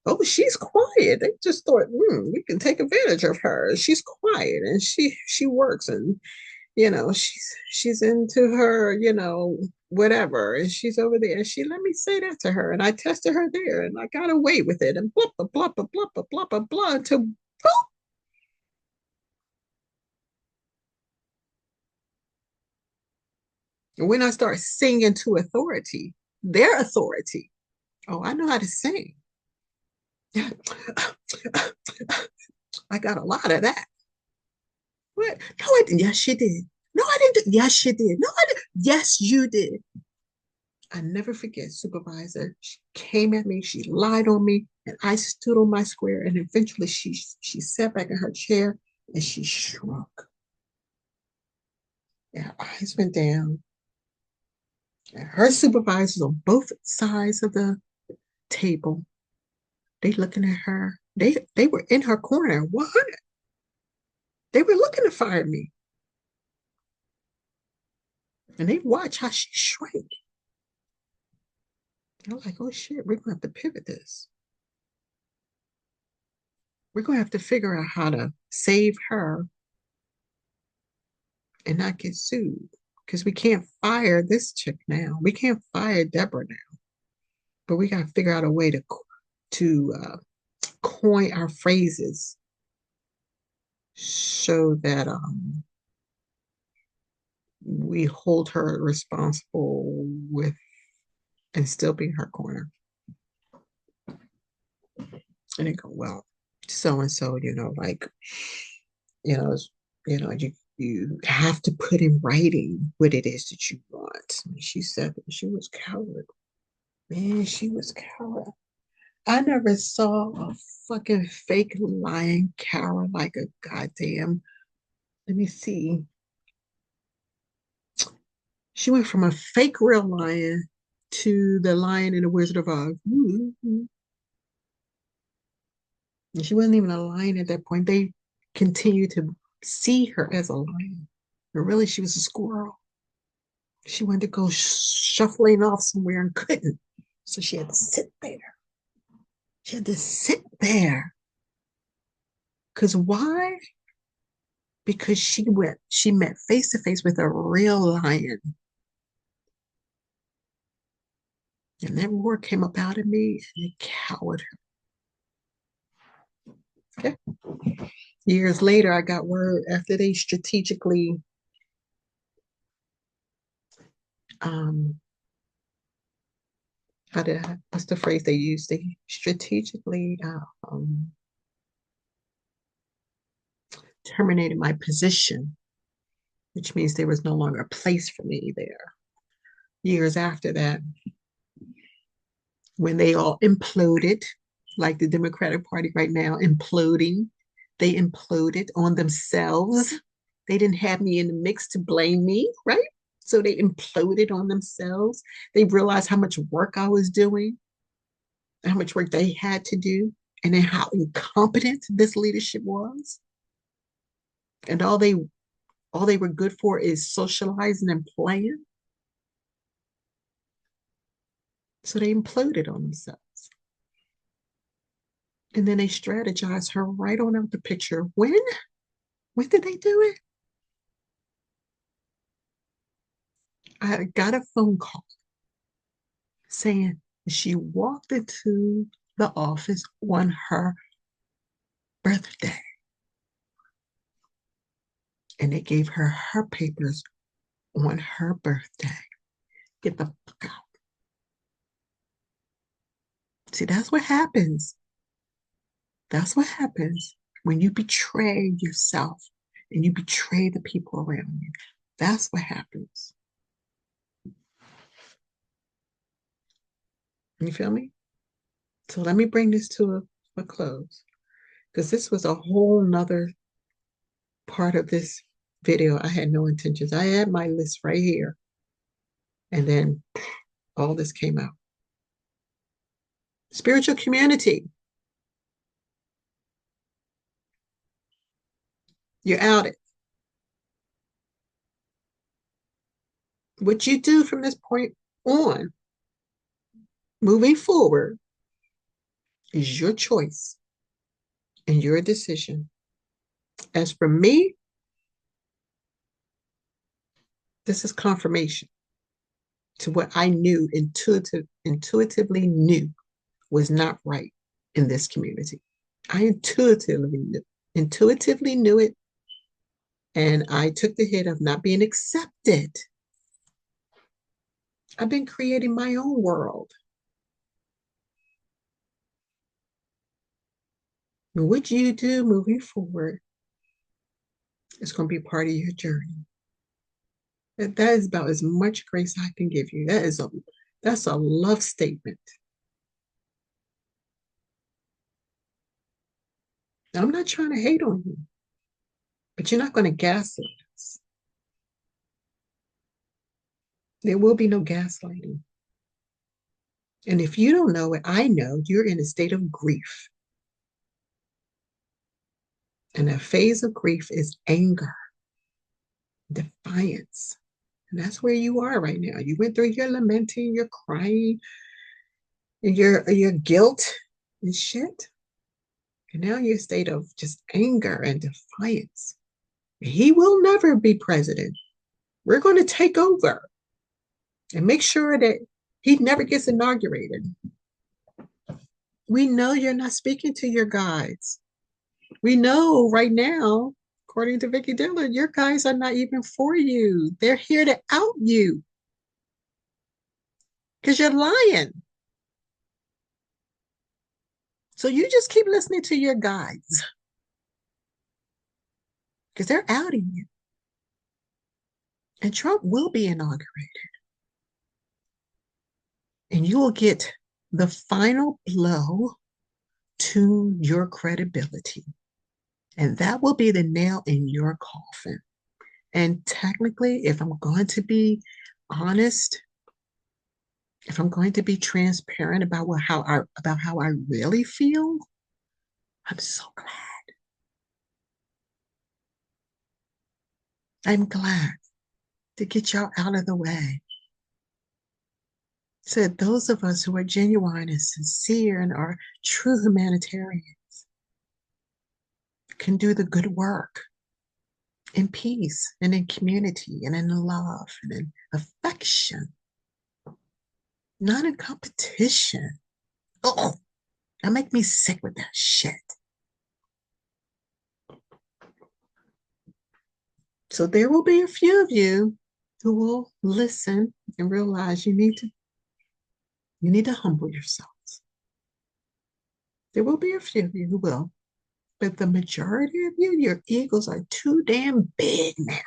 oh, she's quiet. They just thought, we can take advantage of her. She's quiet and she works and, she's into her, whatever. And she's over there. And she let me say that to her. And I tested her there and I got away with it. And blah, blah, blah, blah, blah, blah, blah, blah, blah, until boom. And when I start singing to authority, their authority, oh, I know how to sing. I got a lot of that. What? No, I didn't. Yes, she did. No, I didn't. Yes, she did. No, I didn't. Yes, you did. I never forget, supervisor. She came at me, she lied on me, and I stood on my square. And eventually she sat back in her chair and she shrunk. And her eyes went down. And her supervisors on both sides of the table, they looking at her. They were in her corner, 100. They were looking to fire me. And they watched how she shrank. And I'm like, oh shit, we're gonna have to pivot this. We're gonna have to figure out how to save her and not get sued. Because we can't fire this chick now. We can't fire Deborah now. But we gotta figure out a way to coin our phrases so that we hold her responsible with and still be in her corner. And they go, well, so and so, like, you know, you have to put in writing what it is that you want. And she said that she was coward. Man, she was coward. I never saw a fucking fake lying coward like a goddamn. Let me see. She went from a fake real lion to the Lion in the Wizard of Oz. Mm-hmm. And she wasn't even a lion at that point. They continued to see her as a lion, but really she was a squirrel. She wanted to go shuffling off somewhere and couldn't. So she had to sit there. She had to sit there. Because why? Because she met face to face with a real lion. And that roar came up out of me and it cowered her. Okay. Years later, I got word after they strategically um what's the phrase they used? They strategically terminated my position, which means there was no longer a place for me there. Years after that, when they all imploded, like the Democratic Party right now imploding, they imploded on themselves. They didn't have me in the mix to blame me, right? So they imploded on themselves. They realized how much work I was doing, how much work they had to do, and then how incompetent this leadership was. And all they were good for is socializing and playing. So they imploded on themselves. And then they strategized her right on out the picture. When? When did they do it? I got a phone call saying she walked into the office on her birthday. And they gave her papers on her birthday. Get the fuck out. See, that's what happens. That's what happens when you betray yourself and you betray the people around you. That's what happens. You feel me? So let me bring this to a close because this was a whole nother part of this video. I had no intentions. I had my list right here. And then all this came out. Spiritual community. You're outed. What you do from this point on, moving forward, is your choice and your decision. As for me, this is confirmation to what I knew, intuitively knew was not right in this community. I intuitively knew it, and I took the hit of not being accepted. I've been creating my own world. And what you do moving forward is going to be part of your journey. That is about as much grace I can give you. That's a love statement. I'm not trying to hate on you, but you're not going to gaslight us. There will be no gaslighting. And if you don't know it, I know you're in a state of grief. And a phase of grief is anger, defiance. And that's where you are right now. You went through your lamenting, your crying, and your guilt and shit. And now you're in a state of just anger and defiance. He will never be president. We're going to take over and make sure that he never gets inaugurated. We know you're not speaking to your guides. We know right now, according to Vicki Dillard, your guys are not even for you. They're here to out you because you're lying. So you just keep listening to your guides because they're outing you. And Trump will be inaugurated. And you will get the final blow to your credibility. And that will be the nail in your coffin. And technically, if I'm going to be honest, if I'm going to be transparent about how I really feel, I'm so glad. I'm glad to get y'all out of the way. So those of us who are genuine and sincere and are true humanitarians can do the good work in peace and in community and in love and in affection, not in competition. Oh, that make me sick with that shit. So there will be a few of you who will listen and realize you need to humble yourselves. There will be a few of you who will, but the majority of you, your egos are too damn big now.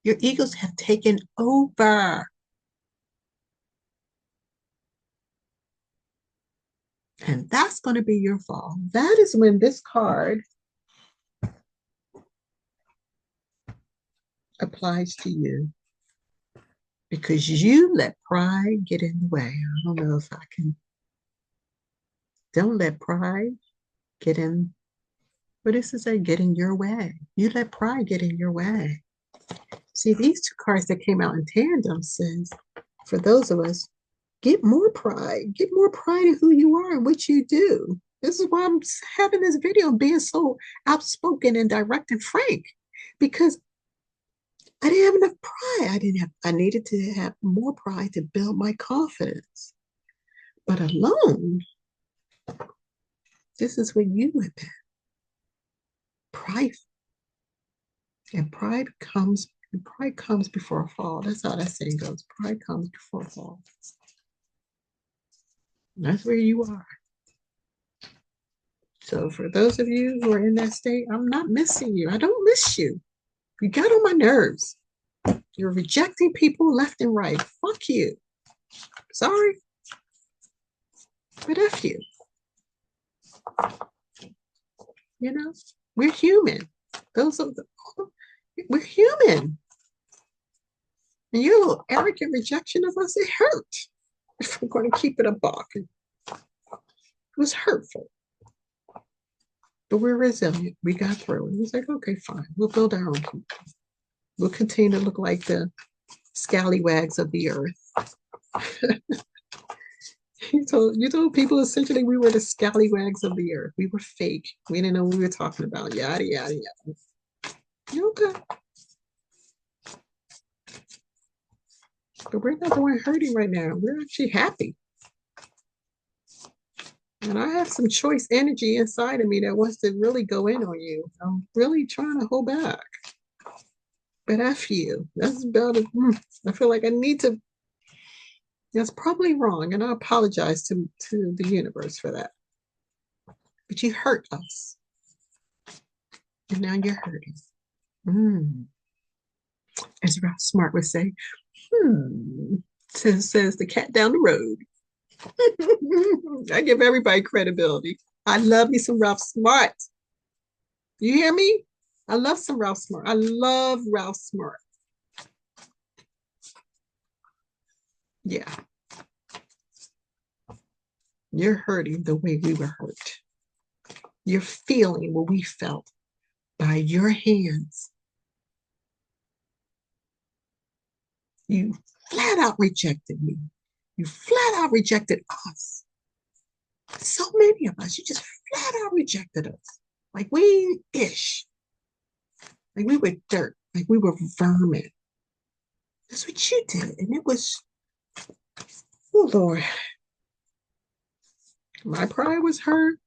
Your egos have taken over. And that's going to be your fall. That is when this card applies to you because you let pride get in the way. I don't know if I can. Don't let pride get in. What does it say? Get in your way. You let pride get in your way. See, these two cards that came out in tandem says, for those of us, get more pride. Get more pride in who you are and what you do. This is why I'm having this video being so outspoken and direct and frank, because I didn't have enough pride. I needed to have more pride to build my confidence. But alone, this is what you have been. Pride. And pride comes before a fall. That's how that saying goes. Pride comes before a fall. That's where you are. So for those of you who are in that state, I'm not missing you. I don't miss you. You got on my nerves. You're rejecting people left and right. Fuck you. Sorry. But F you. You know, we're human. We're human. And your little arrogant rejection of us, it hurt. If I'm going to keep it a buck. It was hurtful. But we're resilient. We got through it. He's like, okay, fine. We'll build our own people. We'll continue to look like the scallywags of the earth. you told people essentially we were the scallywags of the earth. We were fake. We didn't know what we were talking about. Yada, yada, yada. You okay? But we're not the one hurting right now. We're actually happy. And I have some choice energy inside of me that wants to really go in on you. I'm really trying to hold back. But F you. That's about it. I feel like I need to. That's probably wrong. And I apologize to the universe for that. But you hurt us. And now you're hurting. As Ralph Smart would say, says the cat down the road. I give everybody credibility. I love me some Ralph Smart. You hear me? I love some Ralph Smart. I love Ralph Smart. Yeah. You're hurting the way we were hurt. You're feeling what we felt by your hands. You flat out rejected me. You flat out rejected us. So many of us, you just flat out rejected us. Like we ish. Like we were dirt. Like we were vermin. That's what you did. And it was, oh Lord. My pride was hurt.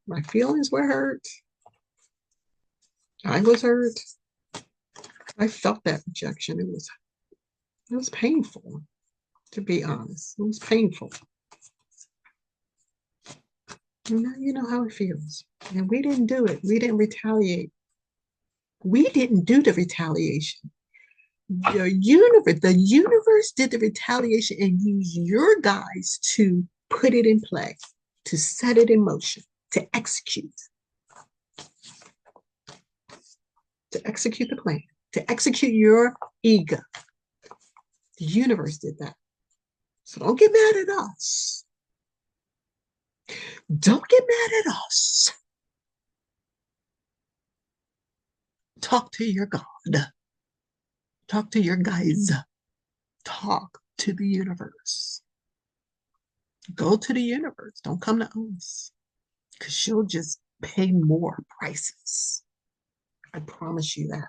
My feelings were hurt. I was hurt. I felt that rejection. It was painful, to be honest. It was painful. And now you know how it feels. And we didn't do it. We didn't retaliate. We didn't do the retaliation. The universe did the retaliation and used your guys to put it in play, to set it in motion, to execute the plan, to execute your ego. The universe did that. So don't get mad at us. Don't get mad at us. Talk to your God. Talk to your guys. Talk to the universe. Go to the universe. Don't come to us. Because she'll just pay more prices. I promise you that.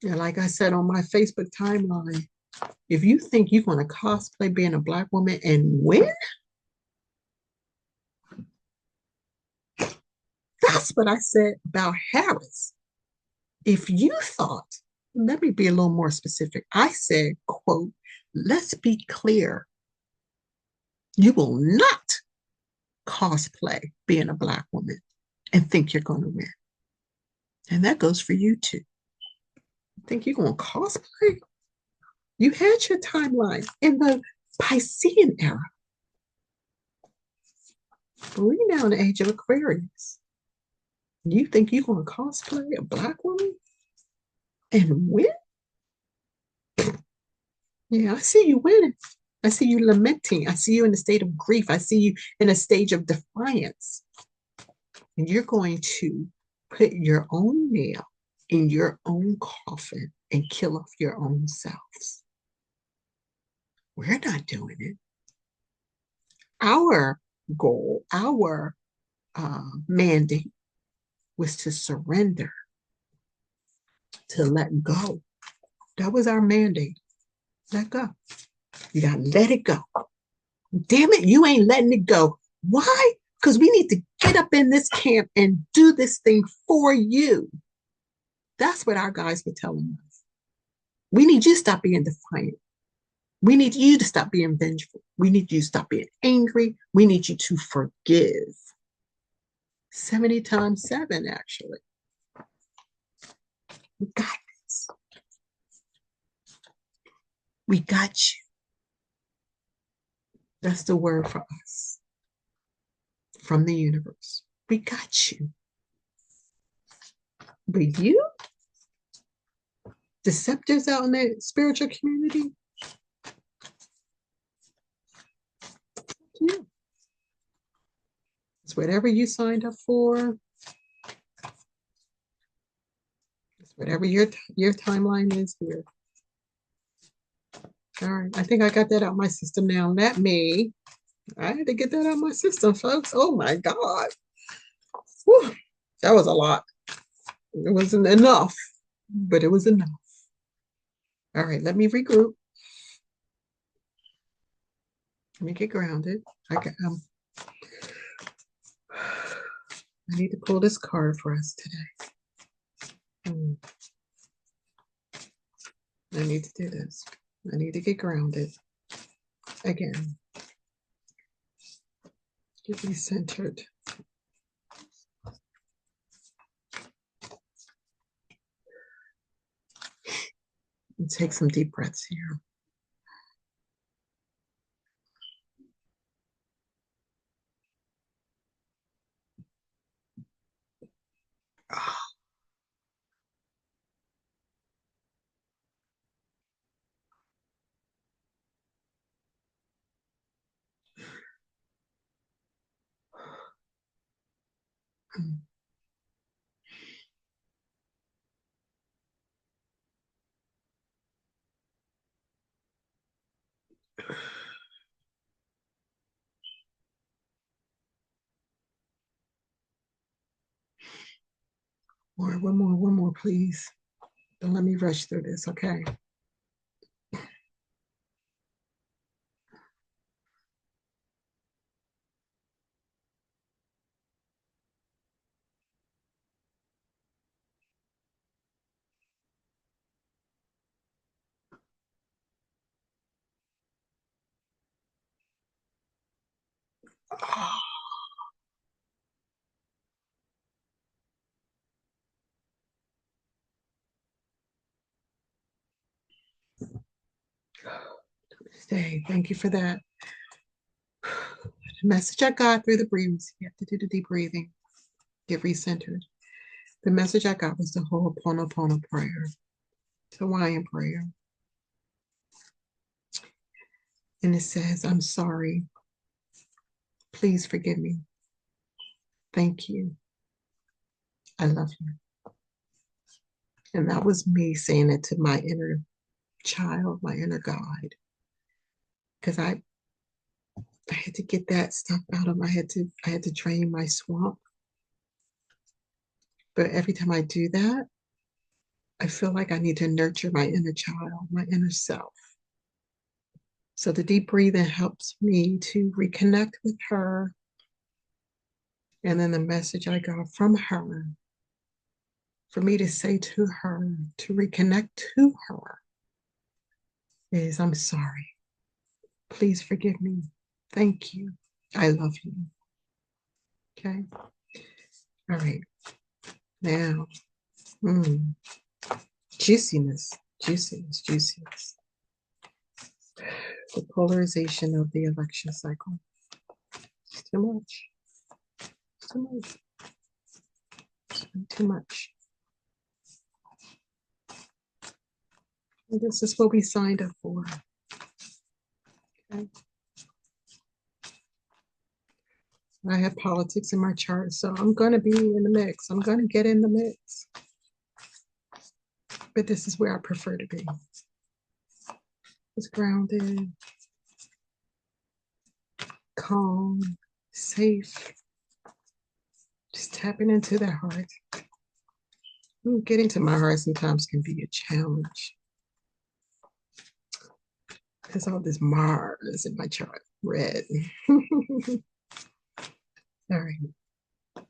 Yeah, like I said on my Facebook timeline, if you think you're going to cosplay being a Black woman and win, that's what I said about Harris. If you thought, let me be a little more specific. I said, quote, let's be clear. You will not cosplay being a Black woman and think you're going to win. And that goes for you too. Think you're going to cosplay? You had your timeline in the Piscean era. But we're now in the age of Aquarius. You think you're going to cosplay a Black woman and win? Yeah, I see you winning. I see you lamenting. I see you in a state of grief. I see you in a stage of defiance. And you're going to put your own nail in your own coffin and kill off your own selves. We're not doing it. Our goal, our mandate was to surrender, to let go. That was our mandate. Let go. You got to let it go. Damn it, you ain't letting it go. Why? Because we need to get up in this camp and do this thing for you. That's what our guys were telling us. We need you to stop being defiant. We need you to stop being vengeful. We need you to stop being angry. We need you to forgive. 70 times 7, actually. We got this. We got you. That's the word for us from the universe. We got you. But you, deceptors out in the spiritual community, yeah. It's whatever you signed up for. It's whatever your timeline is here. All right, I think I got that out of my system now. Not me. I had to get that out of my system, folks. Oh my God. Whew. That was a lot. It wasn't enough, but it was enough. All right, let me regroup. Let me get grounded. I need to pull this card for us today. I need to do this. I need to get grounded again. Get me centered. And take some deep breaths here. One more, please. Don't let me rush through this, okay? Stay. Thank you for that. The message I got through the breaths. You have to do the deep breathing. Get recentered. The message I got was the Ho'oponopono prayer. It's a Hawaiian prayer. And it says, I'm sorry. Please forgive me. Thank you. I love you. And that was me saying it to my inner child, my inner guide. Because I had to get that stuff out of my head. I had to drain my swamp. But every time I do that, I feel like I need to nurture my inner child, my inner self. So the deep breathing helps me to reconnect with her. And then the message I got from her, for me to say to her, to reconnect to her, is I'm sorry. Please forgive me. Thank you. I love you. Okay. All right. Now, juiciness, juiciness, juiciness. The polarization of the election cycle. It's too much. It's too much. It's too much. And this is what we signed up for. Okay. I have politics in my chart, so I'm going to be in the mix. I'm going to get in the mix. But this is where I prefer to be. It's grounded, calm, safe. Just tapping into that heart. Getting to my heart sometimes can be a challenge. Because all this Mars in my chart, red. All right. I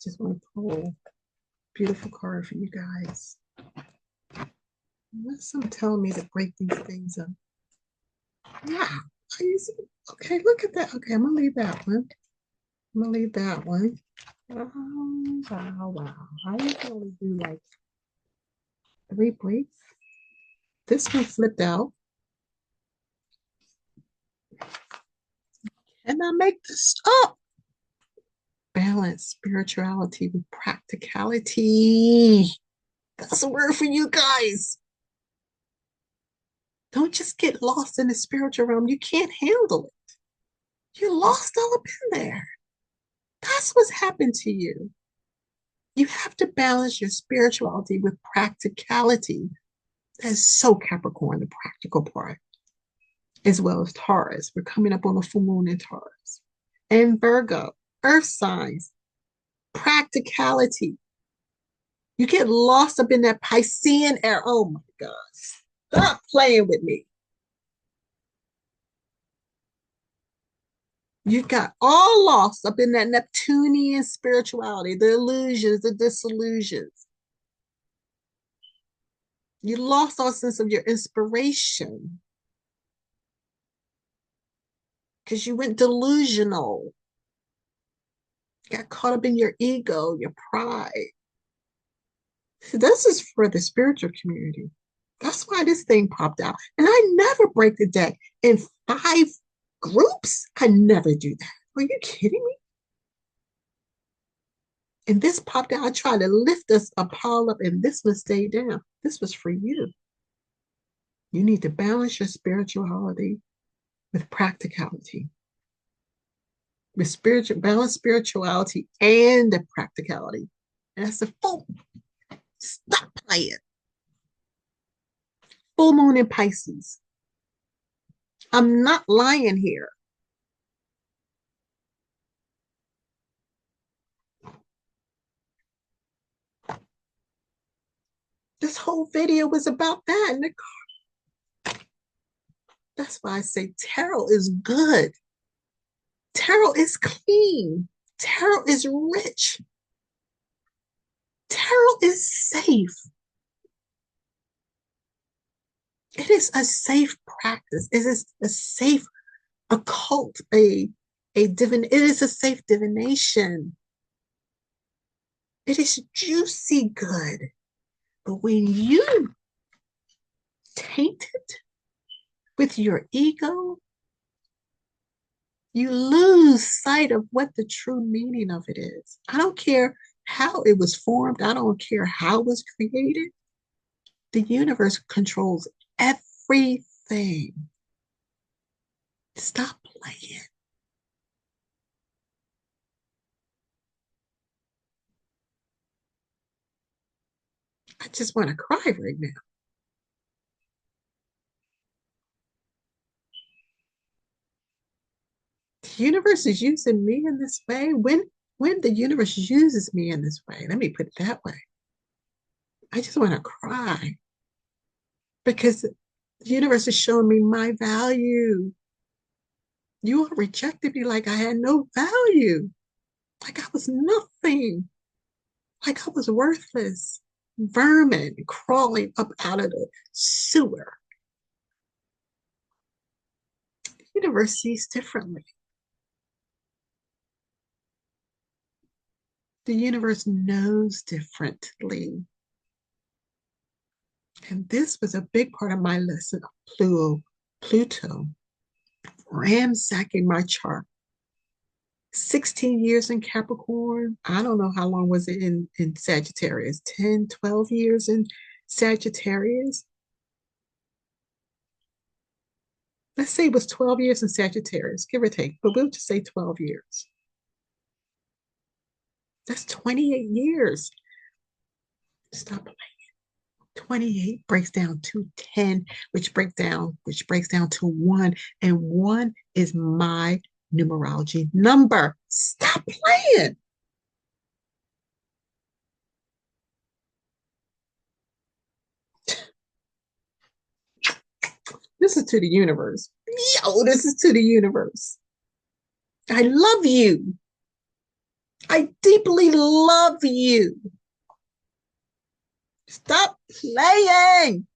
just want to pull a beautiful card for you guys. Unless some telling me to break these things up. Yeah. Okay, look at that. Okay, I'm gonna leave that one. I'm gonna leave that one. Wow. I usually do like 3 breaks. This one flipped out. And I make this up. Balance spirituality with practicality. That's a word for you guys. Don't just get lost in the spiritual realm. You can't handle it. You're lost all up in there. That's what's happened to you. You have to balance your spirituality with practicality. That's so Capricorn, the practical part, as well as Taurus. We're coming up on the full moon in Taurus. And Virgo, earth signs, practicality. You get lost up in that Piscean air. Oh my gosh. Stop playing with me. You got all lost up in that Neptunian spirituality, the illusions, the disillusions. You lost all sense of your inspiration because you went delusional. Got caught up in your ego, your pride. This is for the spiritual community. That's why this thing popped out. And I never break the deck in 5 groups. I never do that. Are you kidding me? And this popped out. I tried to lift us a pile up, and this one stayed down. This was for you. You need to balance your spirituality with practicality. With spiritual balance spirituality and the practicality. And that's the full. Stop playing. Full moon in Pisces. I'm not lying here. This whole video was about that. That's why I say tarot is good. Tarot is clean. Tarot is rich. Tarot is safe. It is a safe practice. It is a safe occult, it is a safe divination. It is juicy good. But when you taint it with your ego, you lose sight of what the true meaning of it is. I don't care how it was formed. I don't care how it was created. The universe controls everything. Stop playing. I just want to cry right now. The universe is using me in this way. When the universe uses me in this way, let me put it that way. I just want to cry because the universe is showing me my value. You all rejected me like I had no value, like I was nothing, like I was worthless, vermin crawling up out of the sewer. The universe sees differently. The universe knows differently. And this was a big part of my lesson of Pluto ransacking my chart. 16 years in Capricorn. I don't know how long was it in Sagittarius, 10, 12 years in Sagittarius. Let's say it was 12 years in Sagittarius, give or take, but we'll just say 12 years. That's 28 years. Stop playing. 28 breaks down to 10, which breaks down to 1, and 1 is my numerology number. Stop playing. This is to the universe. Yo, this is to the universe. I love you. I deeply love you. Stop playing.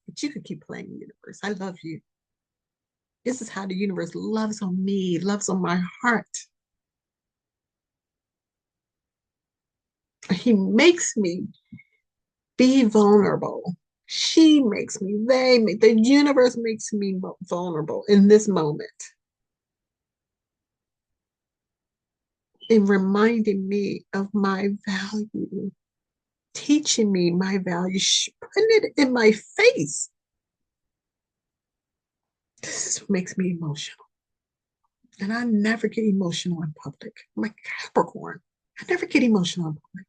But you could keep playing, universe. I love you. This is how the universe loves on me, loves on my heart. He makes me be vulnerable. She makes me, the universe makes me vulnerable in this moment. In reminding me of my value, teaching me my value, putting it in my face. This is what makes me emotional. And I never get emotional in public. I'm a Capricorn. I never get emotional in public.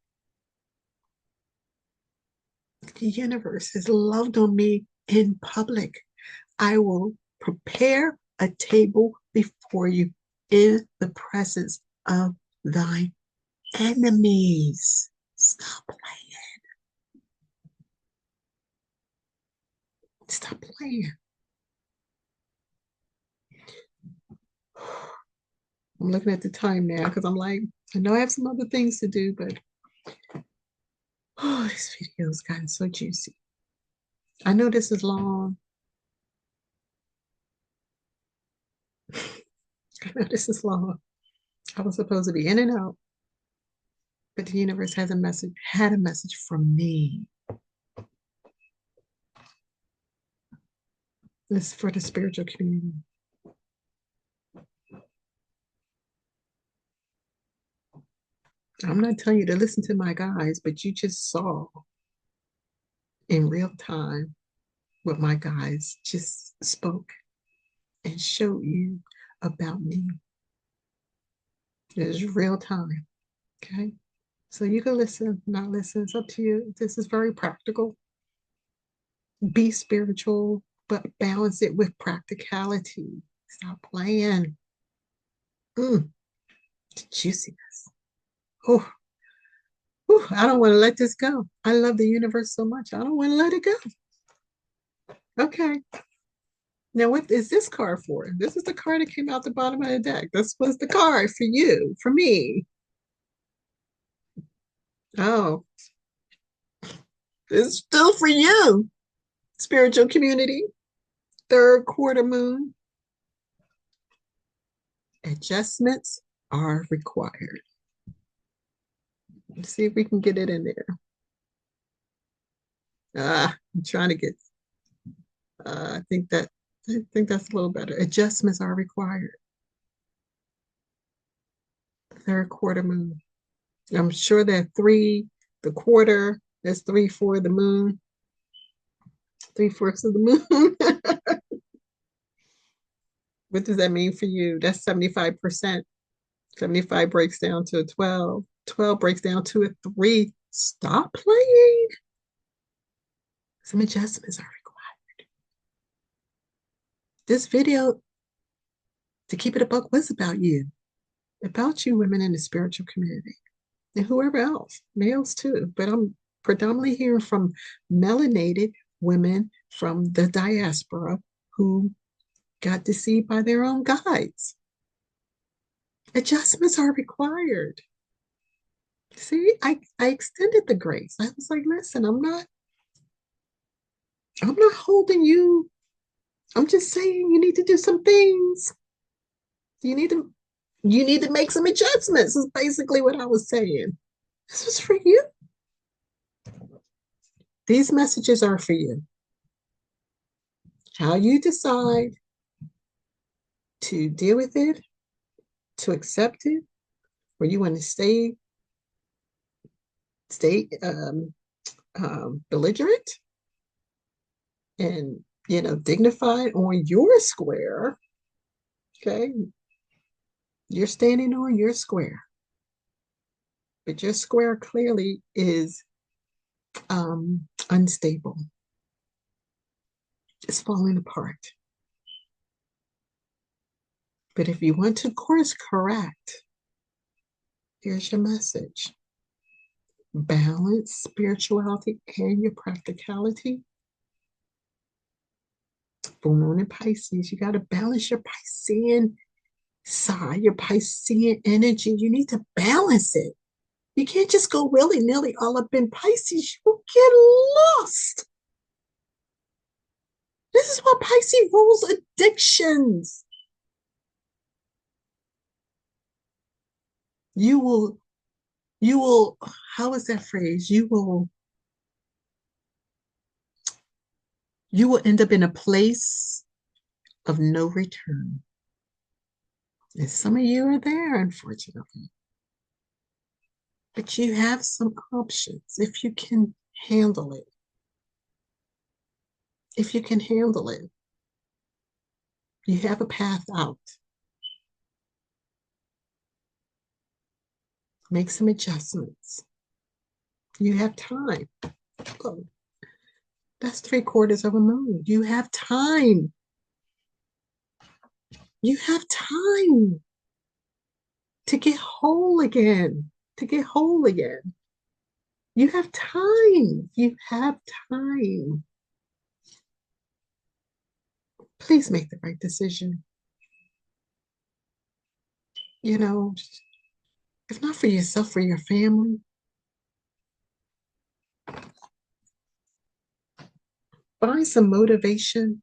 The universe has loved on me in public. I will prepare a table before you in the presence of thine enemies. Stop playing. Stop playing. I'm looking at the time now because I'm like, I know I have some other things to do, but oh, this video has gotten so juicy. I know this is long. I know this is long. I was supposed to be in and out. but the universe has had a message from me. This is for the spiritual community. I'm not telling you to listen to my guides, but you just saw in real time what my guides just spoke and showed you about me. It is real time. Okay. So you can listen, not listen. It's up to you. This is very practical. Be spiritual, but balance it with practicality. Stop playing. Mm, juiciness. Oh, I don't want to let this go. I love the universe so much. I don't want to let it go. Okay. Now, what is this card for? This is the card that came out the bottom of the deck. This was the card for you, for me. Oh, it's still for you, spiritual community. Third quarter moon. Adjustments are required. Let's see if we can get it in there. I'm trying to get. I think that's a little better. Adjustments are required. Third quarter moon. I'm sure that the quarter, that's 3/4 of the moon, 3/4 of the moon. What does that mean for you? That's 75%. 75 breaks down to 12. 12 breaks down to a 3. Stop playing. Some adjustments are required. This video, to keep it a buck, was about you. About you women in the spiritual community. And whoever else, males too. But I'm predominantly hearing from melanated women from the diaspora who got deceived by their own guides. Adjustments are required. See, I extended the grace. I was like, listen, I'm not holding you. I'm just saying you need to do some things. You need to make some adjustments, is basically what I was saying. This was for you. These messages are for you. How you decide to deal with it, to accept it, or you want to stay belligerent and dignified on your square. Okay, you're standing on your square, but your square clearly is unstable. It's falling apart. But if you want to course correct, here's your message. Balance spirituality and your practicality. Full moon in Pisces, you got to balance your Piscean side, your Piscean energy. You need to balance it. You can't just go willy-nilly all up in Pisces. You will get lost. This is what Pisces rules addictions. You will, how is that phrase? You will end up in a place of no return. And some of you are there, unfortunately. But you have some options if you can handle it. If you can handle it, you have a path out. Make some adjustments. You have time. Oh, that's 3/4 of a moon. You have time. You have time to get whole again. To get whole again. You have time. You have time. Please make the right decision. If not for yourself, for your family. Find some motivation.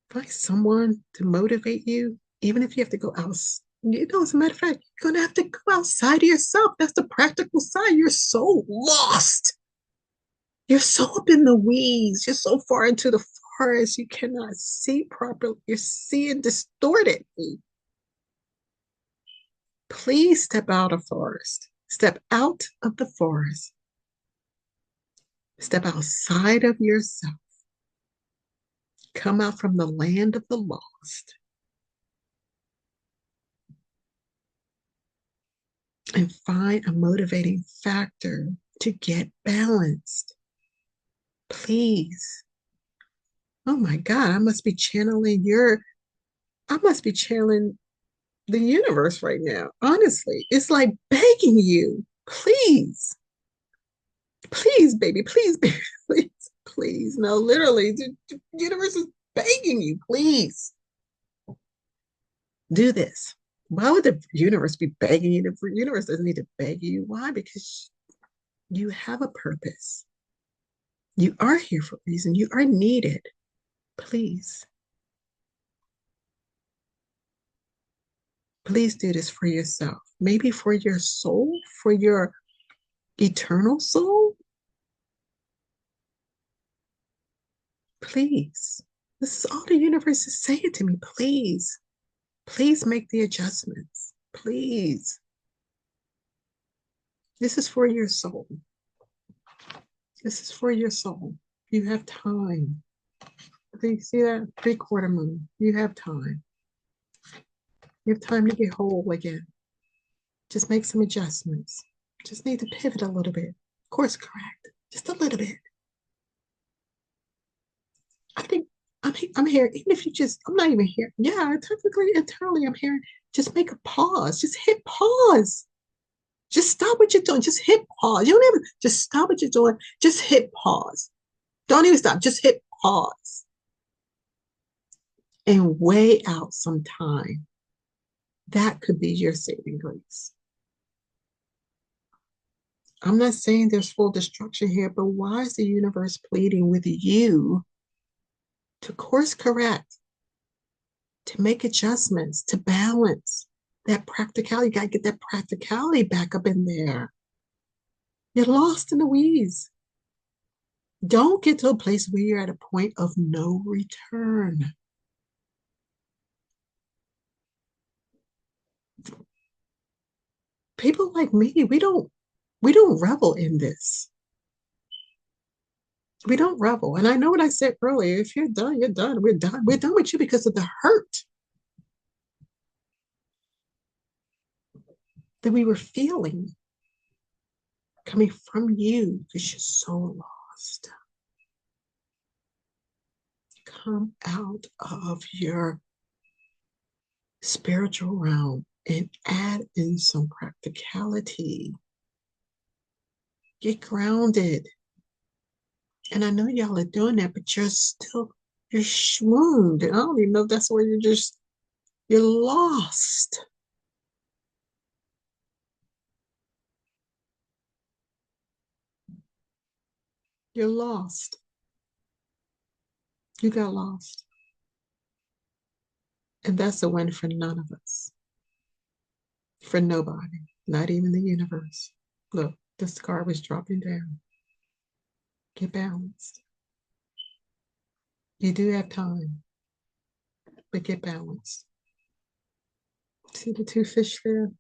Find someone to motivate you, even if you have to go out, As a matter of fact, you're going to have to go outside of yourself. That's the practical side. You're so lost. You're so up in the weeds. You're so far into the forest. You cannot see properly. You're seeing distorted. Please step out of forest. Step out of the forest. Step outside of yourself. Come out from the land of the lost and find a motivating factor to get balanced. Please. Oh my God, I must be channeling the universe right now. Honestly, it's like begging you, please, please, baby, please, baby, please, please. No, literally, the universe is begging you, please do this. Why would the universe be begging you? The universe doesn't need to beg you. Why? Because you have a purpose. You are here for a reason. You are needed. Please, please do this for yourself. Maybe for your soul, for your eternal soul. Please. This is all the universe is saying to me. Please, please make the adjustments. Please. This is for your soul. This is for your soul. You have time. Do you see that? 3/4 moon. You have time. You have time to get whole again. Just make some adjustments. Just need to pivot a little bit. Course correct. Just a little bit. I think I'm here. Even if you just, I'm not even here. Yeah, technically, internally, I'm here. Just make a pause. Just hit pause. Just stop what you're doing. Just hit pause. You don't even just stop what you're doing. Just hit pause. Don't even stop. Just hit pause and weigh out some time. That could be your saving grace. I'm not saying there's full destruction here, but why is the universe pleading with you to course correct, to make adjustments, to balance that practicality? You got to get that practicality back up in there. You're lost in the weeds. Don't get to a place where you're at a point of no return. People like me, we don't revel in this. We don't revel. And I know what I said earlier. If you're done, you're done. We're done. We're done with you because of the hurt that we were feeling coming from you because you're so lost. Come out of your spiritual realm and add in some practicality. Get grounded. And I know y'all are doing that, but you're swooned. And I don't even know if that's where you're lost. You're lost. You got lost. And that's a win for none of us. For nobody, not even the universe. Look, the scar was dropping down. Get balanced. You do have time, but get balanced. See the two fish there?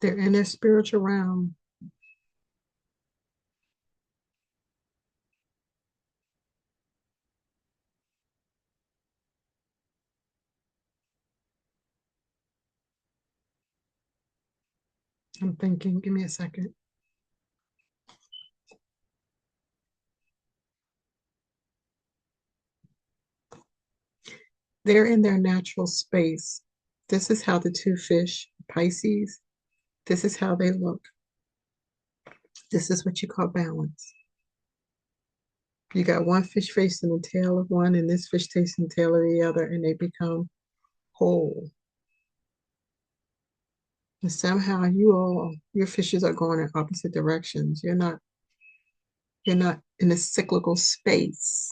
They're in their spiritual realm. I'm thinking, give me a second. They're in their natural space. This is how the two fish, Pisces, this is how they look. This is what you call balance. You got one fish facing the tail of one, and this fish facing the tail of the other, and they become whole. And somehow your fishes are going in opposite directions. You're not in a cyclical space.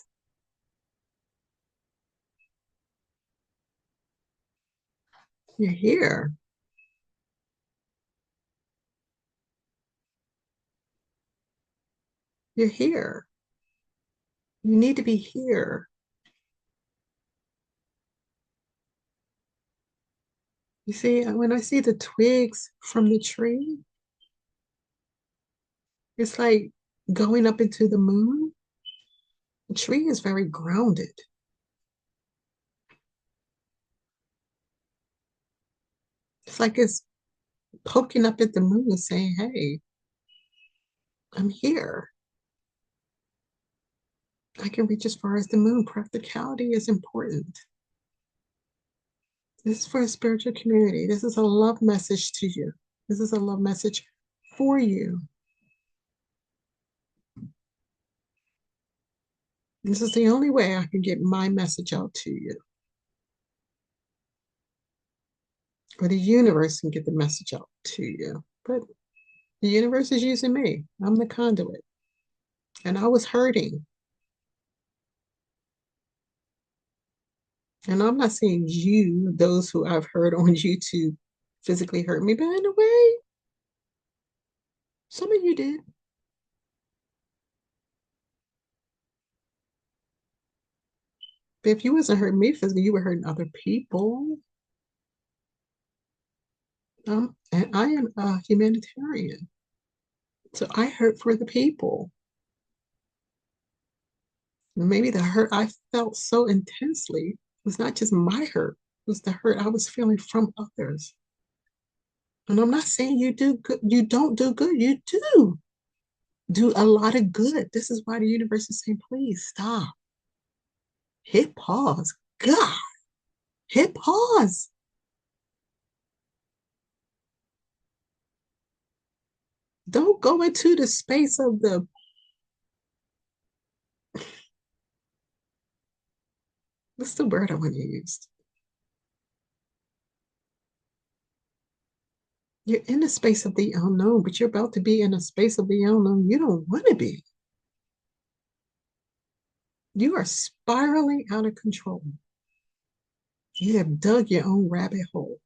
You're here. You're here. You need to be here. You see, when I see the twigs from the tree, it's like going up into the moon. The tree is very grounded. It's like it's poking up at the moon and saying, hey, I'm here. I can reach as far as the moon. Practicality is important. This is for a spiritual community. This is a love message to you. This is a love message for you. This is the only way I can get my message out to you. Or the universe can get the message out to you. But the universe is using me. I'm the conduit. And I was hurting. And I'm not saying you, those who I've heard on YouTube, physically hurt me, but in a way, some of you did. But if you wasn't hurting me physically, you were hurting other people. And I am a humanitarian. So I hurt for the people. Maybe the hurt I felt so intensely was not just my hurt, it was the hurt I was feeling from others. And I'm not saying you do good, you don't do good, you do a lot of good. This is why the universe is saying, please stop. Hit pause. God, hit pause. Don't go into the space of the what's the word I want to use? You're in the space of the unknown, but you're about to be in a space of the unknown you don't want to be. You are spiraling out of control. You have dug your own rabbit hole.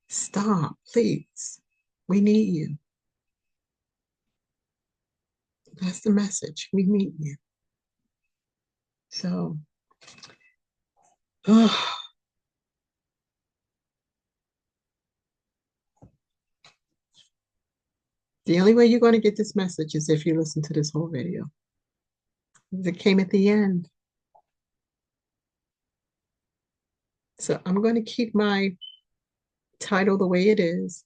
Stop, please. We need you. That's the message. We need you. So, the only way you're going to get this message is if you listen to this whole video. It came at the end. So I'm going to keep my title the way it is.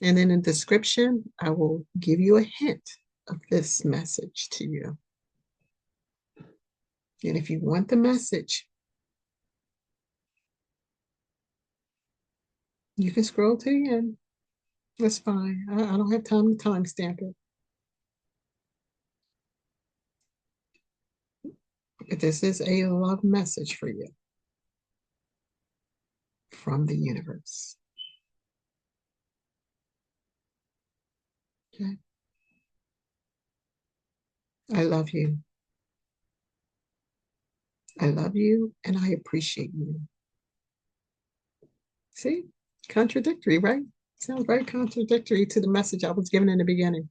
And then in the description, I will give you a hint of this message to you. And if you want the message, you can scroll to the end. That's fine. I don't have time to timestamp it. But this is a love message for you from the universe. Okay. I love you. I love you and I appreciate you. See? Contradictory, right? Sounds very contradictory to the message I was given in the beginning.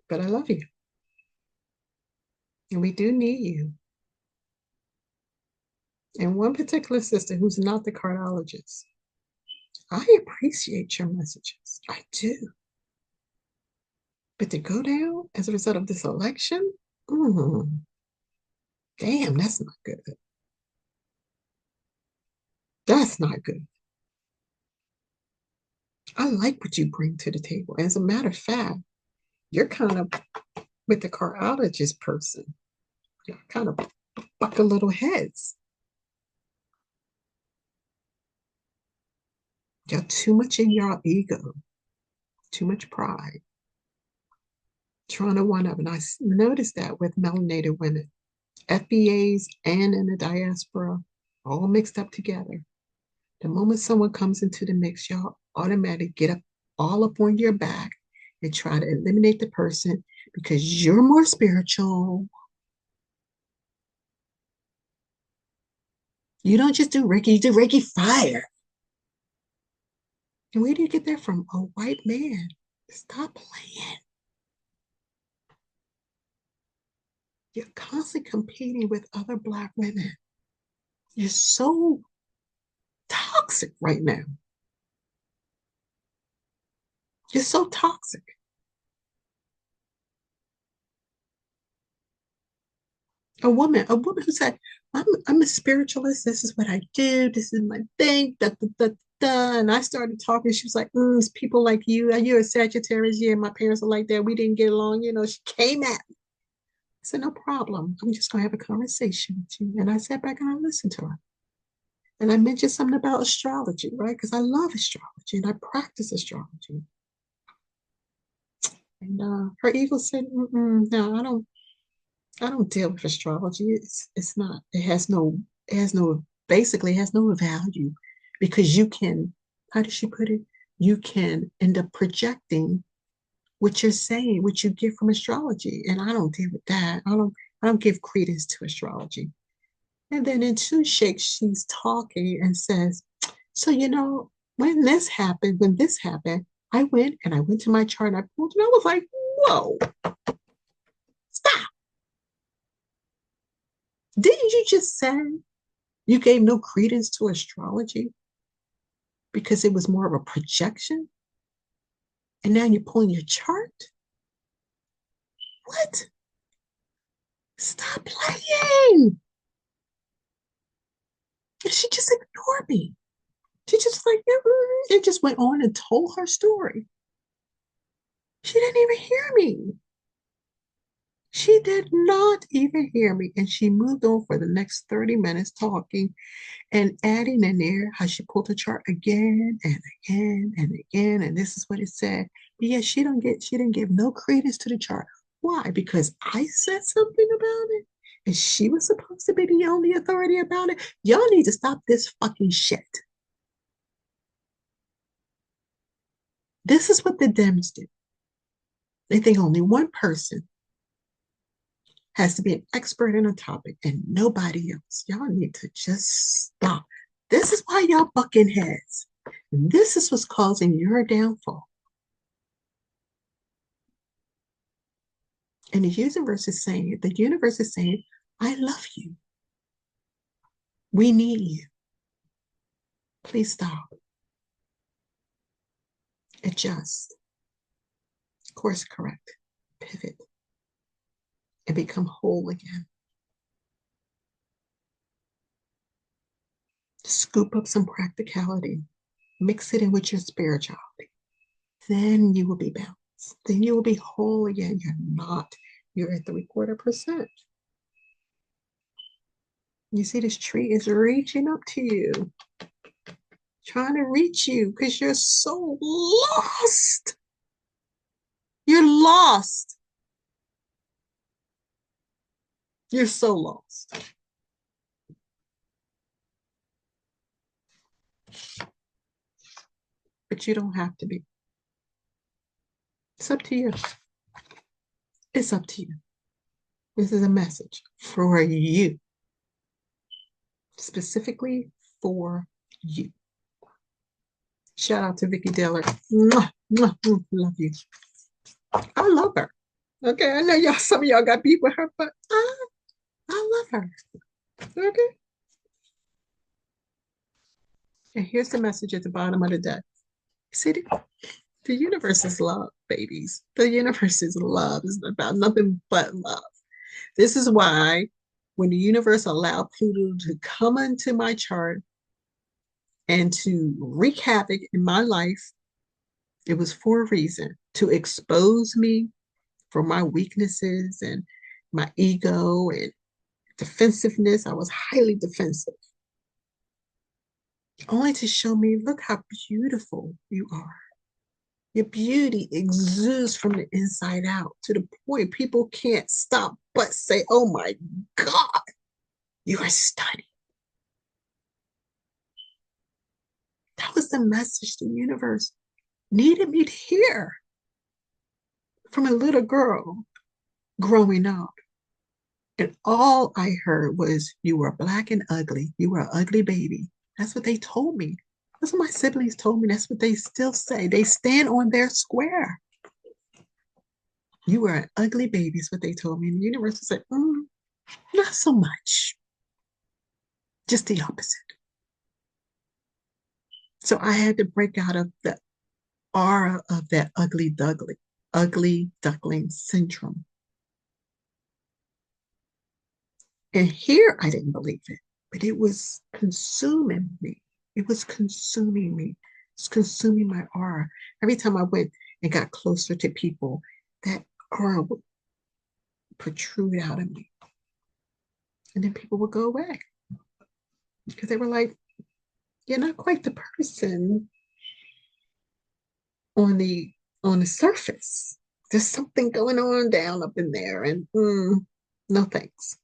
But I love you. And we do need you. And one particular sister who's not the cardiologist, I appreciate your messages. I do. But to go down as a result of this election, damn, that's not good. That's not good. I like what you bring to the table. As a matter of fact, you're kind of with the cardiologist person. You're kind of buck a little heads. You're too much in your ego, too much pride, trying to one up. And I noticed that with melanated women, FBAs and in the diaspora, all mixed up together. The moment someone comes into the mix, y'all automatically get up all up on your back and try to eliminate the person because you're more spiritual. You don't just do Reiki, you do Reiki fire. And where do you get that from? A white man. Stop playing. You're constantly competing with other Black women. You're so toxic right now. You're so toxic. A woman who said, I'm a spiritualist. This is what I do. This is my thing. Da, da, da, da. And I started talking. She was like, it's people like you. You're a Sagittarius. Yeah, my parents are like that. We didn't get along. She came at me. I said, no problem. I'm just going to have a conversation with you. And I sat back and I listened to her. And I mentioned something about astrology, right? Because I love astrology and I practice astrology. And her ego said, no, I don't deal with astrology. It's not. Basically it has no value because you can, how does she put it? You can end up projecting what you're saying, what you get from astrology. And I don't deal with that. I don't give credence to astrology. And then in two shakes, she's talking and says, so when this happened, I went to my chart and I pulled it. I was like, whoa, stop. Didn't you just say you gave no credence to astrology because it was more of a projection? And now you're pulling your chart? What? Stop playing. And she just ignored me. She just like, and just went on and told her story. She didn't even hear me. She did not even hear me. And she moved on for the next 30 minutes talking and adding in there how she pulled the chart again and again and again. And this is what it said. But yeah, she didn't give no credence to the chart. Why? Because I said something about it. And she was supposed to be the only authority about it. Y'all need to stop this fucking shit. This is what the Dems do. They think only one person has to be an expert in a topic and nobody else. Y'all need to just stop. This is why y'all bucking heads. And this is what's causing your downfall. And the universe is saying, I love you. We need you. Please stop. Adjust. Course correct. Pivot. And become whole again. Scoop up some practicality. Mix it in with your spirituality. Then you will be balanced. Then you will be whole again. You're at 3/4%. You see, this tree is reaching up to you, trying to reach you because you're so lost. You're lost. You're so lost. But you don't have to be. It's up to you. It's up to you. This is a message for you, specifically for you. Shout out to Vicki Dillard. Mwah, mwah, mwah, love you. I love her. Okay, I know some of y'all got beef with her, but I love her. Okay. And here's the message at the bottom of the deck. See, the universe is love, babies. The universe is love. It's about nothing but love. This is why when the universe allowed Pluto to come into my chart and to wreak havoc in my life, it was for a reason, to expose me for my weaknesses and my ego and defensiveness. I was highly defensive. Only to show me, look how beautiful you are. Your beauty exudes from the inside out to the point people can't stop but say, oh my God, you are stunning. That was the message the universe needed me to hear from a little girl growing up And all I heard was, you were black and ugly. You were an ugly baby. That's what they told me. That's what my siblings told me. That's what they still say. They stand on their square. You were an ugly baby, is what they told me. And the universe said, not so much. Just the opposite. So I had to break out of the aura of that ugly duckling syndrome. And here I didn't believe it, but it was consuming me. It was consuming me. It's consuming my aura. Every time I went and got closer to people, that aura would protrude out of me. And then people would go away because they were like, you're not quite the person on the surface. There's something going on down up in there, and no thanks.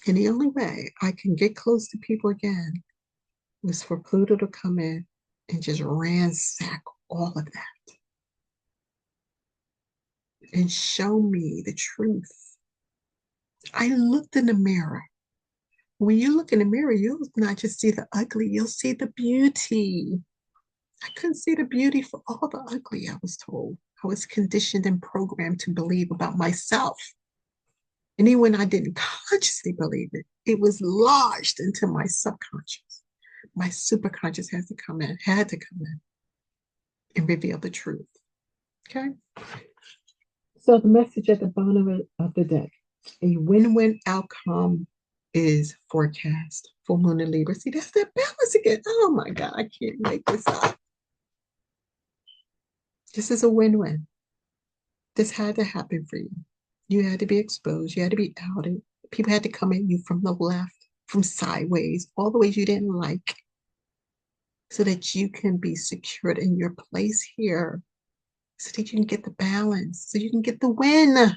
And the only way I can get close to people again was for Pluto to come in and just ransack all of that and show me the truth. I looked in the mirror. When you look in the mirror, you'll not just see the ugly, you'll see the beauty. I couldn't see the beauty for all the ugly, I was told. I was conditioned and programmed to believe about myself. And even when I didn't consciously believe it, it was lodged into my subconscious. My superconscious had to come in and reveal the truth. Okay. So the message at the bottom of the deck, a win-win outcome is forecast. Full moon in Libra. See, that's that balance again. Oh my God, I can't make this up. This is a win-win. This had to happen for you. You had to be exposed. You had to be outed. People had to come at you from the left, from sideways, all the ways you didn't like, so that you can be secured in your place here, so that you can get the balance, so you can get the win.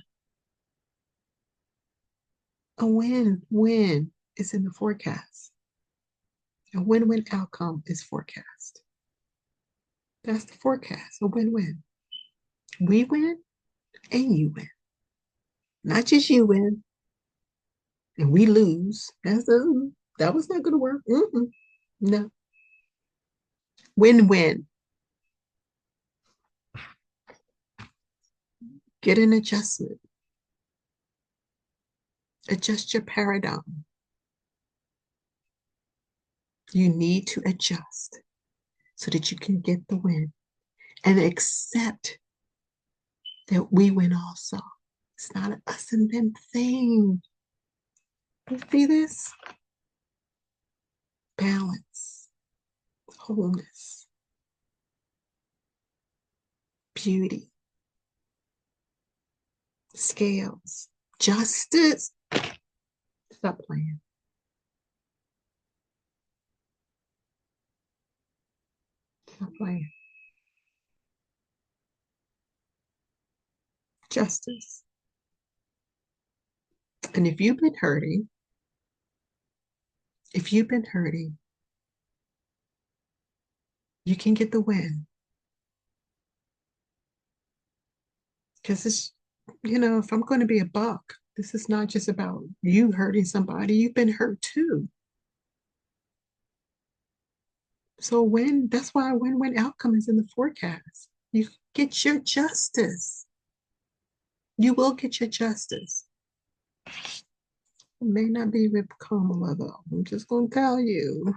A win-win is in the forecast. A win-win outcome is forecast. That's the forecast, a win-win. We win and you win. Not just you win and we lose. That was not going to work. No. Win-win. Get an adjustment. Adjust your paradigm. You need to adjust so that you can get the win and accept that we win also. It's not an us and them thing. You see this? Balance, wholeness, beauty, scales, justice. Stop playing. Stop playing. Justice. And if you've been hurting, you can get the win. Because it's, if I'm going to be a buck, this is not just about you hurting somebody. You've been hurt too. So that's why a win-win outcome is in the forecast. You get your justice. You will get your justice. It may not be with Kamala, though. I'm just going to tell you.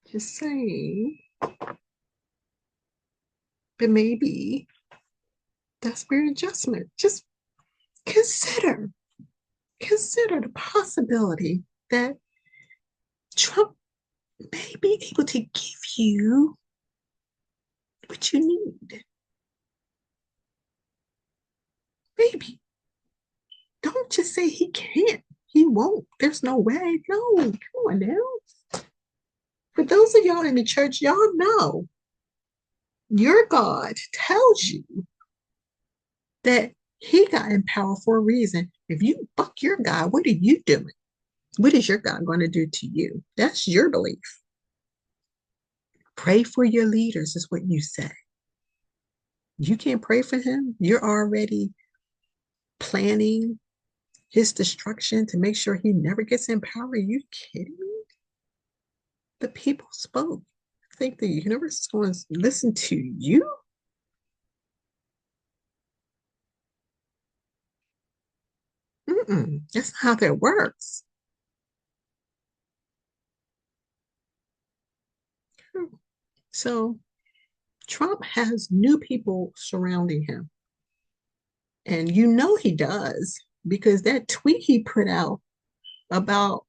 Just saying. But maybe that's where adjustment. Just consider the possibility that Trump may be able to give you what you need. Maybe. Don't just say he can't. He won't. There's no way. No, come on now. For those of y'all in the church, y'all know your God tells you that he got in power for a reason. If you fuck your God, what are you doing? What is your God going to do to you? That's your belief. Pray for your leaders is what you say. You can't pray for him. You're already planning his destruction to make sure he never gets in power. Are you kidding me? The people spoke. I think the universe is going to listen to you? That's not how that works. So Trump has new people surrounding him. And you know he does because that tweet he put out about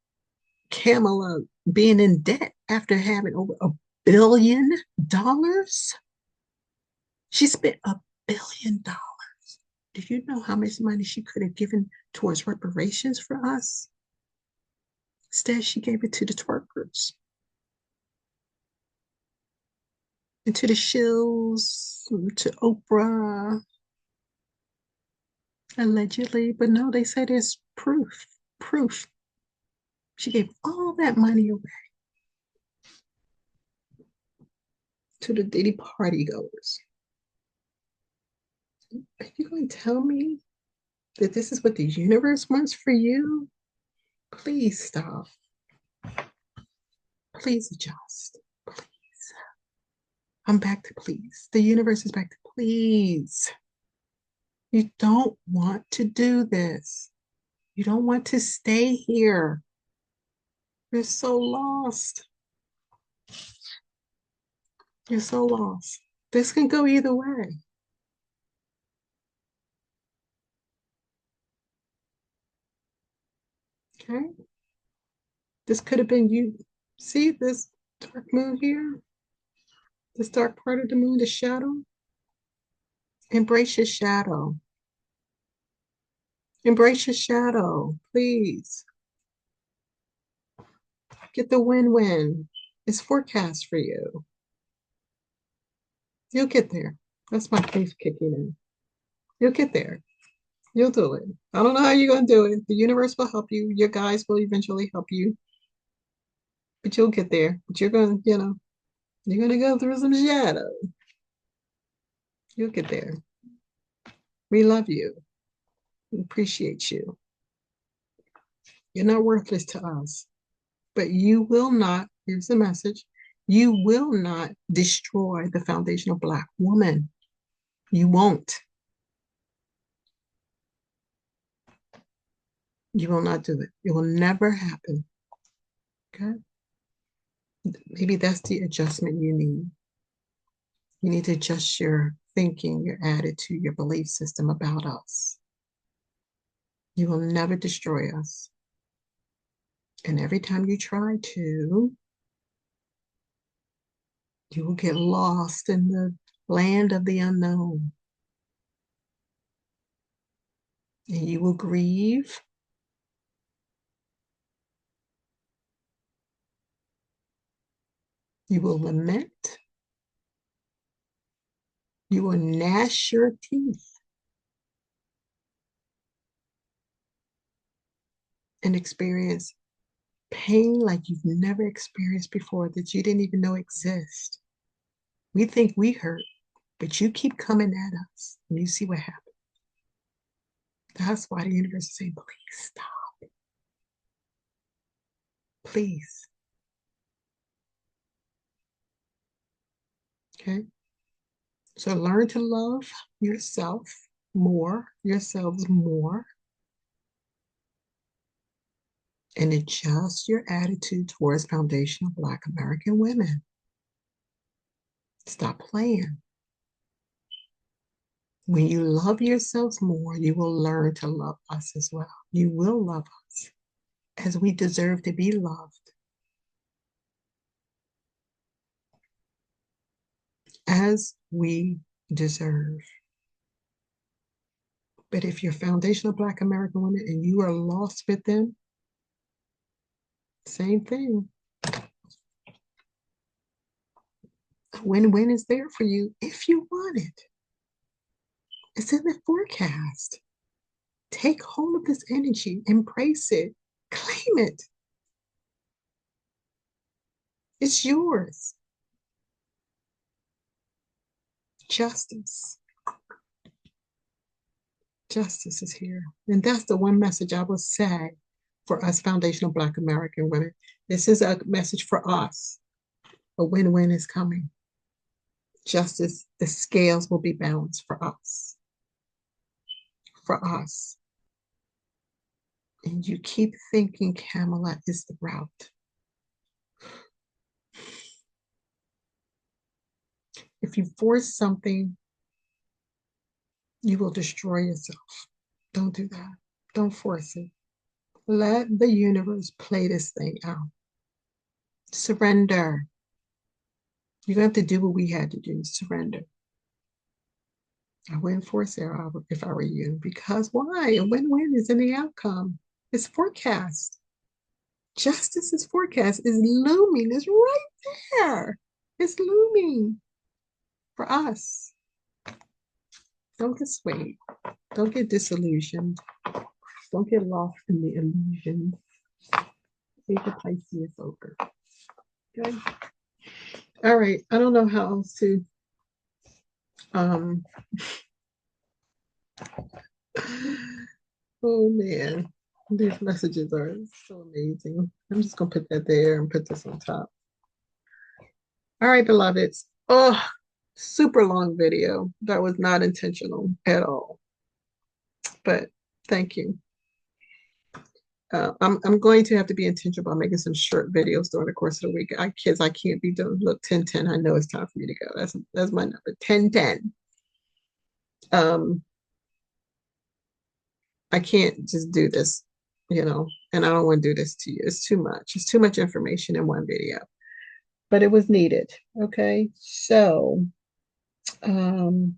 Kamala being in debt after having over $1 billion. She spent $1 billion. Do you know how much money she could have given towards reparations for us? Instead, she gave it to the twerkers and to the shills, to Oprah, allegedly. But no, they say there's proof. Proof. She gave all that money away to the Diddy party goers. Are you going to tell me that this is what the universe wants for you? Please stop. Please adjust. Please. I'm back to please. The universe is back to please. You don't want to do this. You don't want to stay here. You're so lost. You're so lost. This can go either way. Okay? This could have been you. See this dark moon here? This dark part of the moon, the shadow? Embrace your shadow. Embrace your shadow, please. Get the win-win. It's forecast for you. You'll get there. That's my faith kicking in. You'll get there. You'll do it. I don't know how you're going to do it. The universe will help you. Your guys will eventually help you. But you'll get there. But you're going to, you're going to go through some shadow. You'll get there. We love you. We appreciate you. You're not worthless to us. But you will not, here's the message, you will not destroy the foundational Black woman. You won't. You will not do it. It will never happen. Okay? Maybe that's the adjustment you need. You need to adjust your thinking, your attitude, your belief system about us. You will never destroy us. And every time you try to, you will get lost in the land of the unknown. And you will grieve. You will lament. You will gnash your teeth and experience pain like you've never experienced before, that you didn't even know exist. We think we hurt, but you keep coming at us and you see what happens. That's why the universe is saying, please stop. Please. Okay? So learn to love yourself more, yourselves more, and adjust your attitude towards foundational Black American women. Stop playing. When you love yourselves more, you will learn to love us as well. You will love us as we deserve to be loved. As we deserve. But if you're foundational Black American women and you are lost with them, same thing. Win-win is there for you if you want it. It's in the forecast. Take hold of this energy, embrace it, claim it. It's yours. Justice. Justice is here. And that's the one message I will say for us foundational Black American women. This is a message for us. A win-win is coming. Justice, the scales will be balanced for us. For us. And you keep thinking Camelot is the route. If you force something, you will destroy yourself. Don't do that. Don't force it. Let the universe play this thing out. Surrender. You're going to have to do what we had to do. Surrender. I wouldn't force it if I were you. Because why? A win-win is in the outcome. It's forecast. Justice is forecast. Is looming. It's right there. It's looming for us. Don't get swayed. Don't get disillusioned. Don't get lost in the illusion. Take the Pisces over. Okay. All right. I don't know how else to oh man. These messages are so amazing. I'm just gonna put that there and put this on top. All right, beloveds. Oh, super long video. That was not intentional at all. But thank you. I'm going to have to be intentional about making some short videos during the course of the week. Kids, I can't be doing, look, 10:10. I know it's time for me to go. That's my number, 10:10. I can't just do this, and I don't want to do this to you. It's too much. It's too much information in one video. But it was needed. Okay. So I'm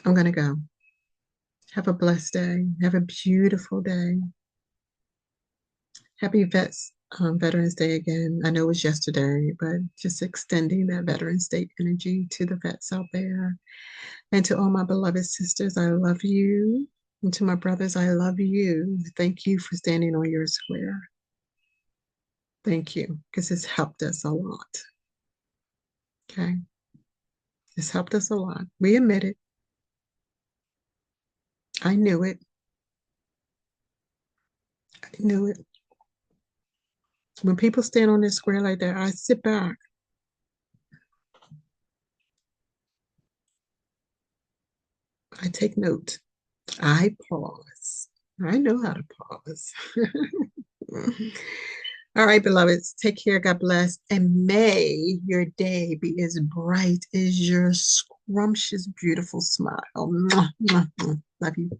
gonna go. Have a blessed day. Have a beautiful day. Happy Veterans Day again. I know it was yesterday, but just extending that Veterans Day energy to the vets out there. And to all my beloved sisters, I love you. And to my brothers, I love you. Thank you for standing on your square. Thank you, because it's helped us a lot. Okay? It's helped us a lot. We admit it. I knew it. I knew it. When people stand on their square like that, I sit back. I take note. I pause. I know how to pause. All right, beloveds, take care. God bless. And may your day be as bright as your scrumptious, beautiful smile. Love you.